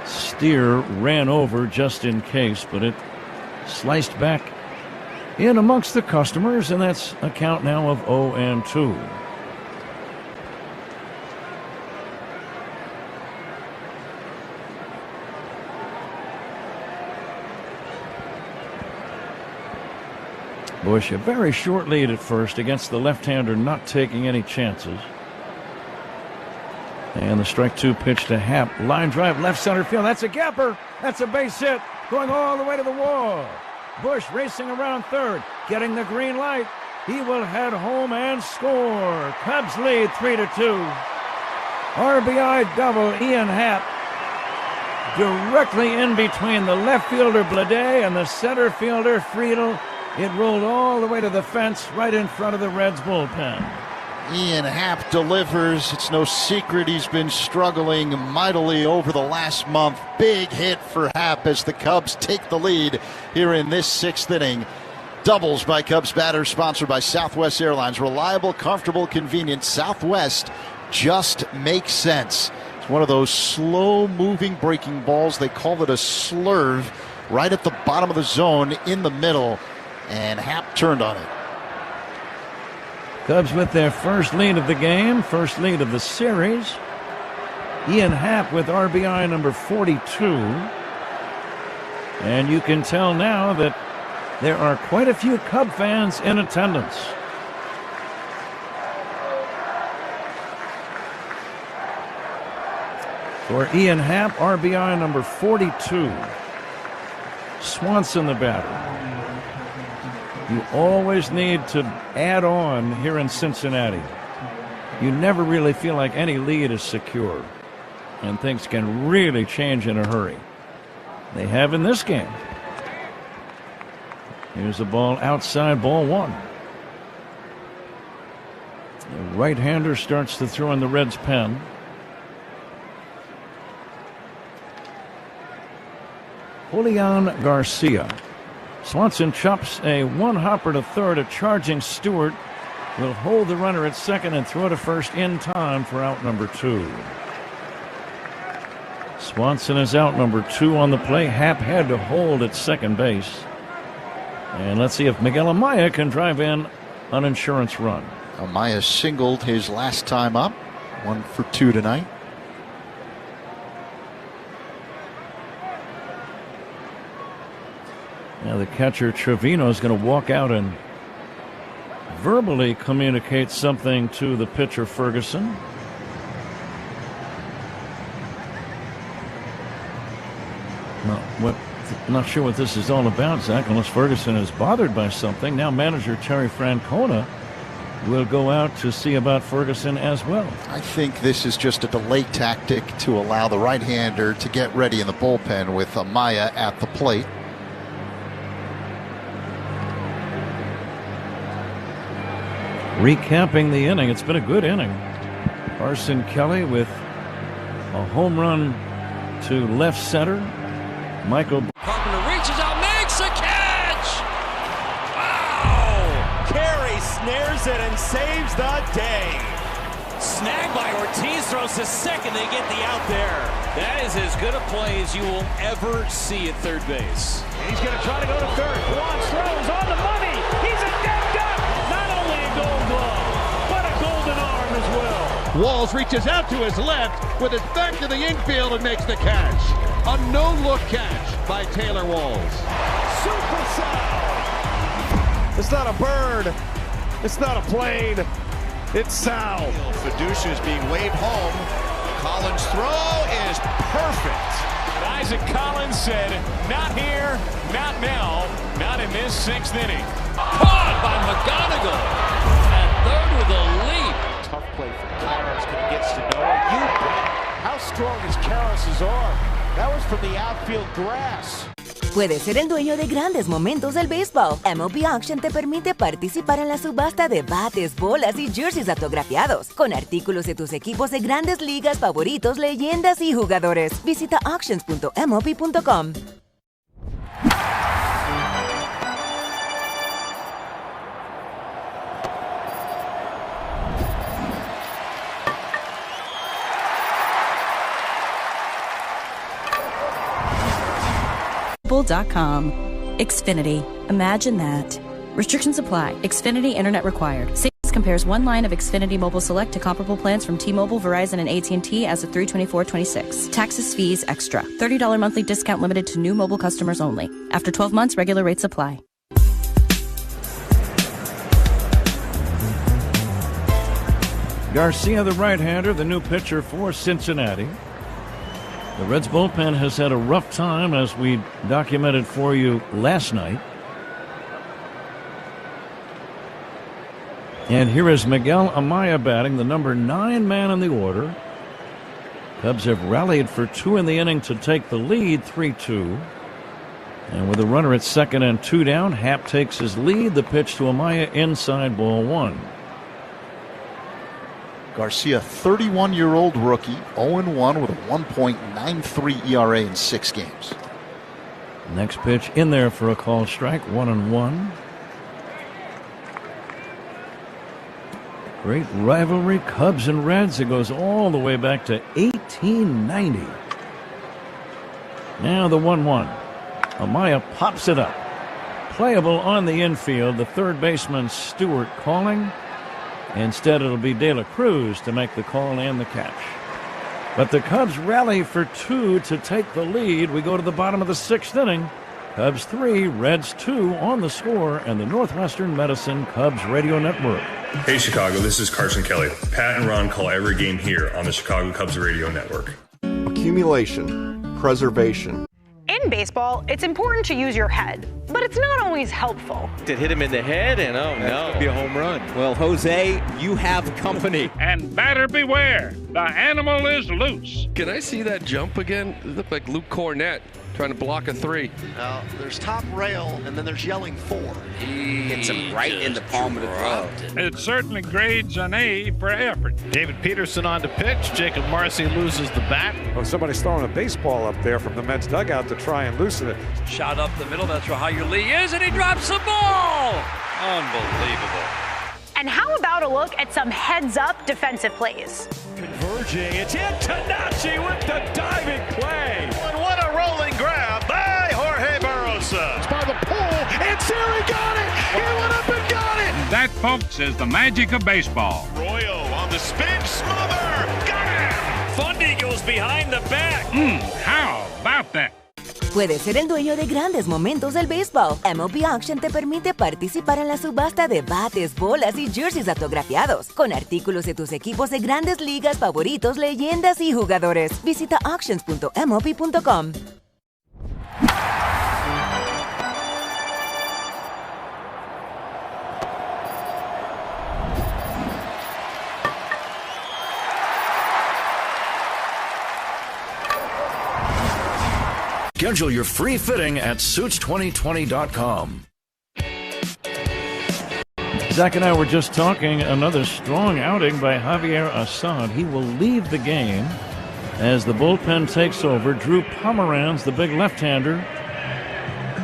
Steer ran over just in case, but it sliced back in amongst the customers, and that's a count now of 0-2. Bush a very short lead at first against the left-hander, not taking any chances. And the strike 2 pitch to Happ. Line drive left center field. That's a gapper. That's a base hit. Going all the way to the wall. Bush racing around third. Getting the green light. He will head home and score. Cubs lead 3-2. RBI double, Ian Happ. Directly in between the left fielder Blade and the center fielder Friedel. It rolled all the way to the fence right in front of the Reds bullpen. Ian Happ delivers. It's no secret he's been struggling mightily over the last month. Big hit for Happ as the Cubs take the lead here in this 6th inning. Doubles by Cubs batters, sponsored by Southwest Airlines. Reliable, comfortable, convenient. Southwest just makes sense. It's one of those slow-moving breaking balls. They call it a slurve, right at the bottom of the zone in the middle. And Happ turned on it. Cubs with their first lead of the game, first lead of the series. Ian Happ with RBI number 42. And you can tell now that there are quite a few Cub fans in attendance. For Ian Happ, RBI number 42. Swanson the batter. You always need to add on here in Cincinnati. You never really feel like any lead is secure, and things can really change in a hurry. They have in this game. Here's a ball outside, ball one. The right-hander starts to throw in the Reds' pen. Julian Garcia. Swanson chops a one-hopper to third. A charging Stewart will hold the runner at second and throw to first in time for out number 2. Swanson is out number 2 on the play. Happ had to hold at second base. And let's see if Miguel Amaya can drive in an insurance run. Amaya singled his last time up. 1 for 2 tonight. Now the catcher Trevino is going to walk out and verbally communicate something to the pitcher Ferguson. Not sure what this is all about, Zach, unless Ferguson is bothered by something. Now manager Terry Francona will go out to see about Ferguson as well. I think this is just a delay tactic to allow the right-hander to get ready in the bullpen with Amaya at the plate. Recapping the inning, it's been a good inning. Carson Kelly with a home run to left center. Michael Carpenter reaches out, makes a catch! Wow! Carey snares it and saves the day. Snagged by Ortiz, throws to second. They get the out there. That is as good a play as you will ever see at third base. And he's going to try to go to third. Juan throws on the money. He's a dead duck. Not only a gold glove, but a golden arm as well. Walls reaches out to his left with his back to the infield and makes the catch. A no-look catch by Taylor Walls. Super Sal. It's not a bird. It's not a plane. It's Sal. Fiducia is being waved home. Collins' throw is perfect. And Isaac Collins said, not here, not now, not in this 6th inning. Caught by McGonigal. At third with a leap. Tough play for Karras. Can he get Sanoa? You bet. How strong is Karras' arm? That was from the outfield grass. Puedes ser el dueño de grandes momentos del béisbol. MLB Auction te permite participar en la subasta de bates, bolas y jerseys autografiados, con artículos de tus equipos de grandes ligas favoritos, leyendas y jugadores. Visita auctions.mlb.com. Xfinity. Imagine that. Restrictions apply. Xfinity Internet required. Savings compares one line of Xfinity Mobile Select to comparable plans from T-Mobile, Verizon, and AT&T as of 3/24/26. Taxes, fees, extra. $30 monthly discount limited to new mobile customers only. After 12 months, regular rates apply. Garcia, the right-hander, the new pitcher for Cincinnati. The Reds bullpen has had a rough time, as we documented for you last night. And here is Miguel Amaya batting, the number 9 man in the order. Cubs have rallied for 2 in the inning to take the lead, 3-2. And with a runner at second and 2 down, Happ takes his lead. The pitch to Amaya inside, ball 1. Garcia, 31-year-old rookie, 0-1 with a 1.93 ERA in 6 games. Next pitch in there for a call strike, 1-1. Great rivalry, Cubs and Reds. It goes all the way back to 1890. Now the 1-1. Amaya pops it up. Playable on the infield. The third baseman Stewart calling. Instead, it'll be De La Cruz to make the call and the catch. But the Cubs rally for 2 to take the lead. We go to the bottom of the 6th inning. Cubs 3, Reds 2 on the score, and the Northwestern Medicine Cubs Radio Network. Hey Chicago, this is Carson Kelly. Pat and Ron call every game here on the Chicago Cubs Radio Network. Accumulation, preservation. In baseball, it's important to use your head, but it's not always helpful. It hit him in the head, and oh no, could be a home run. Well, Jose, you have company. And batter beware, the animal is loose. Can I see that jump again? It looked like Luke Cornett trying to block a 3. Now, there's top rail, and then there's yelling 4. He hits him right in the palm of the glove. It certainly grades an A for effort. David Peterson on to pitch. Jacob Marcy loses the bat. Oh, somebody's throwing a baseball up there from the Mets dugout to try and loosen it. Shot up the middle. That's where Hyer Lee is, and he drops the ball. Unbelievable. And how about a look at some heads-up defensive plays? Converging. It's CINCINNATI with the diving play. And what a rolling grab by Jorge Barrosa. It's by the pole, and Siri got it. He went up and got it. That, folks, is the magic of baseball. Royo on the spin, smother. Got it. Fundy goes behind the back. How about that? Puedes ser el dueño de grandes momentos del béisbol. MLB Auction te permite participar en la subasta de bates, bolas y jerseys autografiados, con artículos de tus equipos de grandes ligas favoritos, leyendas y jugadores. Visita auctions.mlb.com. Schedule your free fitting at Suits2020.com. Zach and I were just talking. Another strong outing by Javier Assad. He will leave the game as the bullpen takes over. Drew Pomeranz, the big left-hander,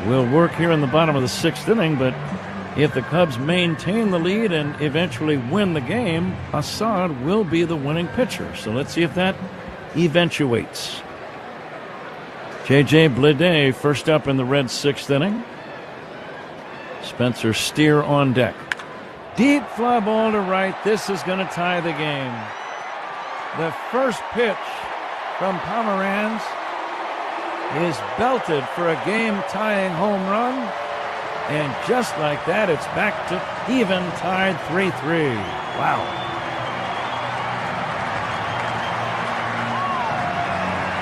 will work here in the bottom of the 6th inning. But if the Cubs maintain the lead and eventually win the game, Assad will be the winning pitcher. So let's see if that eventuates. J.J. Bleday first up in the Reds' 6th inning. Spencer Steer on deck. Deep fly ball to right. This is going to tie the game. The first pitch from Pomeranz is belted for a game-tying home run. And just like that, it's back to even, tied 3-3. Wow.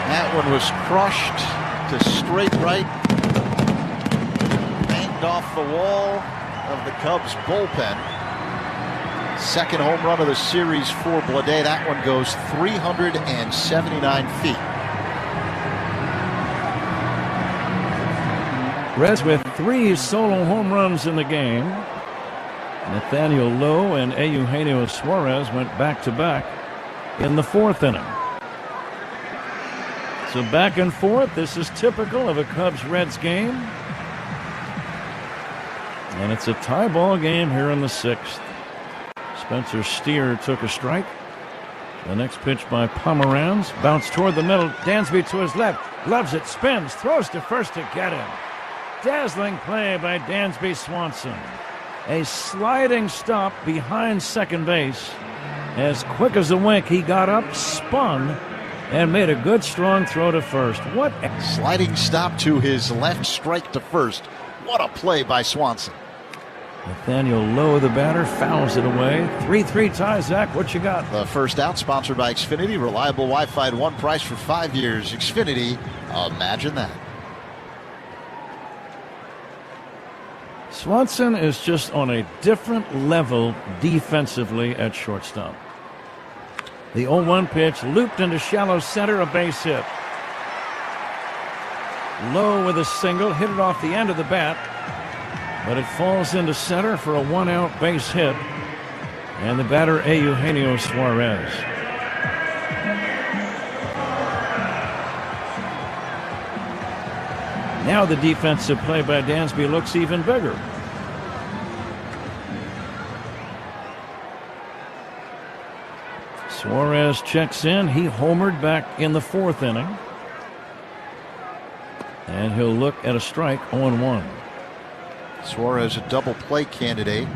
That one was crushed to straight right, banged off the wall of the Cubs bullpen. Second home run of the series for Bleday. That one goes 379 feet. Reds with 3 solo home runs in the game. Nathaniel Lowe and Eugenio Suarez went back-to-back in the 4th inning. So back and forth. This is typical of a Cubs-Reds game. And it's a tie ball game here in the 6th. Spencer Steer took a strike. The next pitch by Pomeranz. Bounce toward the middle. Dansby to his left. Loves it. Spins. Throws to first to get him. Dazzling play by Dansby Swanson. A sliding stop behind second base. As quick as a wink, he got up, spun, and made a good, strong throw to first. What a sliding stop to his left, strike to first. What a play by Swanson. Nathaniel Lowe, the batter, fouls it away. 3-3 tie. Zach, what you got? The first out, sponsored by Xfinity. Reliable Wi-Fi at one price for 5 years. Xfinity, imagine that. Swanson is just on a different level defensively at shortstop. The 0-1 pitch looped into shallow center, a base hit. Lowe with a single, hit it off the end of the bat, but it falls into center for a 1-out base hit. And the batter, Eugenio Suarez. Now the defensive play by Dansby looks even bigger. Suarez checks in. He homered back in the 4th inning. And he'll look at a strike, 0-1. Suarez, a double play candidate.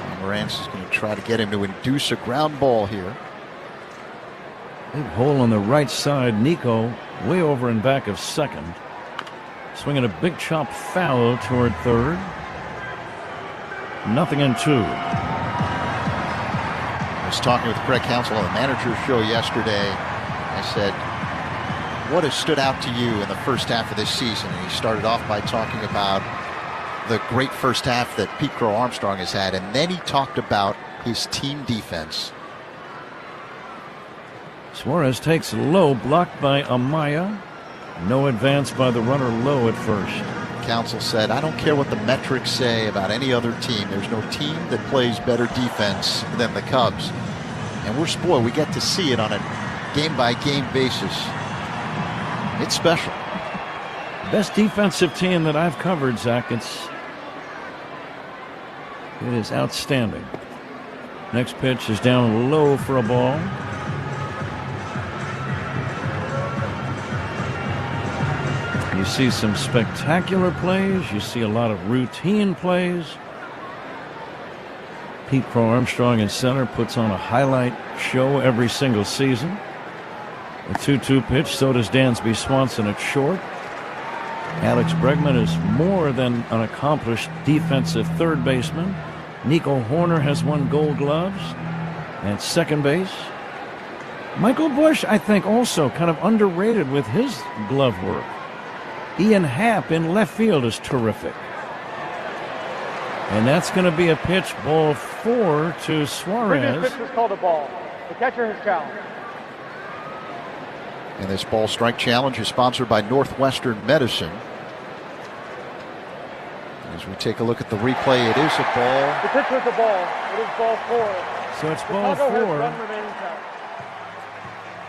Pomeranz is going to try to get him to induce a ground ball here. Big hole on the right side. Nico way over and back of second. Swinging a big chop foul toward third. 0-2. I was talking with Craig Counsell on the manager's show yesterday. I said, what has stood out to you in the first half of this season? And he started off by talking about the great first half that Pete Crow Armstrong has had, and then he talked about his team defense. Suarez takes low, blocked by Amaya. No advance by the runner low at first. Counsell said, I don't care what the metrics say about any other team. There's no team that plays better defense than the Cubs. And we're spoiled. We get to see it on a game-by-game basis. It's special. Best defensive team that I've covered, Zach. It is outstanding. Next pitch is down low for a ball. You see some spectacular plays. You see a lot of routine plays. Pete Crow Armstrong in center puts on a highlight show every single season. A 2-2 pitch. So does Dansby Swanson at short. Alex Bregman is more than an accomplished defensive third baseman. Nico Horner has won Gold Gloves at second base. Michael Busch, I think, also kind of underrated with his glove work. Ian Happ in left field is terrific. And that's going to be a pitch, ball 4 to Suarez. This pitch was called a ball. The catcher has challenged. And this ball strike challenge is sponsored by Northwestern Medicine. As we take a look at the replay, it is a ball. The pitch was a ball. It is ball 4. So it's ball 4.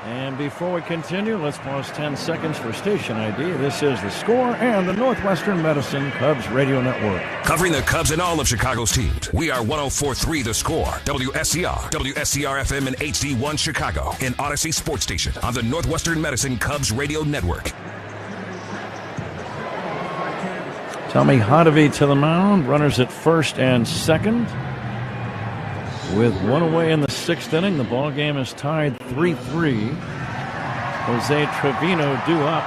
And before we continue, let's pause 10 seconds for station ID. This is The Score and the Northwestern Medicine Cubs Radio Network. Covering the Cubs and all of Chicago's teams, we are 104.3 The Score, WSCR, WSCR-FM and HD1 Chicago, and Odyssey Sports Station on the Northwestern Medicine Cubs Radio Network. Tommy Hotovy to the mound. Runners at first and second. With one away in the 6th inning, the ball game is tied 3-3. Jose Trevino due up.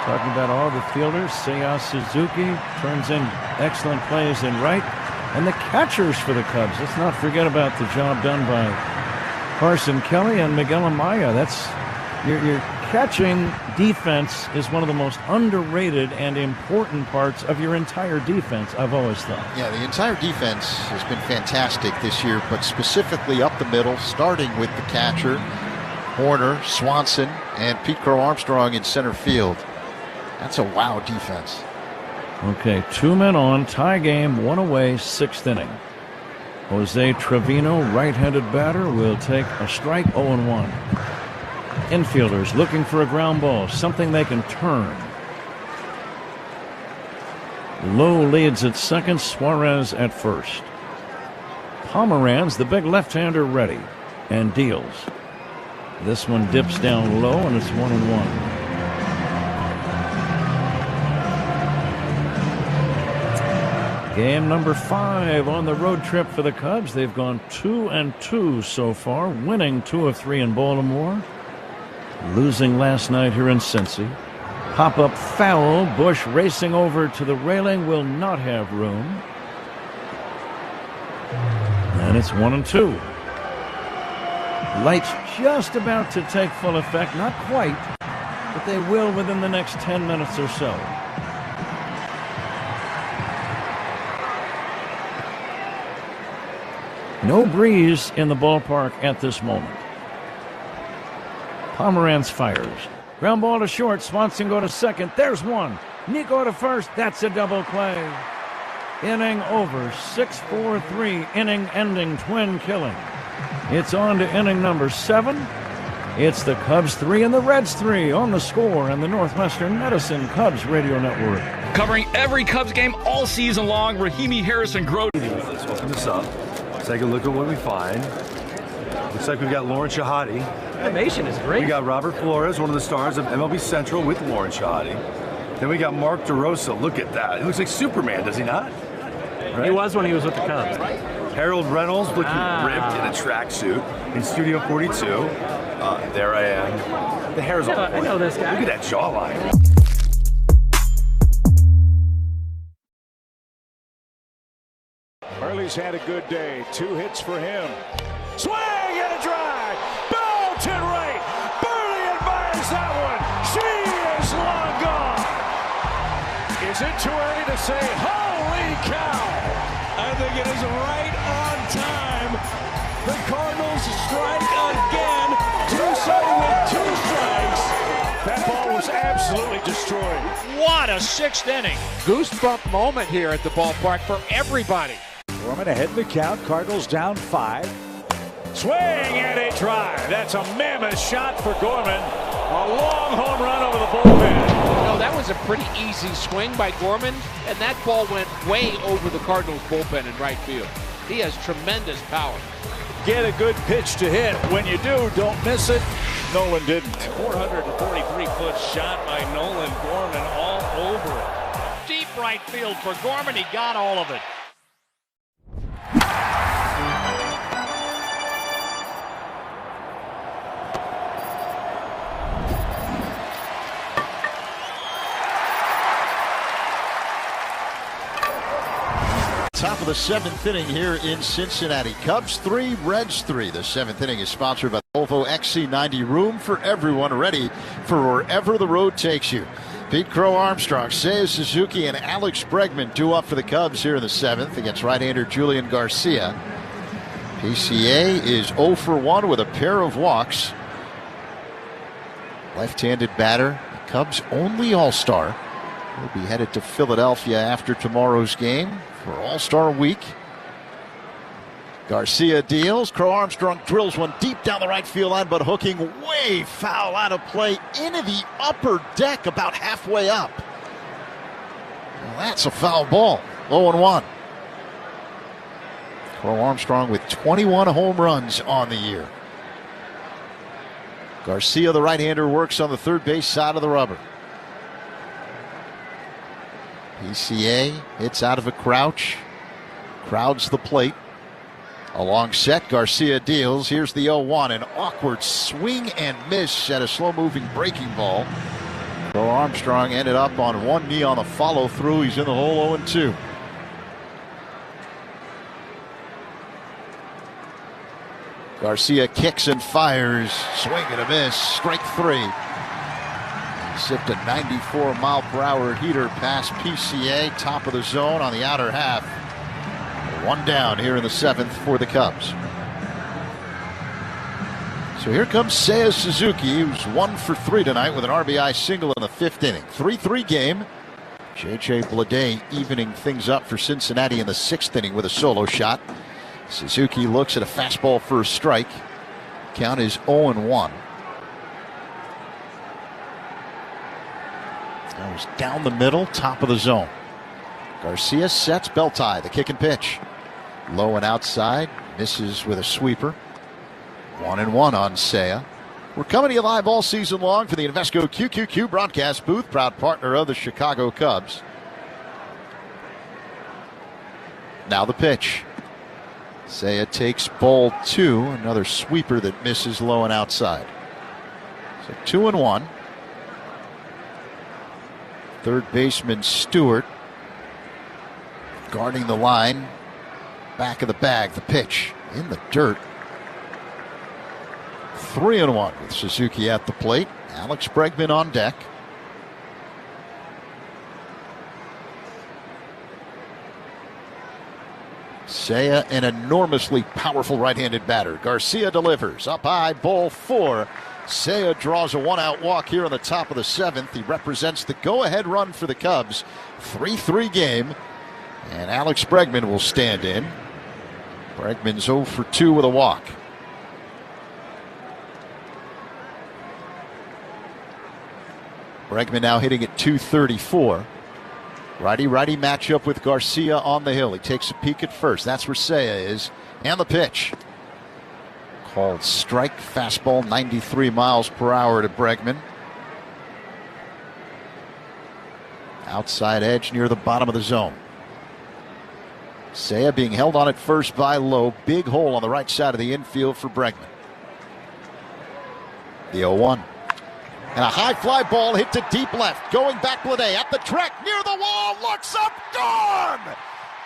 Talking about all the fielders. Seiya Suzuki turns in excellent plays in right. And the catchers for the Cubs. Let's not forget about the job done by Carson Kelly and Miguel Amaya. That's your catching defense is one of the most underrated and important parts of your entire defense, I've always thought. Yeah, the entire defense has been fantastic this year, but specifically up the middle, starting with the catcher, Horner, Swanson, and Pete Crow Armstrong in center field. That's a wow defense. Okay, 2 men on, tie game, 1 away, 6th inning. Jose Trevino, right-handed batter, will take a strike, 0-1. Infielders looking for a ground ball, something they can turn. Lowe leads at second, Suarez at first. Pomeranz, the big left-hander, ready and deals. This one dips down low, and it's 1-1. Game number 5 on the road trip for the Cubs. They've gone 2-2 so far, winning 2 of 3 in Baltimore. Losing last night here in Cincy. Pop-up foul. Busch racing over to the railing, will not have room. And it's 1-2. Lights just about to take full effect. Not quite, but they will within the next 10 minutes or so. No breeze in the ballpark at this moment. Pomeranz fires. Ground ball to short. Swanson go to second. There's one. Nico to first. That's a double play. Inning over. 6-4-3. Inning ending twin killing. It's on to inning number 7. It's the Cubs 3 and the Reds 3 on The Score and the Northwestern Medicine Cubs Radio Network. Covering every Cubs game all season long, Rahimi Harrison Grody. Let's open this up. Take a look at what we find. Looks like we've got Lauren Shahadi. Animation is great. We got Robert Flores, one of the stars of MLB Central with Lauren Shahadi. Then we got Mark DeRosa. Look at that. He looks like Superman, does he not? Right? He was when he was with the Cubs. Harold Reynolds looking ripped in a tracksuit in Studio 42. There I am. The hair's all I know this guy. Look at that jawline. Burley's had a good day. 2 hits for him. Swing and a drive. Belted right. Burley admires that one. She is long gone. Is it too early to say, holy cow? I think it is right on time. The Cardinals strike again. Tucson with 2 strikes. That ball was absolutely destroyed. What a 6th inning. Goosebump moment here at the ballpark for everybody. Gorman ahead in the count. Cardinals down 5. Swing and a drive. That's a mammoth shot for Gorman. A long home run over the bullpen. No, that was a pretty easy swing by Gorman, and that ball went way over the Cardinals bullpen in right field. He has tremendous power. Get a good pitch to hit. When you do, don't miss it. Nolan didn't. 443-foot shot by Nolan Gorman all over it. Deep right field for Gorman. He got all of it. Top of the 7th inning here in Cincinnati. Cubs 3, Reds 3. The 7th inning is sponsored by Volvo XC90. Room for everyone, ready for wherever the road takes you. Pete Crow Armstrong, Seiya Suzuki, and Alex Bregman due up for the Cubs here in the 7th against right-hander Julian Garcia. PCA is 0 for 1 with a pair of walks. Left-handed batter, the Cubs' only All-Star. Will be headed to Philadelphia after tomorrow's game for All-Star Week. Garcia deals. Crow Armstrong drills one deep down the right field line, but hooking way foul out of play into the upper deck about halfway up. Well, that's a foul ball. 0-1. Crow Armstrong with 21 home runs on the year. Garcia, the right-hander, works on the third base side of the rubber. PCA hits out of a crouch, crowds the plate. A long set, Garcia deals. Here's the 0-1, an awkward swing and miss at a slow-moving breaking ball. Crow Armstrong ended up on one knee on the follow-through. He's in the hole 0-2. Garcia kicks and fires. Swing and a miss. Strike 3. Sipped a 94-mile-per-hour heater past PCA, top of the zone on the outer half. 1 down here in the 7th for the Cubs. So here comes Seiya Suzuki, who's 1 for 3 tonight with an RBI single in the 5th inning. 3-3 game. J.J. Bleday evening things up for Cincinnati in the 6th inning with a solo shot. Suzuki looks at a fastball for a strike. Count is 0-1. That was down the middle, top of the zone. Garcia sets, belt tie, the kick and pitch. Low and outside, misses with a sweeper. 1-1 on Seiya. We're coming to you live all season long for the Invesco QQQ broadcast booth, proud partner of the Chicago Cubs. Now the pitch. Seiya takes ball 2, another sweeper that misses low and outside. So 2-1. Third baseman Stewart guarding the line. Back of the bag, the pitch in the dirt. 3-1 with Suzuki at the plate. Alex Bregman on deck. Seiya, an enormously powerful right-handed batter. Garcia delivers up high, ball 4. Seiya draws a 1-out walk here on the top of the 7th. He represents the go-ahead run for the Cubs. 3-3 game. And Alex Bregman will stand in. Bregman's 0 for 2 with a walk. Bregman now hitting at .234. Righty-righty matchup with Garcia on the hill. He takes a peek at first. That's where Seiya is. And the pitch. Called strike, fastball, 93 miles per hour to Bregman. Outside edge near the bottom of the zone. Seiya being held on at first by Lowe. Big hole on the right side of the infield for Bregman. The 0-1. And a high fly ball hit to deep left. Going back Bleday at the track near the wall. Looks up. Gone!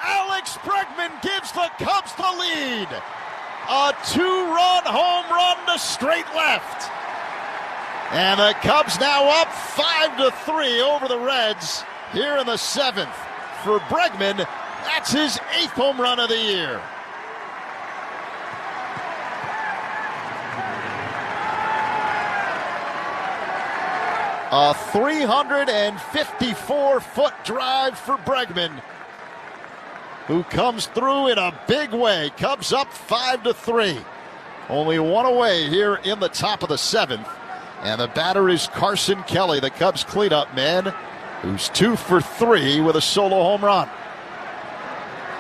Alex Bregman gives the Cubs the lead. A 2-run home run to straight left. And the Cubs now up 5-3 over the Reds here in the 7th. For Bregman, that's his 8th home run of the year. A 354-foot drive for Bregman, who comes through in a big way. Cubs up 5-3. Only one away here in the top of the 7th. And the batter is Carson Kelly, the Cubs cleanup man, who's 2 for 3 with a solo home run.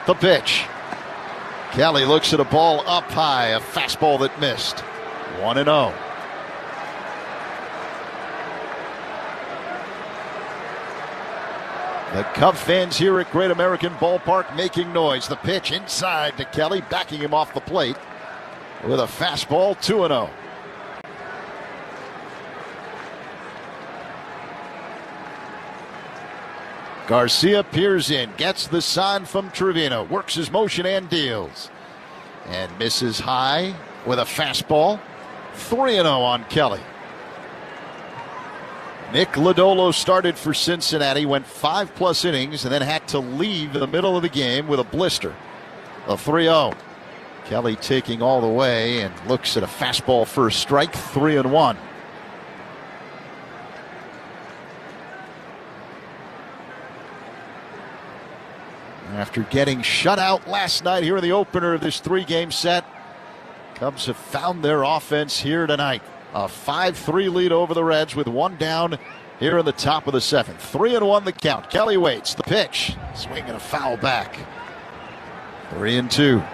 The pitch. Kelly looks at a ball up high, a fastball that missed. 1-0. The Cub fans here at Great American Ballpark making noise. The pitch inside to Kelly, backing him off the plate with a fastball. 2-0. Garcia peers in, gets the sign from Trevino, works his motion and deals. And misses high with a fastball. 3-0 on Kelly. Nick Lodolo started for Cincinnati, went 5+ innings, and then had to leave in the middle of the game with a blister. A 3-0. Kelly taking all the way and looks at a fastball for a strike. 3-1. After getting shut out last night here in the opener of this 3-game set, Cubs have found their offense here tonight. A 5-3 lead over the Reds with 1 down here in the top of the 7th. 3-1 the count. Kelly waits. The pitch. Swing and a foul back. 3-2.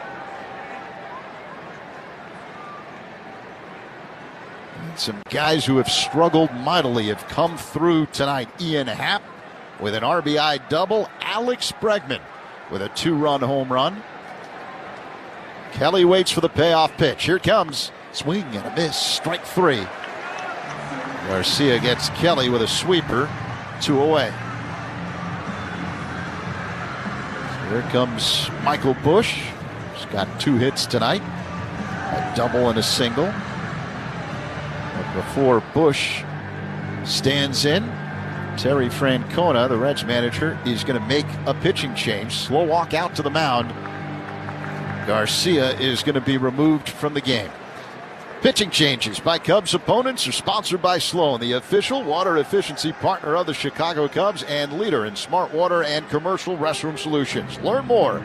And some guys who have struggled mightily have come through tonight. Ian Happ with an RBI double. Alex Bregman with a 2-run home run. Kelly waits for the payoff pitch. Here it comes. Swing and a miss. Strike 3. Garcia gets Kelly with a sweeper. 2 away. So here comes Michael Busch. He's got 2 hits tonight. A double and a single. But before Busch stands in, Terry Francona, the Reds manager, is going to make a pitching change. Slow walk out to the mound. Garcia is going to be removed from the game. Pitching changes by Cubs opponents are sponsored by Sloan, the official water efficiency partner of the Chicago Cubs and leader in smart water and commercial restroom solutions. Learn more.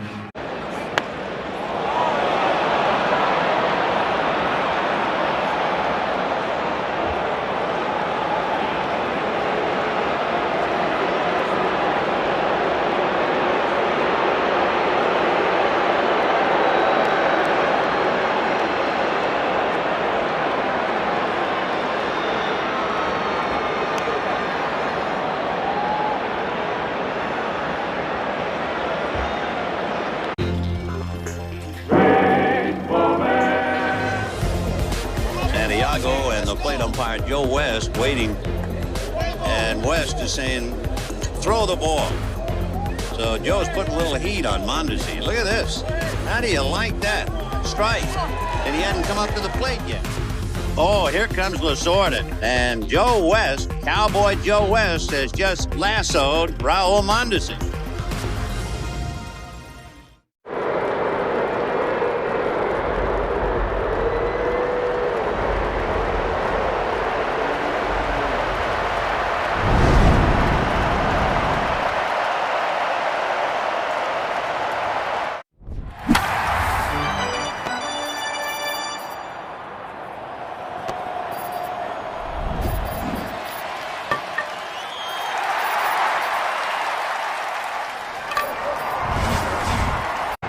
Joe West waiting, and West is saying throw the ball. So Joe's putting a little heat on Mondesi. Look at this. How do you like that? Strike. And he hadn't come up to the plate yet. Oh, here comes Lasorda. And Joe West, Cowboy Joe West, has just lassoed Raul Mondesi.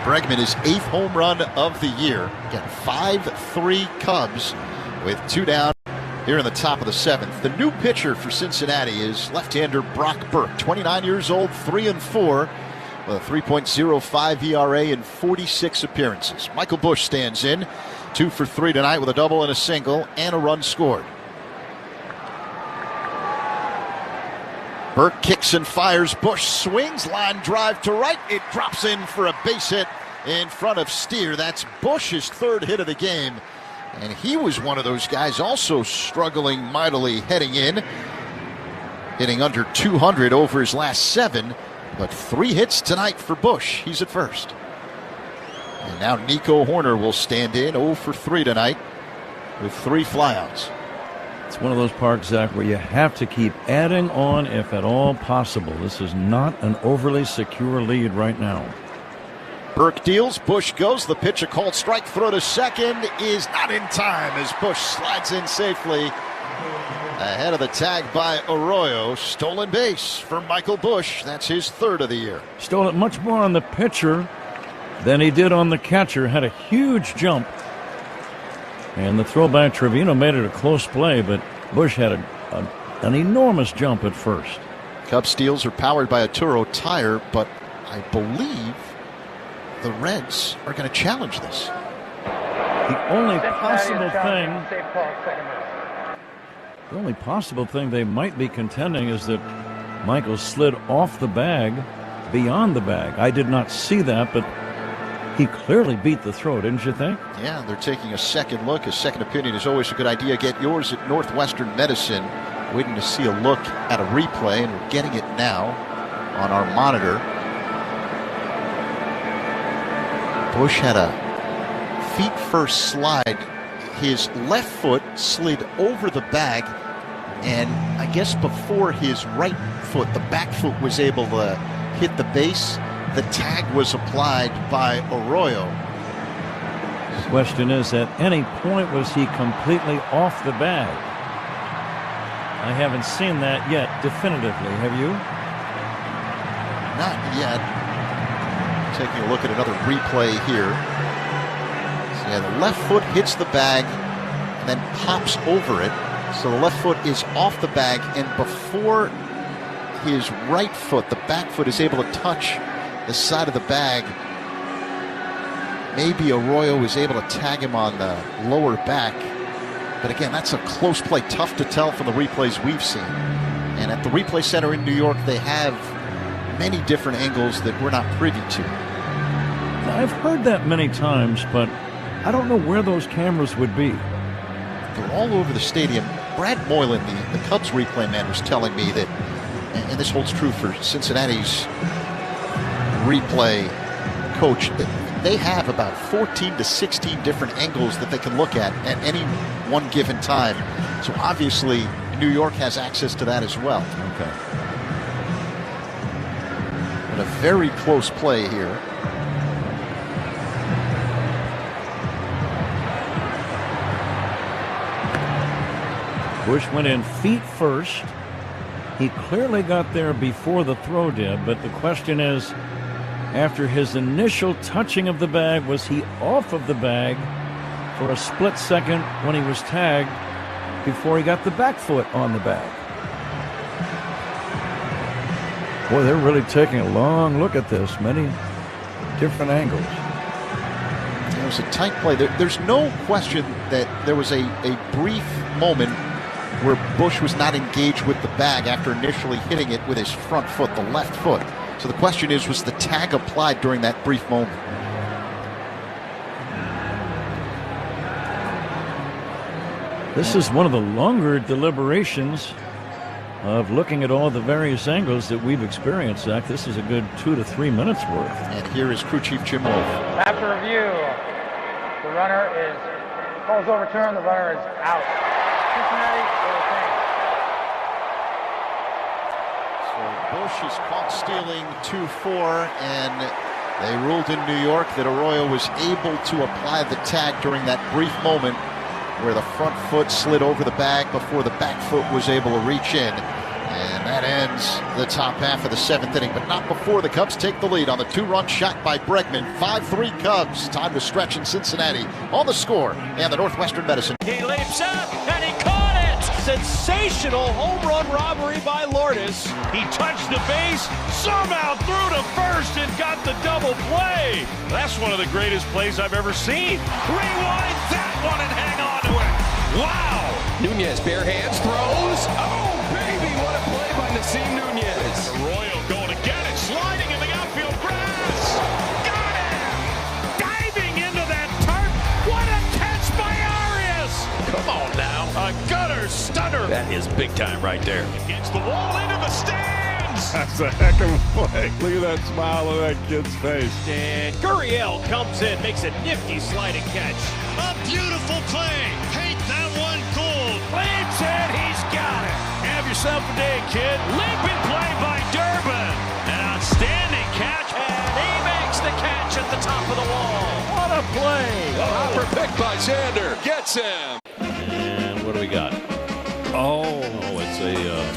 Bregman, his 8th home run of the year. Again, 5-3 Cubs with 2 down here in the top of the 7th. The new pitcher for Cincinnati is left-hander Brock Burke, 29 years old, 3-4 with a 3.05 ERA in 46 appearances. Michael Busch stands in, 2 for 3 tonight with a double and a single and a run scored. Burke kicks and fires. Busch swings, line drive to right. It drops in for a base hit in front of Steer. That's Busch's 3rd hit of the game. And he was one of those guys also struggling mightily heading in. Hitting under 200 over his last 7. But 3 hits tonight for Busch. He's at first. And now Nico Horner will stand in 0 for 3 tonight with 3 flyouts. It's one of those parks, Zach, where you have to keep adding on if at all possible. This is not an overly secure lead right now. Burke deals, Busch goes. The pitch, a called strike, throw to second is not in time as Busch slides in safely ahead of the tag by Arroyo. Stolen base for Michael Busch. That's his 3rd of the year. Stole it much more on the pitcher than he did on the catcher. Had a huge jump. And the throw by Trevino made it a close play, but Busch had an enormous jump at first. Cubs steals are powered by a Turo tire, but I believe the Reds are going to challenge this. The only possible thing they might be contending is that Michael slid off the bag, beyond the bag. I did not see that, but he clearly beat the throw, didn't you think? Yeah, they're taking a second look. A second opinion is always a good idea. Get yours at Northwestern Medicine. Waiting to see a look at a replay, and we're getting it now on our monitor. Busch had a feet-first slide. His left foot slid over the bag, and I guess before his right foot, the back foot was able to hit the base. The tag was applied by Arroyo. The question is, at any point was he completely off the bag? I haven't seen that yet definitively. Have you? Not yet. Taking a look at another replay here. So yeah, the left foot hits the bag and then pops over it. So the left foot is off the bag, and before his right foot, the back foot, is able to touch the side of the bag, maybe Arroyo was able to tag him on the lower back. But again, that's a close play. Tough to tell from the replays we've seen. And at the replay center in New York, they have many different angles that we're not privy to. I've heard that many times, but I don't know where those cameras would be. They're all over the stadium. Brad Moylan, the Cubs replay man, was telling me that, and this holds true for Cincinnati's replay coach, they have about 14 to 16 different angles that they can look at any one given time. So obviously New York has access to that as well. Okay. But a very close play here. Busch went in feet first. He clearly got there before the throw did, but the question is, after his initial touching of the bag, was he off of the bag for a split second when he was tagged before he got the back foot on the bag? Boy, they're really taking a long look at this, many different angles. It was a tight play. There's no question that there was a brief moment where Busch was not engaged with the bag after initially hitting it with his front foot, the left foot. So the question is, was the tag applied during that brief moment? This is one of the longer deliberations of looking at all the various angles that we've experienced, Zach. This is a good 2 to 3 minutes worth. And here is crew chief Jim Wolf. After review, the runner is, ball's overturned, the runner is out. Cincinnati, Busch is caught stealing 2-4, and they ruled in New York that Arroyo was able to apply the tag during that brief moment where the front foot slid over the bag before the back foot was able to reach in. And that ends the top half of the 7th inning, but not before the Cubs take the lead on the 2-run shot by Bregman. 5-3 Cubs. Time to stretch in Cincinnati. On the score and the Northwestern Medicine. He leaps up and he caught it. sensational home run robbery by Lourdes. He touched the base, somehow threw to first and got the double play. That's one of the greatest plays I've ever seen. Rewind that one and hang on to it. Wow. Nunez, bare hands, throws. Oh, baby, what a play by Nasim Nunez. Arroyo going to get it, sliding in the outfield grass. Got it! Diving into that turf. What a catch by Arias! Come on now. A gutter stunner. That is big time right there. Against the wall, into the stands. That's a heck of a play. Look at that smile on that kid's face. And Gurriel comes in, makes a nifty sliding catch. A beautiful play. Paint that one gold. Leaps it. He's got it. Have yourself a day, kid. Leaping play by Durbin. An outstanding catch. And he makes the catch at the top of the wall. What a play. Hopper picked by Xander. Gets him. And what do we got? Oh, it's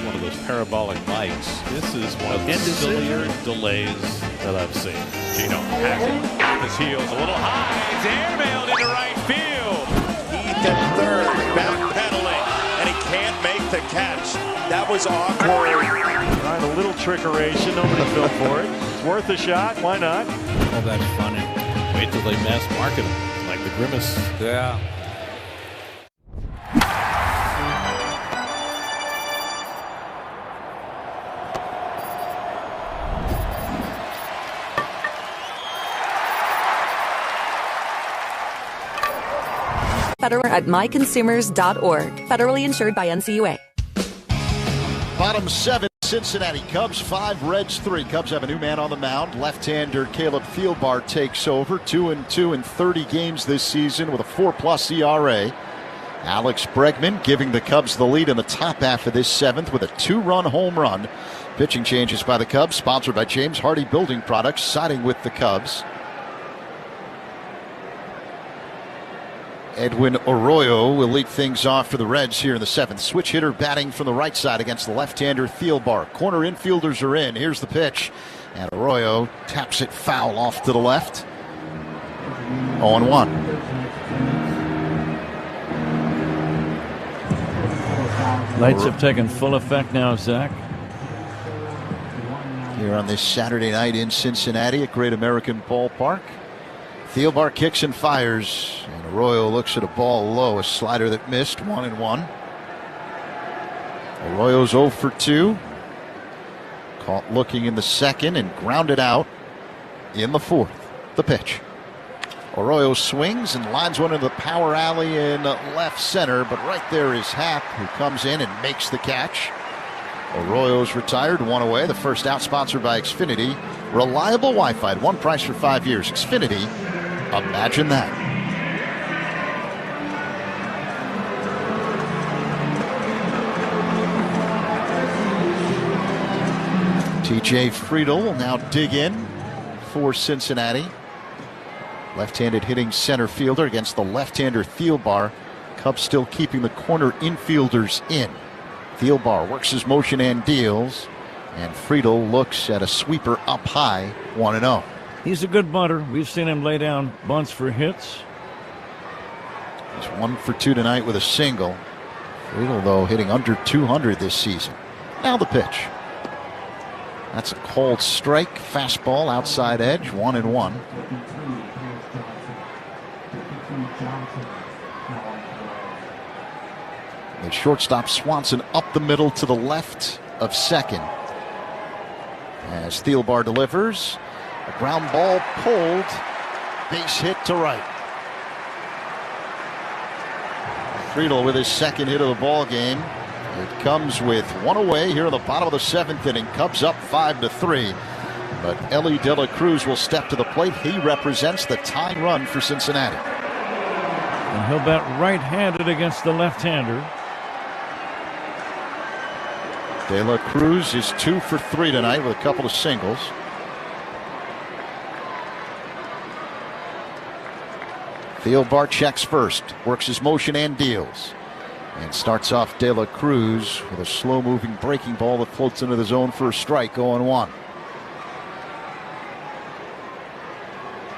one of those parabolic mics. This is one of the sillier delays that I've seen. Gino Hackett on his heels a little high. It's airmailed into right field. Ethan third, backpedaling, and he can't make the catch. That was awkward. Trying a little trickeration, nobody fell for it. It's worth a shot, why not? Oh, that's funny. Wait till they mass market them, like the Grimace. Yeah. Federer at myconsumers.org. Federally insured by NCUA. Bottom 7, Cincinnati Cubs 5, Reds 3. Cubs have a new man on the mound. Left-hander Caleb Thielbar takes over. 2-2 in 30 games this season with a 4+ ERA. Alex Bregman giving the Cubs the lead in the top half of this 7th with a 2-run home run. Pitching changes by the Cubs, sponsored by James Hardy Building Products, siding with the Cubs. Edwin Arroyo will lead things off for the Reds here in the 7th. Switch hitter batting from the right side against the left-hander Thielbar. Corner infielders are in. Here's the pitch. And Arroyo taps it foul off to the left. 0-1. Lights have taken full effect now, Zach. Here on this Saturday night in Cincinnati at Great American Ballpark. Thielbar kicks and fires, and Arroyo looks at a ball low, a slider that missed, 1-1. Arroyo's 0 for 2. Caught looking in the second and grounded out in the 4th. The pitch. Arroyo swings and lines one into the power alley in left center, but right there is Happ, who comes in and makes the catch. Arroyo's retired, 1 away. The first out, sponsored by Xfinity. Reliable Wi-Fi at one price for 5 years. Xfinity, imagine that. TJ Friedel will now dig in for Cincinnati. Left-handed hitting center fielder against the left-hander Thielbar. Cubs still keeping the corner infielders in. Thielbar works his motion and deals, and Friedel looks at a sweeper up high, 1-0. He's a good bunter. We've seen him lay down bunts for hits. He's 1 for 2 tonight with a single. Friedel, though, hitting under 200 this season. Now the pitch. That's a cold strike. Fastball outside edge, 1-1. The shortstop Swanson up the middle to the left of second. As Thielbar delivers, a ground ball pulled, base hit to right. Friedel with his second hit of the ball game. It comes with 1 away here in the bottom of the 7th inning. Cubs up 5-3. But Ellie De La Cruz will step to the plate. He represents the tying run for Cincinnati. And he'll bat right-handed against the left-hander. De La Cruz is 2 for 3 tonight with a couple of singles. Thielbar checks first, works his motion and deals. And starts off De La Cruz with a slow-moving breaking ball that floats into the zone for a strike, 0-1.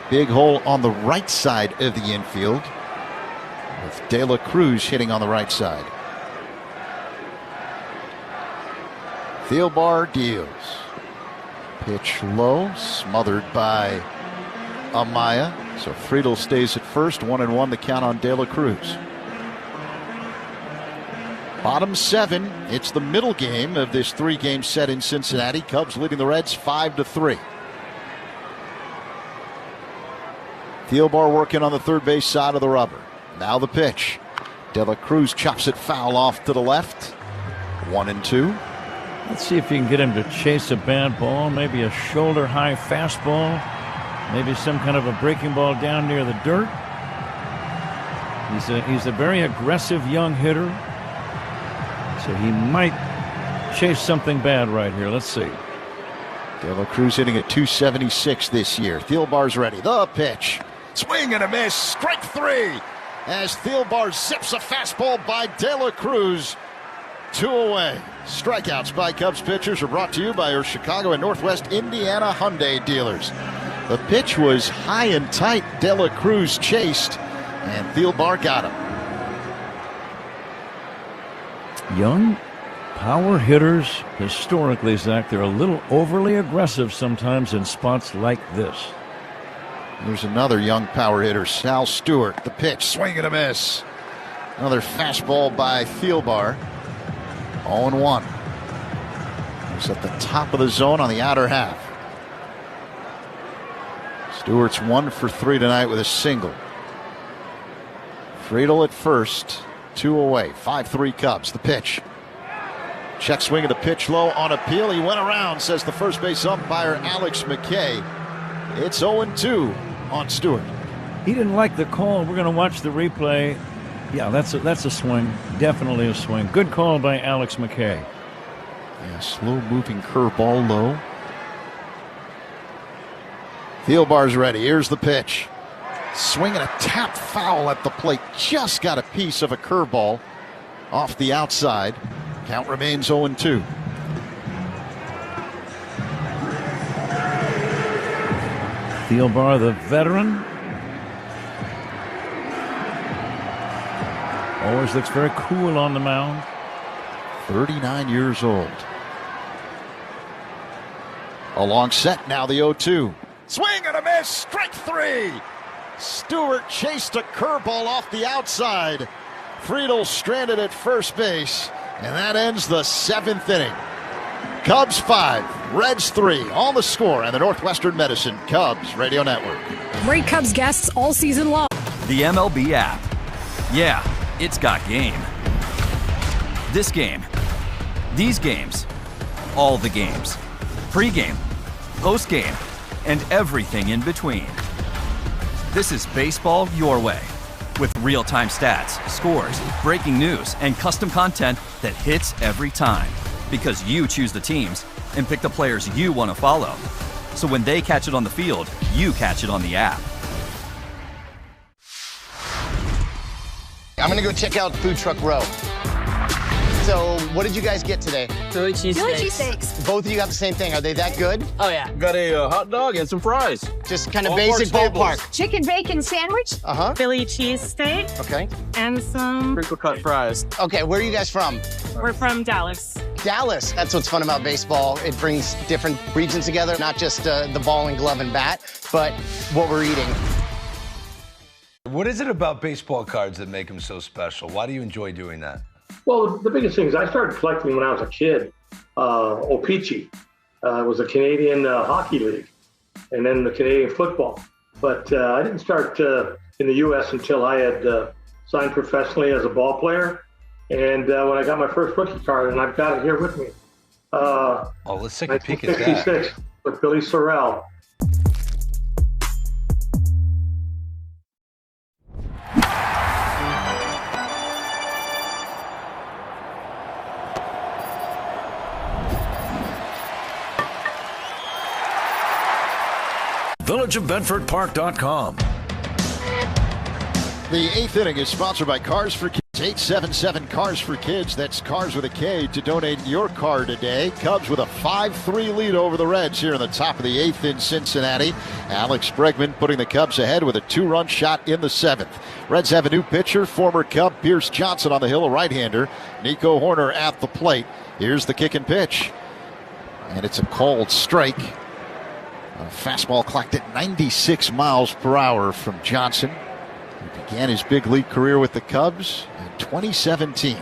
Big hole on the right side of the infield, with De La Cruz hitting on the right side. Thielbar deals. Pitch low, smothered by Amaya. So Friedel stays at first. 1-1 the count on De La Cruz. Bottom 7. It's the middle game of this 3-game set in Cincinnati. Cubs leading the Reds 5-3. Thielbar working on the third base side of the rubber. Now the pitch. De La Cruz chops it foul off to the left. 1-2. Let's see if you can get him to chase a bad ball, maybe a shoulder-high fastball, maybe some kind of a breaking ball down near the dirt. He's a very aggressive young hitter, so he might chase something bad right here. Let's see. De La Cruz hitting at .276 this year. Thielbar's ready. The pitch. Swing and a miss. Strike 3 as Thielbar zips a fastball by De La Cruz. 2 away. Strikeouts by Cubs pitchers are brought to you by your Chicago and Northwest Indiana Hyundai dealers. The pitch was high and tight. De La Cruz chased, and Thielbar got him. Young power hitters, historically, Zach, they're a little overly aggressive sometimes in spots like this. There's another young power hitter, Sal Stewart. The pitch, swing and a miss. Another fastball by Thielbar. 0-1. He's at the top of the zone on the outer half. Stewart's 1 for 3 tonight with a single. Friedel at first, 2 away. 5-3 Cubs. The pitch. Check swing of the pitch low on appeal. He went around, says the first base umpire Alex McKay. It's 0-2 on Stewart. He didn't like the call. We're going to watch the replay. Yeah, that's a swing. Definitely a swing. Good call by Alex McKay. Yeah, slow-moving curveball low. Thielbar's ready. Here's the pitch. Swing and a tap foul at the plate. Just got a piece of a curveball off the outside. Count remains 0-2. Thielbar, the veteran. Always looks very cool on the mound. 39 years old. A long set now, the 0-2. Swing and a miss, strike 3. Stewart chased a curveball off the outside. Friedel stranded at first base, and that ends the 7th inning. Cubs 5, Reds 3 on the score and the Northwestern Medicine Cubs Radio Network. Great Cubs guests all season long. The MLB app. Yeah, it's got game. This game. These games. All the games. Pre-game, post-game, and everything in between. This is baseball your way. With real-time stats, scores, breaking news, and custom content that hits every time. Because you choose the teams and pick the players you want to follow. So when they catch it on the field, you catch it on the app. I'm gonna go check out Food Truck Row. So, what did you guys get today? Philly cheesesteaks. Both of you got the same thing. Are they that good? Oh, yeah. Got a hot dog and some fries. Just kind of basic ballpark. Chicken bacon sandwich. Uh-huh. Philly cheesesteak. Okay. And some Crinkle cut fries. Okay, where are you guys from? We're from Dallas. Dallas. That's what's fun about baseball. It brings different regions together, not just the ball and glove and bat, but what we're eating. What is it about baseball cards that make them so special? Why do you enjoy doing that? Well, the biggest thing is I started collecting when I was a kid. O-Pee-Chee was a Canadian hockey league, and then the Canadian football. But I didn't start in the U.S. until I had signed professionally as a ball player. And when I got my first rookie card, and I've got it here with me. Let's take a peek at that. 1966 with Billy Sorrell. VillageofBedfordPark.com. The 8th inning is sponsored by Cars for Kids. 877 Cars for Kids. That's Cars with a K to donate your car today. Cubs with a 5-3 lead over the Reds here in the top of the 8th in Cincinnati. Alex Bregman putting the Cubs ahead with a 2-run shot in the 7th. Reds have a new pitcher, former Cub Pierce Johnson on the hill, a right-hander. Nico Horner at the plate. Here's the kick and pitch. And it's a called strike. A fastball clocked at 96 miles per hour from Johnson. He began his big league career with the Cubs in 2017.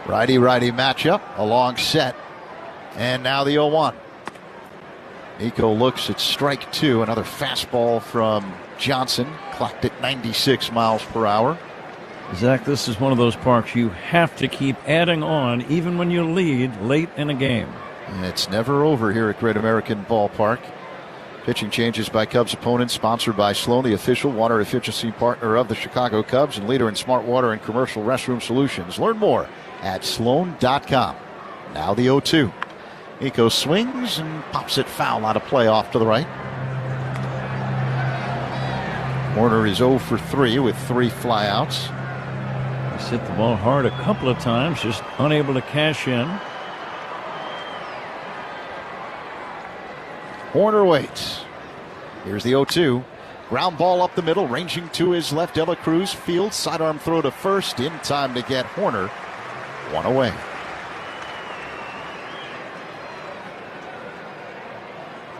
Righty-righty matchup, a long set. And now the 0-1. Nico looks at strike two. Another fastball from Johnson, clocked at 96 miles per hour. Zach, this is one of those parks you have to keep adding on even when you lead late in a game. And it's never over here at Great American Ballpark. Pitching changes by Cubs opponents, sponsored by Sloan, the official water efficiency partner of the Chicago Cubs and leader in smart water and commercial restroom solutions. Learn more at sloan.com. Now the 0-2. Nico swings and pops it foul out of play off to the right. Warner is 0 for 3 with 3 flyouts. He's hit the ball hard a couple of times, just unable to cash in. Warner waits. Here's the 0-2. Ground ball up the middle, ranging to his left. De La Cruz fields, sidearm throw to first, in time to get Horner. One away.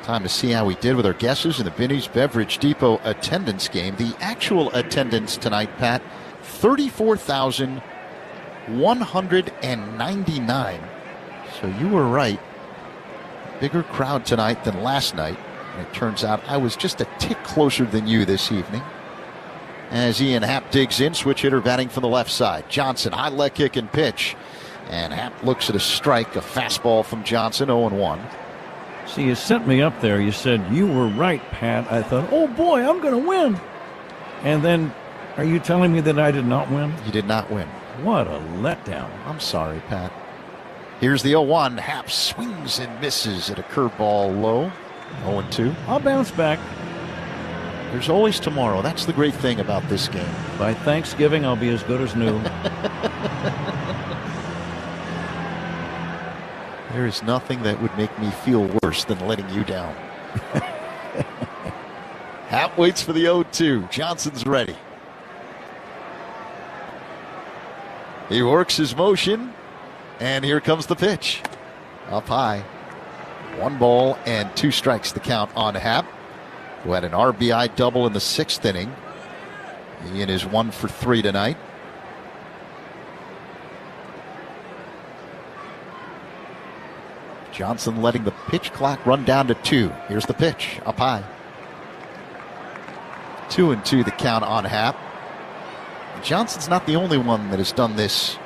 Time to see how we did with our guesses in the Binny's Beverage Depot attendance game. The actual attendance tonight, Pat, 34,199. So you were right. Bigger crowd tonight than last night. And it turns out I was just a tick closer than you this evening. As Ian Happ digs in, switch hitter batting from the left side. Johnson, high leg kick and pitch. And Happ looks at a strike, a fastball from Johnson, 0-1. See, you sent me up there. You said, you were right, Pat. I thought, oh boy, I'm going to win. And then, are you telling me that I did not win? You did not win. What a letdown. I'm sorry, Pat. Here's the 0-1. Happ swings and misses at a curveball low. 0-2. I'll bounce back. There's always tomorrow. That's the great thing about this game. By Thanksgiving, I'll be as good as new. There is nothing that would make me feel worse than letting you down. Happ waits for the 0-2. Johnson's ready. He works his motion, and here comes the pitch. Up high. 1 ball and 2 strikes the count on Happ, who had an RBI double in the 6th inning. Ian is 1 for 3 tonight. Johnson letting the pitch clock run down to 2. Here's the pitch, up high. 2-2 the count on Happ. Johnson's not the only one that has done this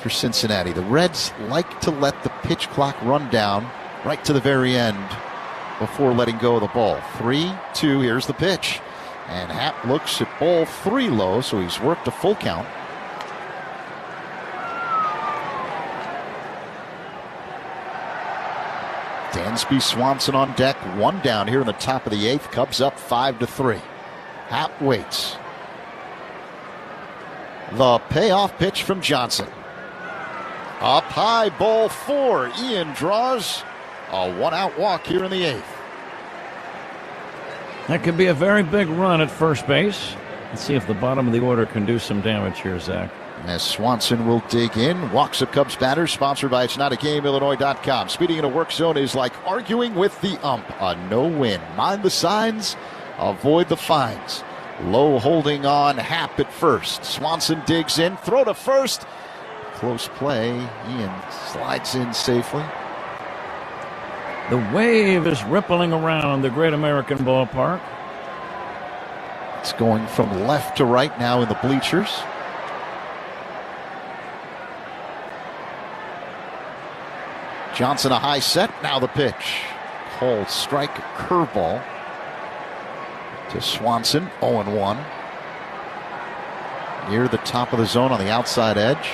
for Cincinnati. The Reds like to let the pitch clock run down right to the very end before letting go of the ball. 3-2, here's the pitch. And Happ looks at ball 3 low, so he's worked a full count. Dansby, Swanson on deck, 1 down here in the top of the 8th. Cubs up 5-3. Happ waits. The payoff pitch from Johnson. Up high, ball 4. Ian draws a 1-out walk here in the 8th. That could be a very big run at first base. Let's see if the bottom of the order can do some damage here, Zach. As Swanson will dig in, walks up Cubs batters, sponsored by It'sNotAGameIllinois.com. Speeding in a work zone is like arguing with the ump. A no-win. Mind the signs, avoid the fines. Low holding on Happ at first. Swanson digs in, throw to first. Close play. Ian slides in safely. The wave is rippling around the Great American Ballpark. It's going from left to right now in the bleachers. Johnson a high set, now the pitch. Called strike, curveball to Swanson, 0-1. Near the top of the zone on the outside edge.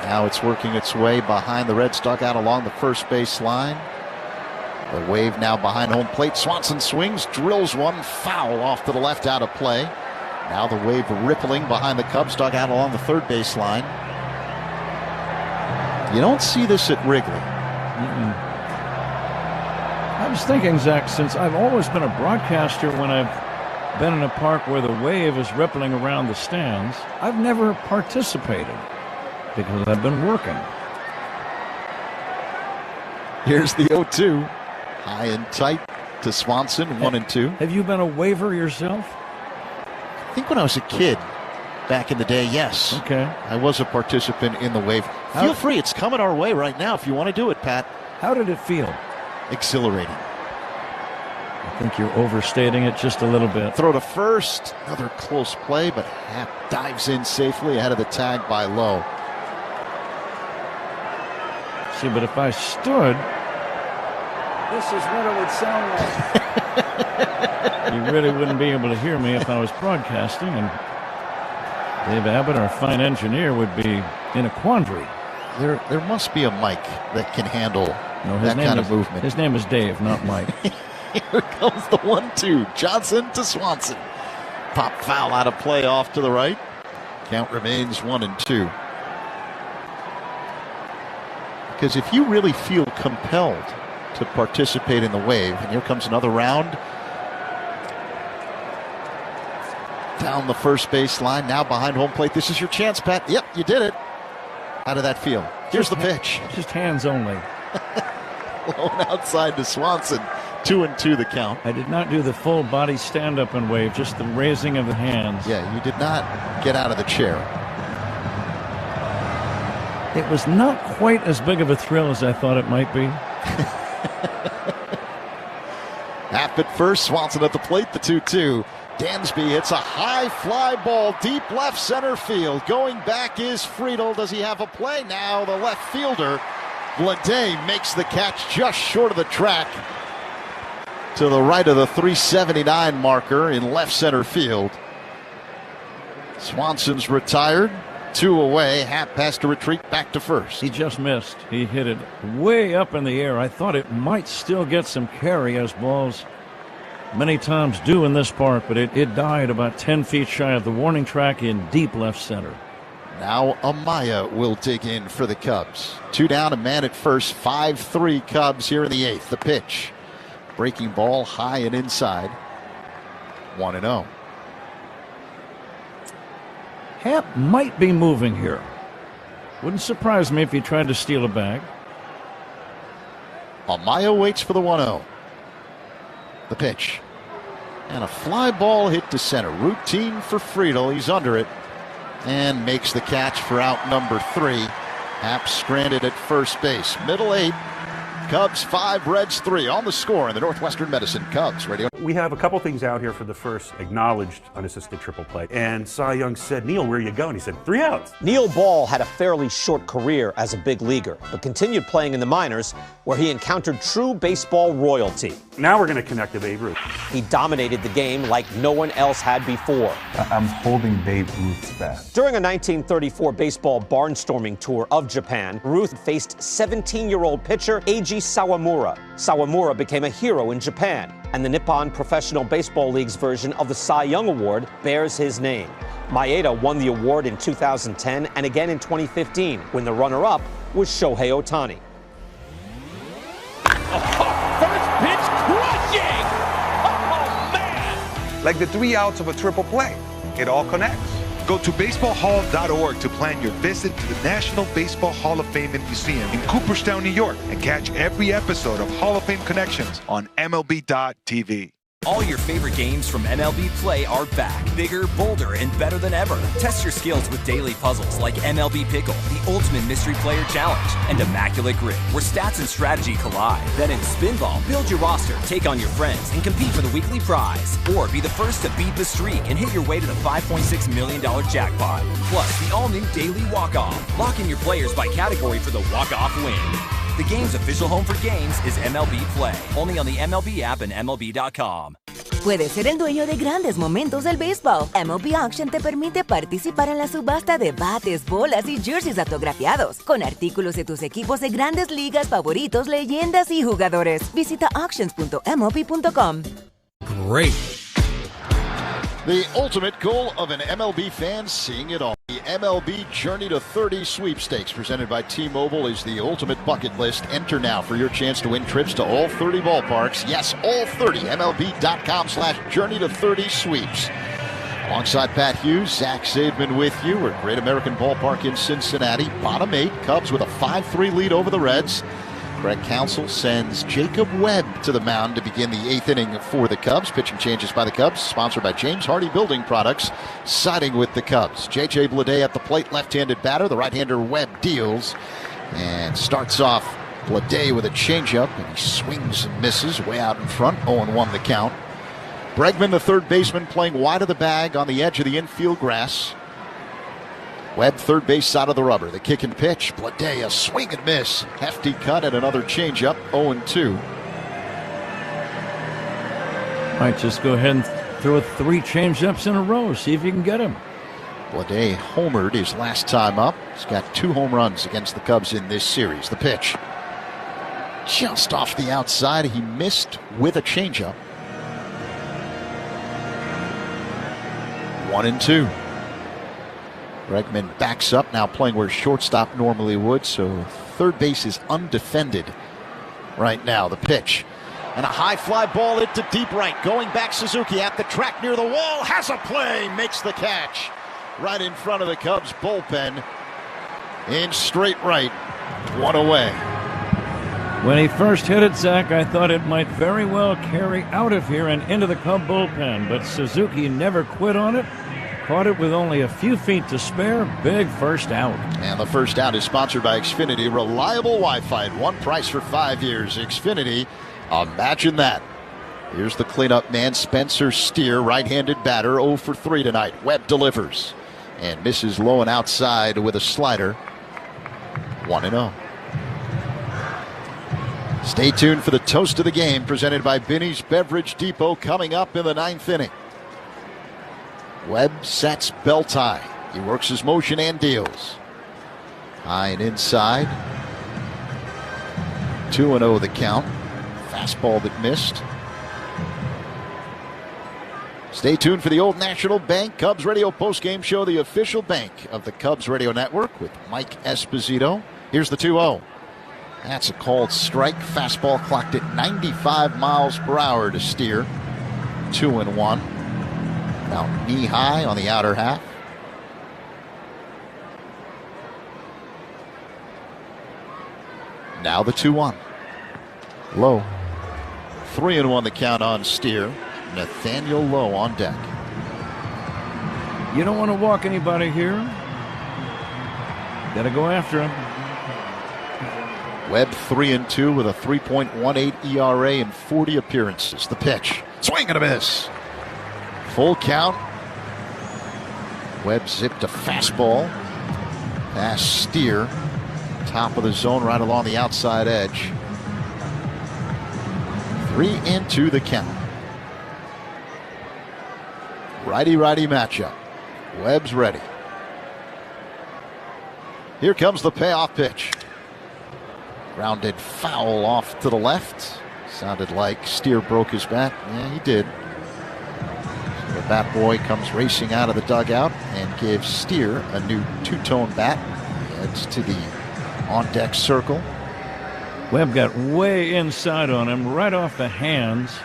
Now it's working its way behind the Reds dugout along the first base line. The wave now behind home plate. Swanson swings, drills one, foul off to the left, out of play. Now the wave rippling behind the Cubs dugout along the third base line. You don't see this at Wrigley. I was thinking, Zach, since I've always been a broadcaster when I've been in a park where the wave is rippling around the stands. I've never participated because I've been working. Here's the 0-2. High and tight to Swanson, 1-2. Have you been a waiver yourself? I think when I was a kid, back in the day, yes. Okay. I was a participant in the wave. Feel free, it's coming our way right now if you want to do it, Pat. How did it feel? Exhilarating. I think you're overstating it just a little bit. Throw to first. Another close play, but Happ dives in safely ahead of the tag by Lowe. See, but if I stood, this is what it would sound like. You really wouldn't be able to hear me if I was broadcasting, and Dave Abbott, our fine engineer, would be in a quandary. There must be a mic that can handle that kind of movement. His name is Dave, not Mike. Here comes the 1-2. Johnson to Swanson. Pop foul out of play off to the right. Count remains 1-2. Because if you really feel compelled to participate in the wave, and here comes another round. Down the first base line, now behind home plate. This is your chance, Pat. Yep, you did it. How did that feel? Here's the pitch. Just hands only. Blown outside to Swanson. 2-2 the count. I did not do the full body stand-up and wave, just the raising of the hands. Yeah, you did not get out of the chair. It was not quite as big of a thrill as I thought it might be. Happ at first, Swanson at the plate, the 2-2. Dansby hits a high fly ball deep left center field. Going back is Friedel. Does he have a play now? The left fielder, Bleday, makes the catch just short of the track to the right of the 379 marker in left center field. Swanson's retired. 2 away. Happ has to retreat back to first. He just missed. He hit it way up in the air. I thought it might still get some carry, as balls many times do in this park, but it died about 10 feet shy of the warning track in deep left center. Now Amaya will dig in for the Cubs. 2 down, a man at first. 5-3 Cubs here in the 8th. The pitch. Breaking ball high and inside. 1-0. Happ might be moving here. Wouldn't surprise me if he tried to steal a bag. Amaya waits for the 1-0. The pitch. And a fly ball hit to center. Routine for Friedel. He's under it. And makes the catch for out number 3. Happ stranded at first base. Middle 8. Cubs 5, Reds 3 on the score in the Northwestern Medicine Cubs Radio. We have a couple things out here for the first acknowledged unassisted triple play. And Cy Young said, "Neil, where are you going?" He said, 3 outs. Neil Ball had a fairly short career as a big leaguer, but continued playing in the minors where he encountered true baseball royalty. Now we're going to connect to Babe Ruth. He dominated the game like no one else had before. I'm holding Babe Ruth's bat. During a 1934 baseball barnstorming tour of Japan, Ruth faced 17-year-old pitcher Eiji Sawamura. Sawamura became a hero in Japan, and the Nippon Professional Baseball League's version of the Cy Young Award bears his name. Maeda won the award in 2010 and again in 2015, when the runner-up was Shohei Ohtani. First pitch crushing! Oh, man! Like the 3 outs of a triple play. It all connects. Go to baseballhall.org to plan your visit to the National Baseball Hall of Fame and Museum in Cooperstown, New York, and catch every episode of Hall of Fame Connections on MLB.tv. All your favorite games from MLB Play are back, bigger, bolder, and better than ever. Test your skills with daily puzzles like MLB Pickle, the Ultimate Mystery Player Challenge, and Immaculate Grid, where stats and strategy collide. Then in Spinball, build your roster, take on your friends, and compete for the weekly prize. Or be the first to beat the streak and hit your way to the $5.6 million jackpot. Plus, the all-new Daily Walk-Off. Lock in your players by category for the walk-off win. The game's official home for games is MLB Play, only on the MLB app and MLB.com. Puedes ser el dueño de grandes momentos del béisbol. MLB Auction te permite participar en la subasta de bates, bolas y jerseys autografiados, con artículos de tus equipos de grandes ligas favoritos, leyendas y jugadores. Visita auctions.mlb.com. Great. The ultimate goal of an MLB fan, seeing it all. The MLB Journey to 30 sweepstakes presented by T-Mobile is the ultimate bucket list. Enter now for your chance to win trips to all 30 ballparks. Yes, all 30. MLB.com/Journey to 30 sweeps. Alongside Pat Hughes, Zach Zaidman with you. We're at Great American Ballpark in Cincinnati. Bottom 8, Cubs with a 5-3 lead over the Reds. Craig Counsell sends Jacob Webb to the mound to begin the 8th inning for the Cubs. Pitching changes by the Cubs, sponsored by James Hardy Building Products, siding with the Cubs. J.J. Bleday at the plate, left-handed batter. The right-hander Webb deals and starts off Bleday with a changeup, and he swings and misses way out in front. 0-1 the count. Bregman, the third baseman, playing wide of the bag on the edge of the infield grass. Webb, third base side of the rubber. The kick and pitch. Bleday, a swing and miss. Hefty cut and another changeup. 0-2. Might just go ahead and throw 3 changeups in a row. See if you can get him. Bleday homered his last time up. He's got 2 home runs against the Cubs in this series. The pitch. Just off the outside. He missed with a changeup. 1-2. Bregman backs up, now playing where shortstop normally would, so third base is undefended right now. The pitch. And a high fly ball into deep right. Going back, Suzuki at the track near the wall. Has a play. Makes the catch. Right in front of the Cubs bullpen. In straight right. 1 away. When he first hit it, Zach, I thought it might very well carry out of here and into the Cub bullpen, but Suzuki never quit on it. Caught it with only a few feet to spare. Big first out. And the first out is sponsored by Xfinity. Reliable Wi-Fi at one price for 5 years. Xfinity, imagine that. Here's the cleanup man, Spencer Steer, right-handed batter, 0 for 3 tonight. Webb delivers and misses low and outside with a slider. 1-0. Stay tuned for the toast of the game presented by Binny's Beverage Depot coming up in the 9th inning. Webb sets belt high. He works his motion and deals. High and inside. 2-0 the count. Fastball that missed. Stay tuned for the Old National Bank Cubs Radio postgame show, the official bank of the Cubs Radio Network with Mike Esposito. Here's the 2-0. That's a called strike. Fastball clocked at 95 miles per hour to Steer. 2-1. About knee high on the outer half. Now the 2-1. Low. 3-1 the count on Steer. Nathaniel Lowe on deck. You don't want to walk anybody here. Got to go after him. Webb 3-2 with a 3.18 ERA in 40 appearances. The pitch. Swing and a miss. Full count. Webb zipped a fastball. Past Steer. Top of the zone right along the outside edge. 3-2 the count. Righty-righty matchup. Webb's ready. Here comes the payoff pitch. Grounded foul off to the left. Sounded like Steer broke his bat. Yeah, he did. So the bat boy comes racing out of the dugout and gives Steer a new two-tone bat. Heads to the on-deck circle. Webb got way inside on him, right off the hands.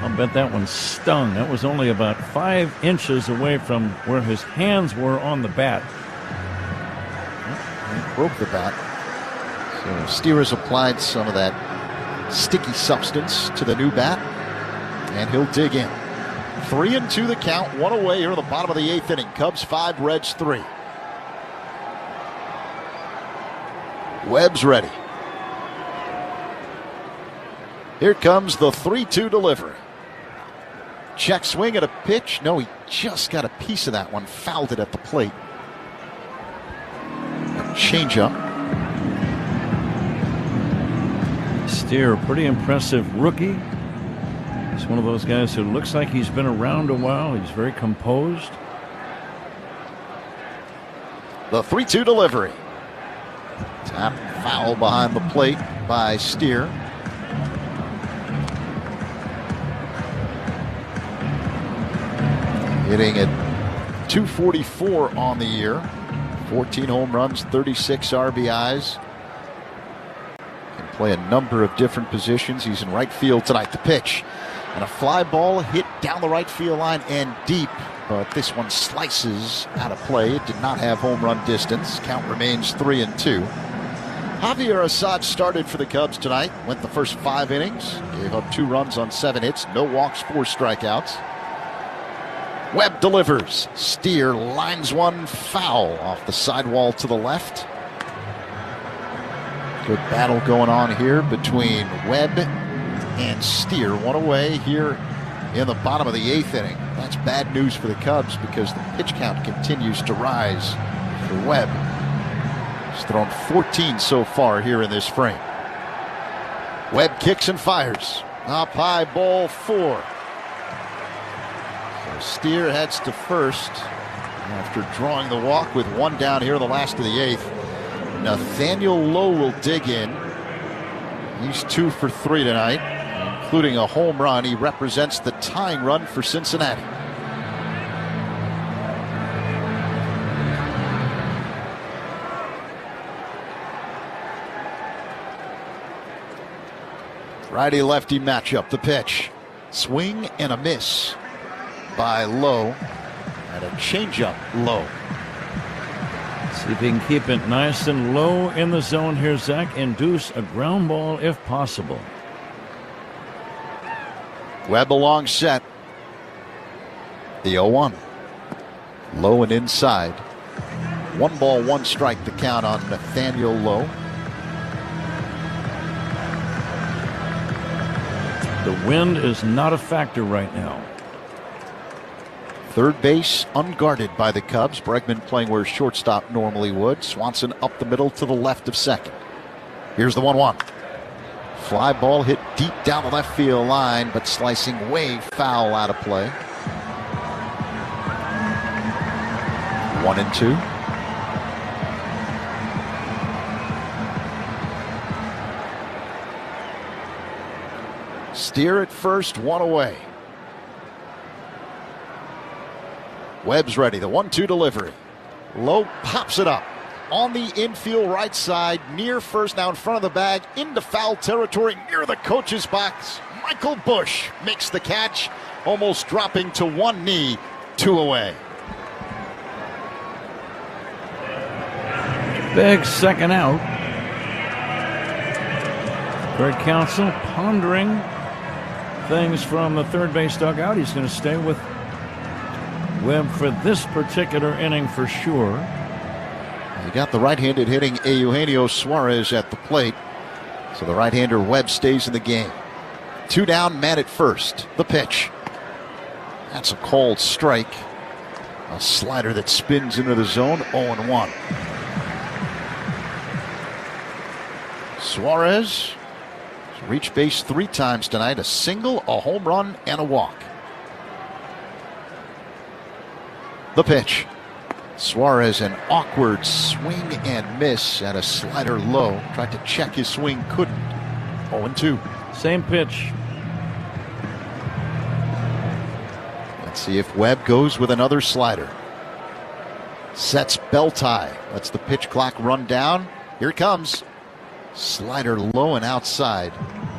I'll bet that one stung. That was only about 5 inches away from where his hands were on the bat. He broke the bat. So Steer has applied some of that sticky substance to the new bat, and he'll dig in. 3-2 the count, 1 away here in the bottom of the 8th inning. Cubs 5, Reds 3. Webb's ready. Here comes the 3-2 delivery. Check swing at a pitch. No, he just got a piece of that one. Fouled it at the plate. A changeup. Steer, pretty impressive rookie. He's one of those guys who looks like he's been around a while. He's very composed. The 3-2 delivery. Tap foul behind the plate by Steer. hitting at .244 on the year. 14 home runs, 36 RBIs. Can play a number of different positions. He's in right field tonight. The pitch. And a fly ball hit down the right field line and deep. But this one slices out of play. It did not have home run distance. Count remains 3-2. Javier Assad started for the Cubs tonight. Went the first 5 innings. Gave up 2 runs on 7 hits. No walks, 4 strikeouts. Webb delivers. Steer lines one foul off the sidewall to the left. Good battle going on here between Webb and Steer. One away here in the bottom of the 8th inning. That's bad news for the Cubs because the pitch count continues to rise for Webb. He's thrown 14 so far here in this frame. Webb kicks and fires. Up high, ball 4. So Steer heads to first after drawing the walk with 1 down here in the last of the 8th. Nathaniel Lowe will dig in. He's 2 for 3 tonight, including a home run. He represents the tying run for Cincinnati. Righty-lefty matchup. The pitch. Swing and a miss by Lowe. And a changeup low. See if he can keep it nice and low in the zone here, Zach. Induce a ground ball if possible. Webb along set. The 0-1. Low and inside. 1 ball, 1 strike the count on Nathaniel Lowe. The wind is not a factor right now. Third base unguarded by the Cubs. Bregman playing where shortstop normally would. Swanson up the middle to the left of second. Here's the 1-1. Fly ball hit deep down the left field line, but slicing way foul out of play. 1-2. Steer at first, 1 away. Webb's ready. The 1-2 delivery. Lowe pops it up on the infield right side, near first, now in front of the bag, into foul territory, near the coach's box. Michael Busch makes the catch, almost dropping to 1 knee, 2 away. Big second out. Greg Counsell pondering things from the third base dugout. He's going to stay with Webb for this particular inning for sure. You got the right-handed hitting Eugenio Suarez at the plate. So the right-hander Webb stays in the game. 2 down, man at first. The pitch. That's a called strike. A slider that spins into the zone. 0-1. Suarez has reached base 3 times tonight. A single, a home run, and a walk. The pitch. Suarez an awkward swing and miss at a slider low. Tried to check his swing, couldn't. 0-2. Same pitch. Let's see if Webb goes with another slider. Sets belt tie. Lets the pitch clock run down. Here it comes. Slider low and outside.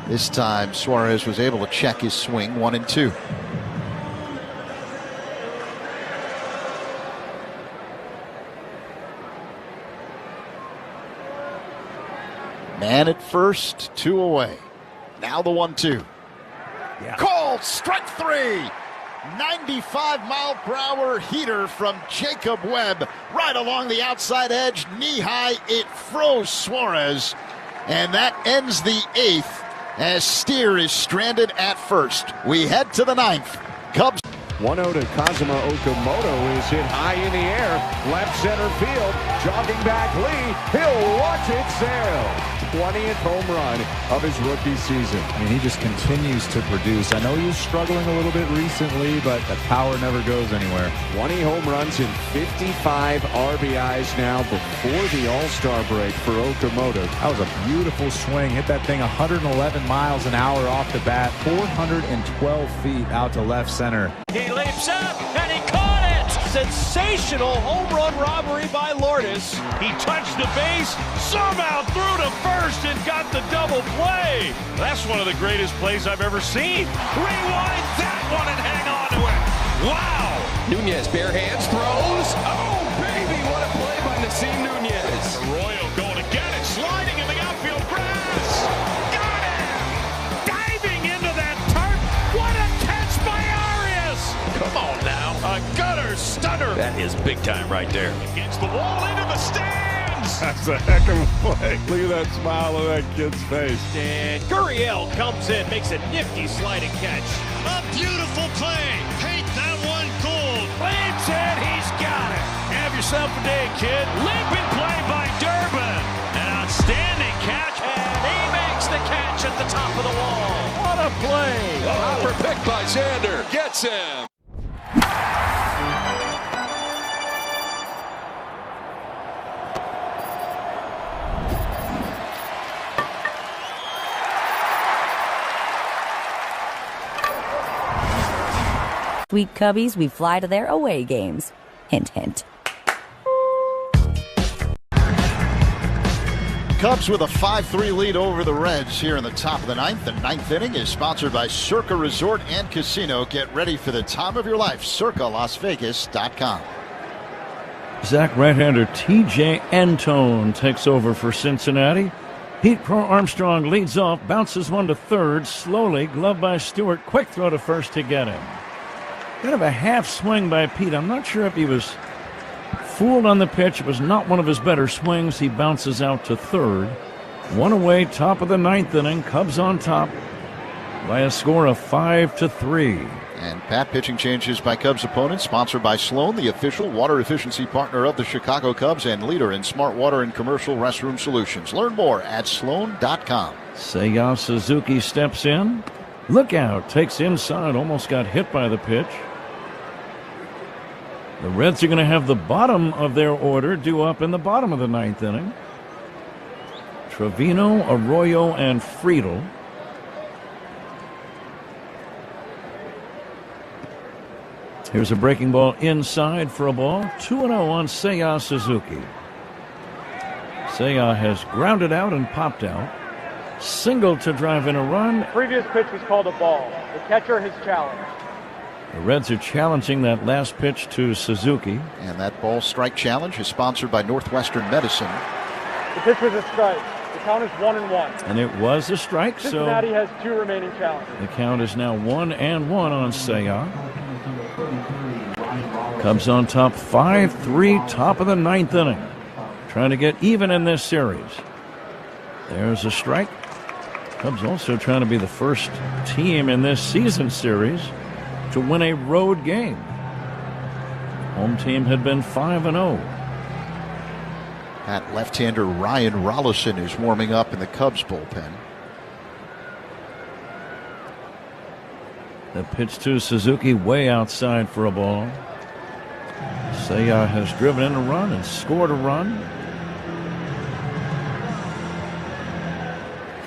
This time Suarez was able to check his swing. 1-2. Man at first, 2 away. Now the 1-2. Yeah. Called strike 3. 95-mile-per-hour heater from Jacob Webb. Right along the outside edge, knee high. It froze Suarez. And that ends the 8th as Steer is stranded at first. We head to the 9th. Cubs. 1-0 to Kazuma Okamoto is hit high in the air. Left center field. Jogging back Lee. He'll watch it sail. 20th home run of his rookie season. I mean, he just continues to produce. I know he was struggling a little bit recently, but the power never goes anywhere. 20 home runs and 55 RBIs now before the All-Star break for Okamoto. That was a beautiful swing. Hit that thing 111 miles an hour off the bat. 412 feet out to left center. He leaps up and he calls. sensational home run robbery by Lourdes. He touched the base, somehow threw to first and got the double play. That's one of the greatest plays I've ever seen. Rewind that one and hang on to it. Wow. Nunez, bare hands, throws. Oh, baby, what a play by Nasim Nunez. Arroyo going to get it, sliding in the outfield grass. Got it! Diving into that turf. What a catch by Arias. Come on now. A gutter stunner. That is big time right there. Against the wall, into the stands. That's a heck of a play. Look at that smile on that kid's face. And Gurriel comes in, makes a nifty sliding catch. A beautiful play. Paint that one gold. Leaps it, he's got it. Have yourself a day, kid. Leaping play by Durbin. An outstanding catch, and he makes the catch at the top of the wall. What a play. A hopper pick by Xander. Gets him. Sweet Cubbies, we fly to their away games. Hint, hint. Cubs with a 5-3 lead over the Reds here in the top of the ninth. The ninth inning is sponsored by Circa Resort and Casino. Get ready for the time of your life. CircaLasVegas.com. Zach right-hander T.J. Antone takes over for Cincinnati. Pete Crow Armstrong leads off, bounces one to third, slowly, glove by Stewart, quick throw to first to get him. Kind of a half swing by Pete. I'm not sure if he was fooled on the pitch. It was not one of his better swings. He bounces out to third. One away, top of the ninth inning. Cubs on top by a score of 5-3. And Pat, pitching changes by Cubs opponents, sponsored by Sloan, the official water efficiency partner of the Chicago Cubs and leader in smart water and commercial restroom solutions. Learn more at Sloan.com. Seiya Suzuki steps in. Look out, takes inside, almost got hit by the pitch. The Reds are going to have the bottom of their order due up in the bottom of the ninth inning. Trevino, Arroyo, and Friedel. Here's a breaking ball inside for a ball. 2-0 on Seiya Suzuki. Seiya has grounded out and popped out. Single to drive in a run. Previous pitch was called a ball. The catcher has challenged. The Reds are challenging that last pitch to Suzuki. And that ball strike challenge is sponsored by Northwestern Medicine. The pitch was a strike. The count is 1-1. And it was a strike, Cincinnati has 2 remaining challenges. The count is now 1-1 on Seiya. Cubs on top 5-3, top of the ninth inning. Trying to get even in this series. There's a strike. Cubs also trying to be the first team in this season series to win a road game. Home team had been 5-0. At left-hander Ryan Rollison is warming up in the Cubs bullpen. The pitch to Suzuki way outside for a ball. Seiya has driven in a run and scored a run.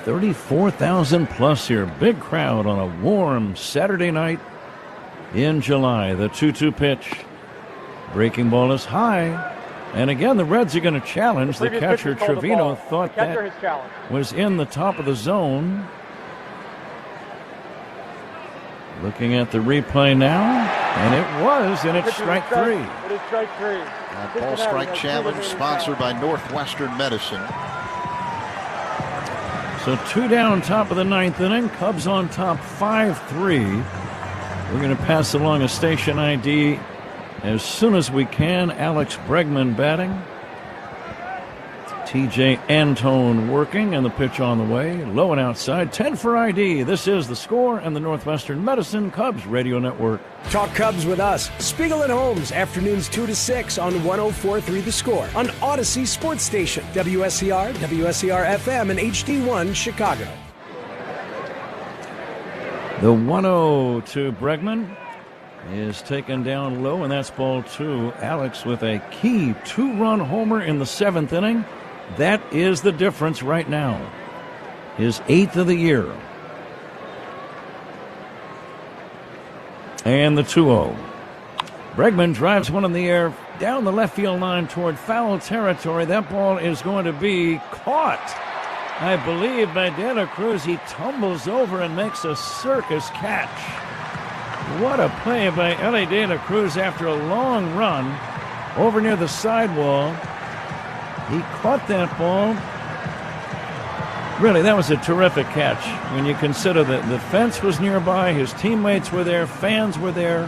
34,000 plus here. Big crowd on a warm Saturday night in July. The 2-2 pitch. Breaking ball is high. And again, the Reds are going to challenge. The catcher, Trevino, thought that was in the top of the zone. Looking at the replay now, and it was, and it's strike 3. It is strike 3. That ball strike challenge sponsored by Northwestern Medicine. So 2 down, top of the ninth inning. Cubs on top 5-3. We're going to pass along a station ID as soon as we can. Alex Bregman batting. T.J. Antone working, and the pitch on the way. Low and outside. 10 for ID. This is The Score and the Northwestern Medicine Cubs Radio Network. Talk Cubs with us. Spiegel and Holmes, afternoons 2 to 6 on 104.3 The Score. On Odyssey Sports Station, WSCR, WSCR-FM, and HD1 Chicago. The 1-0 to Bregman is taken down low, and that's ball 2. Alex with a key 2-run homer in the 7th inning. That is the difference right now. His 8th of the year. And the 2-0. Bregman drives one in the air down the left field line toward foul territory. That ball is going to be caught, I believe, by De La Cruz. He tumbles over and makes a circus catch. What a play by Ellie De La Cruz after a long run over near the sidewall. He caught that ball. Really, that was a terrific catch when you consider that the fence was nearby, his teammates were there, fans were there,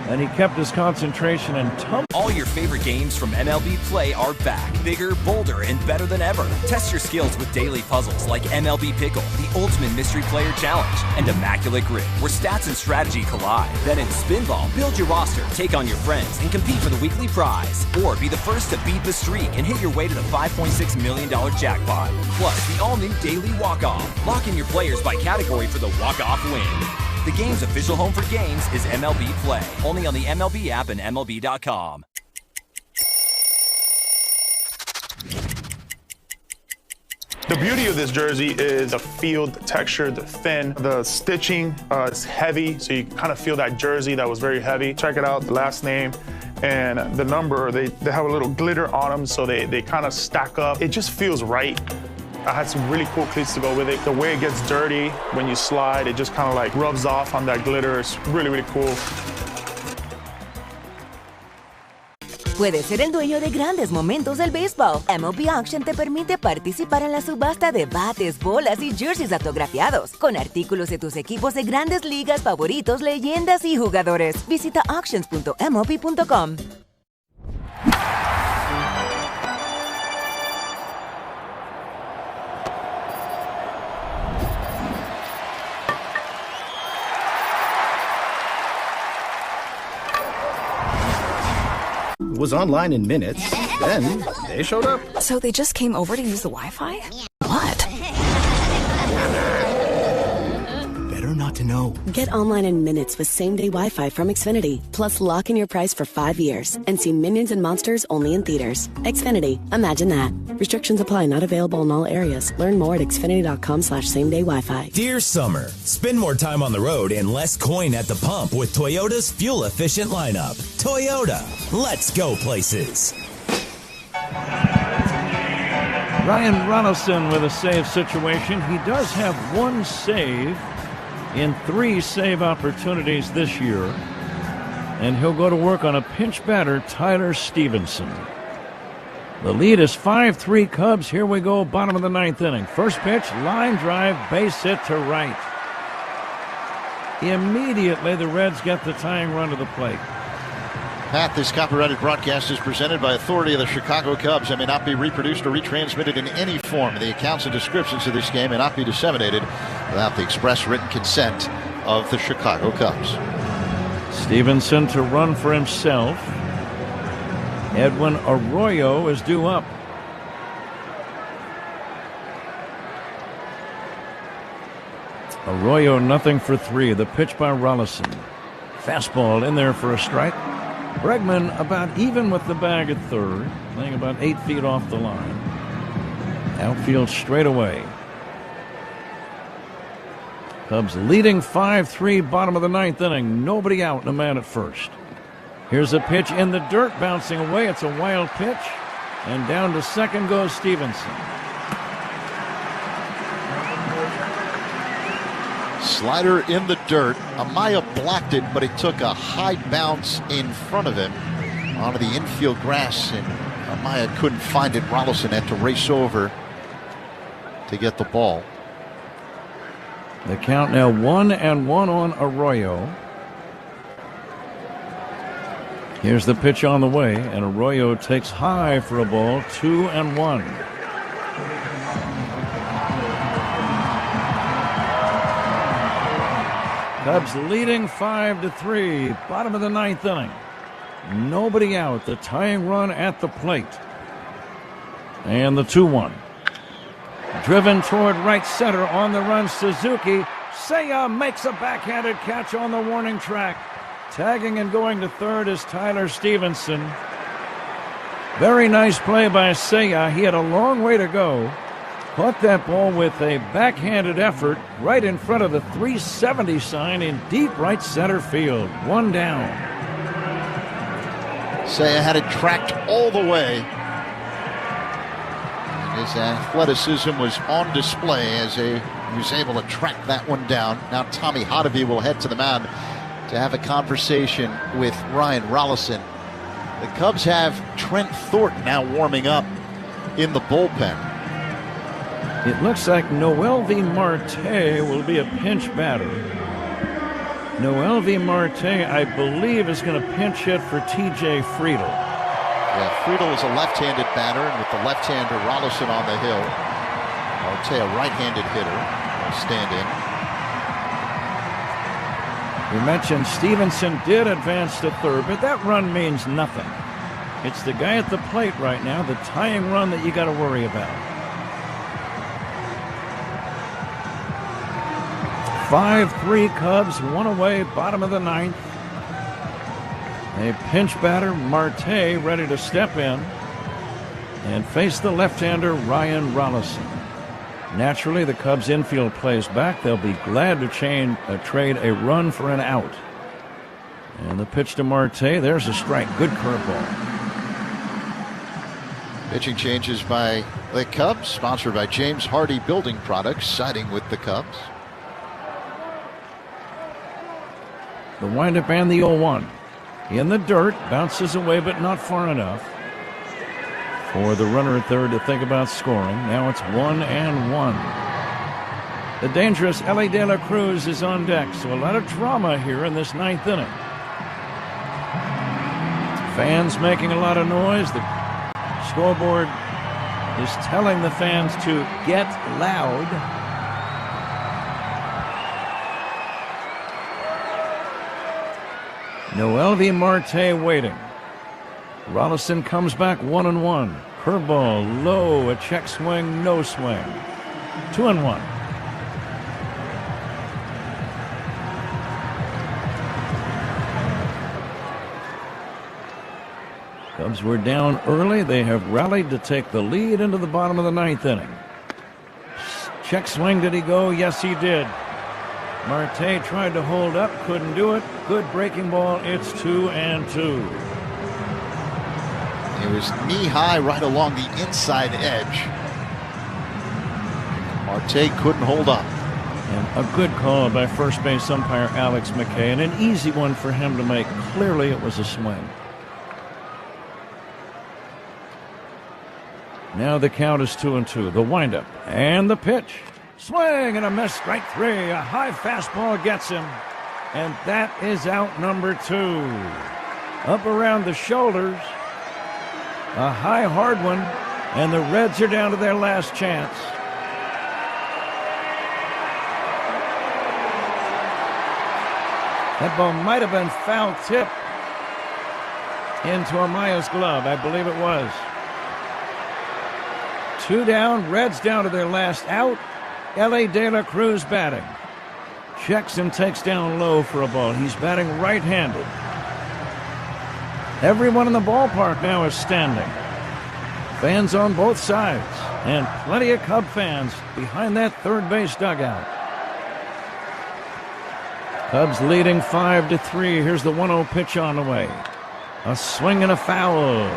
and he kept his concentration and tumbled. All your favorite games from MLB Play are back. Bigger, bolder, and better than ever. Test your skills with daily puzzles like MLB Pickle, the ultimate mystery player challenge, and Immaculate Grid, where stats and strategy collide. Then in Spinball, build your roster, take on your friends, and compete for the weekly prize. Or be the first to beat the streak and hit your way to the $5.6 million jackpot. Plus, the all-new Daily Walk-Off. Lock in your players by category for the walk-off win. The game's official home for games is MLB Play. Only on the MLB app and MLB.com. The beauty of this jersey is the field, the texture, the thin, the stitching is heavy, so you kind of feel that jersey that was very heavy. Check it out, the last name and the number, they have a little glitter on them, so they kind of stack up. It just feels right. I had some really cool cleats to go with it. The way it gets dirty when you slide, it just kind of like rubs off on that glitter. It's really, really cool. Puedes ser el dueño de grandes momentos del béisbol. MLB Auction te permite participar en la subasta de bates, bolas y jerseys autografiados, con artículos de tus equipos de grandes ligas favoritos, leyendas y jugadores. Visita auctions.mlb.com. Was online in minutes, then they showed up. So they just came over to use the Wi-Fi? What? Better not to know. Get online in minutes with same-day Wi-Fi from Xfinity. Plus, lock in your price for 5 years and see Minions and Monsters only in theaters. Xfinity. Imagine that. Restrictions apply. Not available in all areas. Learn more at xfinity.com/same-day Wi-Fi. Dear summer, spend more time on the road and less coin at the pump with Toyota's fuel-efficient lineup. Toyota. Let's go places. Ryan Ronaldson with a save situation. He does have one save in 3 save opportunities this year, and he'll go to work on a pinch batter, Tyler Stevenson. The lead is 5-3 Cubs. Here we go, bottom of the 9th inning. First pitch, line drive, base hit to right. Immediately, the Reds get the tying run to the plate. Pat, this copyrighted broadcast is presented by authority of the Chicago Cubs and may not be reproduced or retransmitted in any form. The accounts and descriptions of this game may not be disseminated without the express written consent of the Chicago Cubs. Stevenson to run for himself. Edwin Arroyo is due up. Arroyo nothing for 3. The pitch by Rolison. Fastball in there for a strike. Bregman about even with the bag at third, laying about 8 feet off the line. Outfield straight away. Cubs leading 5-3, bottom of the 9th inning. Nobody out and a man at first. Here's a pitch in the dirt, bouncing away. It's a wild pitch. And down to second goes Stevenson. Slider in the dirt. Amaya blocked it, but it took a high bounce in front of him onto the infield grass, and Amaya couldn't find it. Rolison had to race over to get the ball. The count now 1-1 on Arroyo. Here's the pitch on the way, and Arroyo takes high for a ball. 2-1. Cubs leading 5-3, bottom of the 9th inning. Nobody out. The tying run at the plate. And the 2-1. Driven toward right center on the run, Suzuki. Seiya makes a backhanded catch on the warning track. Tagging and going to third is Tyler Stevenson. Very nice play by Seiya. He had a long way to go. Caught that ball with a backhanded effort right in front of the 370 sign in deep right center field. 1 down. Seiya had it tracked all the way. His athleticism was on display as he was able to track that one down. Now Tommy Hotovy will head to the mound to have a conversation with Ryan Rollison. The Cubs have Trent Thornton now warming up in the bullpen. It looks like Noelvi Marte will be a pinch batter. Noelvi Marte, I believe, is going to pinch hit for T.J. Friedel. Yeah, Friedel is a left-handed batter, and with the left-hander Rollison on the hill, Marte a right-handed hitter will stand in. We mentioned Stevenson did advance to third, but that run means nothing. It's the guy at the plate right now, the tying run, that you got to worry about. 5-3 Cubs, one away, bottom of the ninth. A pinch batter, Marte, ready to step in and face the left-hander Ryan Rollison. Naturally, the Cubs infield plays back. They'll be glad to trade a run for an out. And the pitch to Marte, there's a strike. Good curveball. Pitching changes by the Cubs, sponsored by James Hardy Building Products, siding with the Cubs. The windup and the 0-1. In the dirt, bounces away, but not far enough for the runner at third to think about scoring. Now it's 1-1. The dangerous Ellie De La Cruz is on deck, so a lot of drama here in this ninth inning. Fans making a lot of noise. The scoreboard is telling the fans to get loud. Noelvi Marte waiting. Rollison comes back 1-1. Curveball low, a check swing, no swing. 2-1. Cubs were down early. They have rallied to take the lead into the bottom of the ninth inning. Check swing, did he go? Yes, he did. Marte tried to hold up, couldn't do it. Good breaking ball. It's 2-2. It was knee-high right along the inside edge. Marte couldn't hold up. And a good call by first base umpire Alex McKay, and an easy one for him to make. Clearly it was a swing. Now the count is 2-2. The windup and the pitch. Swing and a miss, strike three. A high fastball gets him. And that is out number 2. Up around the shoulders. A high, hard one. And the Reds are down to their last chance. That ball might have been foul tip into Amaya's glove. I believe it was. 2 down. Reds down to their last out. Ellie De La Cruz batting. Checks and takes down low for a ball. He's batting right-handed. Everyone in the ballpark now is standing. Fans on both sides. And plenty of Cub fans behind that third base dugout. Cubs leading 5-3. Here's the 1-0 pitch on the way. A swing and a foul.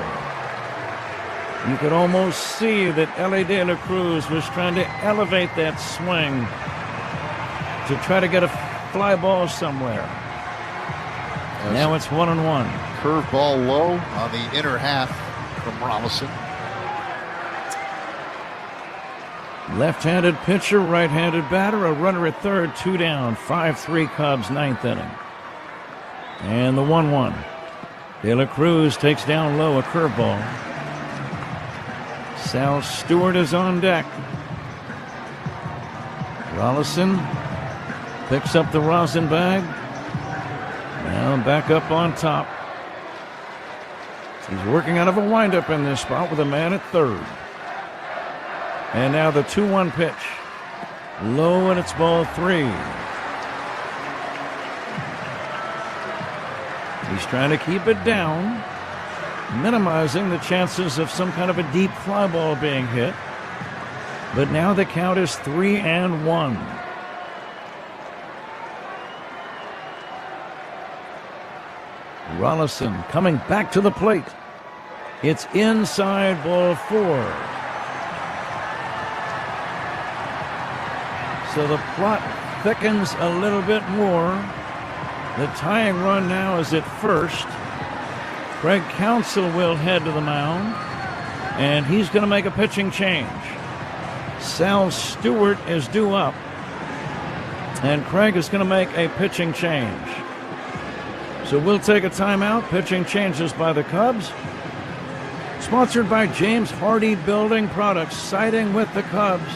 You could almost see that Ellie De La Cruz was trying to elevate that swing to try to get a fly ball somewhere. Now it's 1-1. Curveball low on the inner half from Rollison. Left-handed pitcher, right-handed batter, a runner at third, 2 down, 5-3 Cubs, ninth inning. And the 1-1. De La Cruz takes down low, a curveball. Sal Stewart is on deck. Rollison picks up the rosin bag. Now back up on top. He's working out of a windup in this spot with a man at third. And now the 2-1 pitch. Low, and it's ball 3. He's trying to keep it down, minimizing the chances of some kind of a deep fly ball being hit. But now the count is 3-1. Rollison coming back to the plate. It's inside, ball 4. So the plot thickens a little bit more. The tying run now is at first. Craig Counsell will head to the mound, and he's going to make a pitching change. Sal Stewart is due up, and Craig is going to make a pitching change. So we'll take a timeout. Pitching changes by the Cubs. Sponsored by James Hardy Building Products, siding with the Cubs.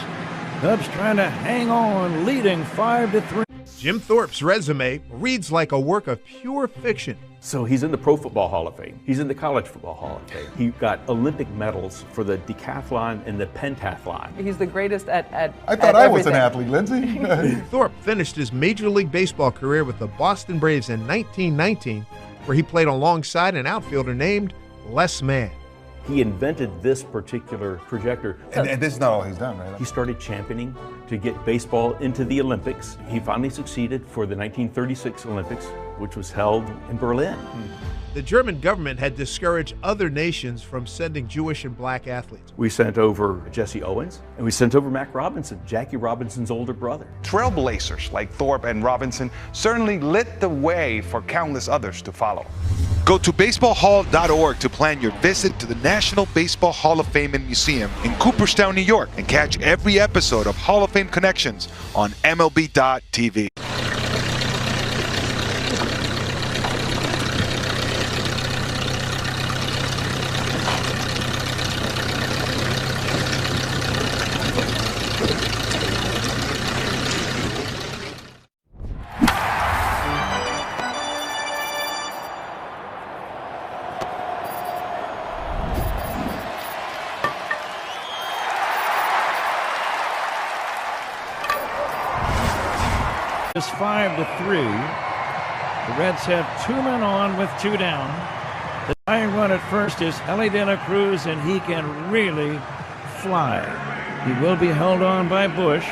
Cubs trying to hang on, leading 5-3. Jim Thorpe's resume reads like a work of pure fiction. So he's in the Pro Football Hall of Fame. He's in the College Football Hall of Fame. He got Olympic medals for the decathlon and the pentathlon. He's the greatest at I thought I was an athlete, Lindsay. Thorpe finished his Major League Baseball career with the Boston Braves in 1919, where he played alongside an outfielder named Les Mann. He invented this particular projector. And this is not all he's done, right? He started championing to get baseball into the Olympics. He finally succeeded for the 1936 Olympics, which was held in Berlin. The German government had discouraged other nations from sending Jewish and black athletes. We sent over Jesse Owens, and we sent over Mac Robinson, Jackie Robinson's older brother. Trailblazers like Thorpe and Robinson certainly lit the way for countless others to follow. Go to baseballhall.org to plan your visit to the National Baseball Hall of Fame and Museum in Cooperstown, New York, and catch every episode of Hall of Fame Connections on MLB.tv. It's 5-3. The Reds have 2 men on with 2 down. The tying run at first is Ellie De La Cruz, and he can really fly. He will be held on by Bush.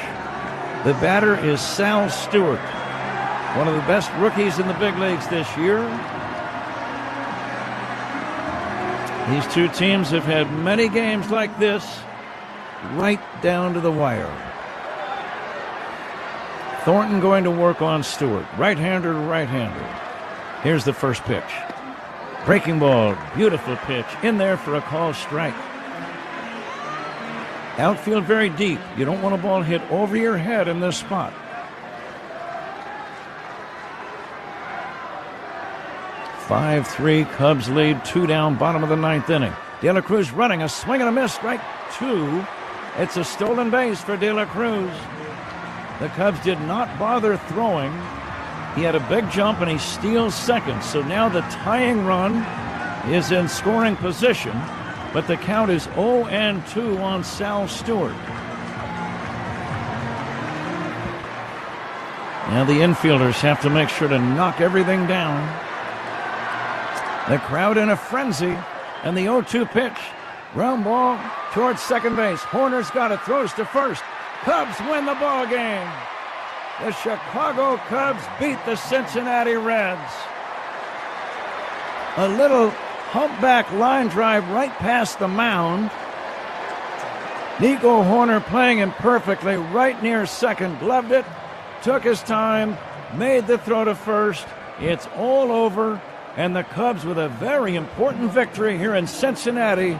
The batter is Sal Stewart, one of the best rookies in the big leagues this year. These two teams have had many games like this, right down to the wire. Thornton going to work on Stewart. Right-hander to right-hander. Here's the first pitch. Breaking ball. Beautiful pitch. In there for a called strike. Outfield very deep. You don't want a ball hit over your head in this spot. "5-3, Cubs lead, 2 down, bottom of the 9th inning. De La Cruz running, a swing and a miss, strike 2. It's a stolen base for De La Cruz. The Cubs did not bother throwing. He had a big jump and he steals second. So now the tying run is in scoring position, but the count is 0-2 on Sal Stewart. Now the infielders have to make sure to knock everything down. The crowd in a frenzy, and the 0-2 pitch. Ground ball towards second base. Horner's got it, throws to first. Cubs win the ball game. The Chicago Cubs beat the Cincinnati Reds. A little humpback line drive right past the mound. Nico Horner playing him perfectly right near second. Gloved it, took his time, made the throw to first. It's all over, and the Cubs with a very important victory here in Cincinnati.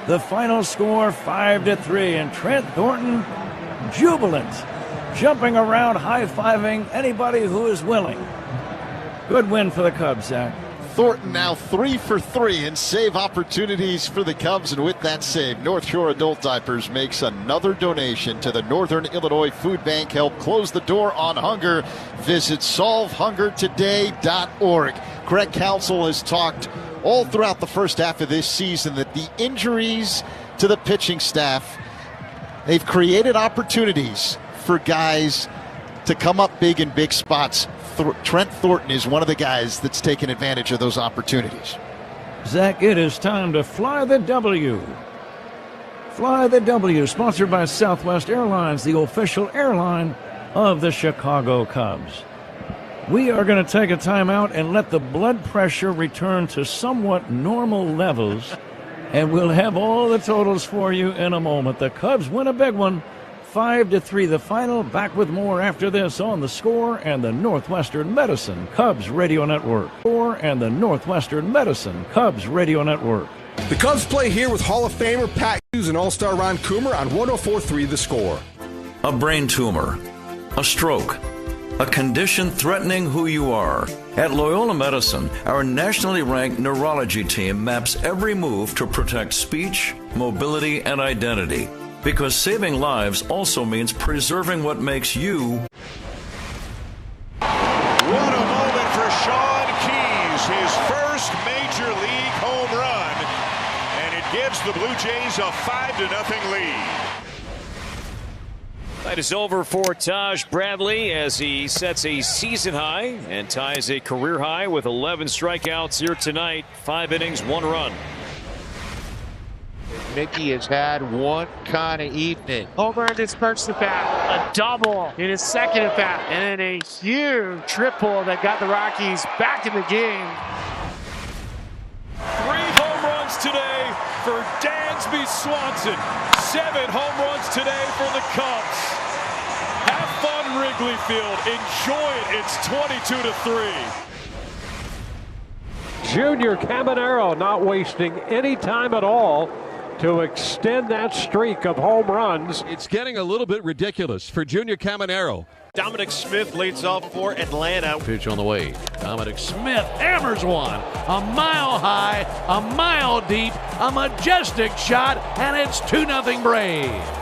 The final score 5-3, and Trent Thornton jubilant, jumping around, high-fiving anybody who is willing. Good win for the Cubs, Zach. Thornton now 3 for 3 in save opportunities for the Cubs, and with that save, North Shore Adult Diapers makes another donation to the Northern Illinois Food Bank. Help close the door on hunger. Visit solvehungertoday.org. Craig Counsell has talked all throughout the first half of this season that the injuries to the pitching staff, they've created opportunities for guys to come up big in big spots. Trent Thornton is one of the guys that's taken advantage of those opportunities. Zach, it is time to fly the W. Fly the W, sponsored by Southwest Airlines, the official airline of the Chicago Cubs. We are going to take a timeout and let the blood pressure return to somewhat normal levels, and we'll have all the totals for you in a moment. The Cubs win a big one, 5-3 the final. Back with more after this on The Score and the Northwestern Medicine Cubs Radio Network. Score and the Northwestern Medicine Cubs Radio Network. The Cubs play here with Hall of Famer Pat Hughes and All-Star Ron Coomer on 104.3 The Score. A brain tumor, a stroke, a condition threatening who you are. At Loyola Medicine, our nationally ranked neurology team maps every move to protect speech, mobility, and identity. Because saving lives also means preserving what makes you. What a moment for Sean Keys, his first major league home run, and it gives the Blue Jays a 5-0 lead. Night is over for Taj Bradley as he sets a season high and ties a career high with 11 strikeouts here tonight. 5 innings, 1 run. Mickey has had one kind of evening. Homer in his first at bat, a double in his second at bat, and then a huge triple that got the Rockies back in the game. 3 home runs today for Dansby Swanson. 7 home runs today for the Cubs. Have fun, Wrigley Field. Enjoy it. It's 22-3. Junior Caminero not wasting any time at all to extend that streak of home runs. It's getting a little bit ridiculous for Junior Caminero. Dominic Smith leads off for Atlanta. Pitch on the way. Dominic Smith hammers one. A mile high, a mile deep, a majestic shot, and it's 2-0 Braves.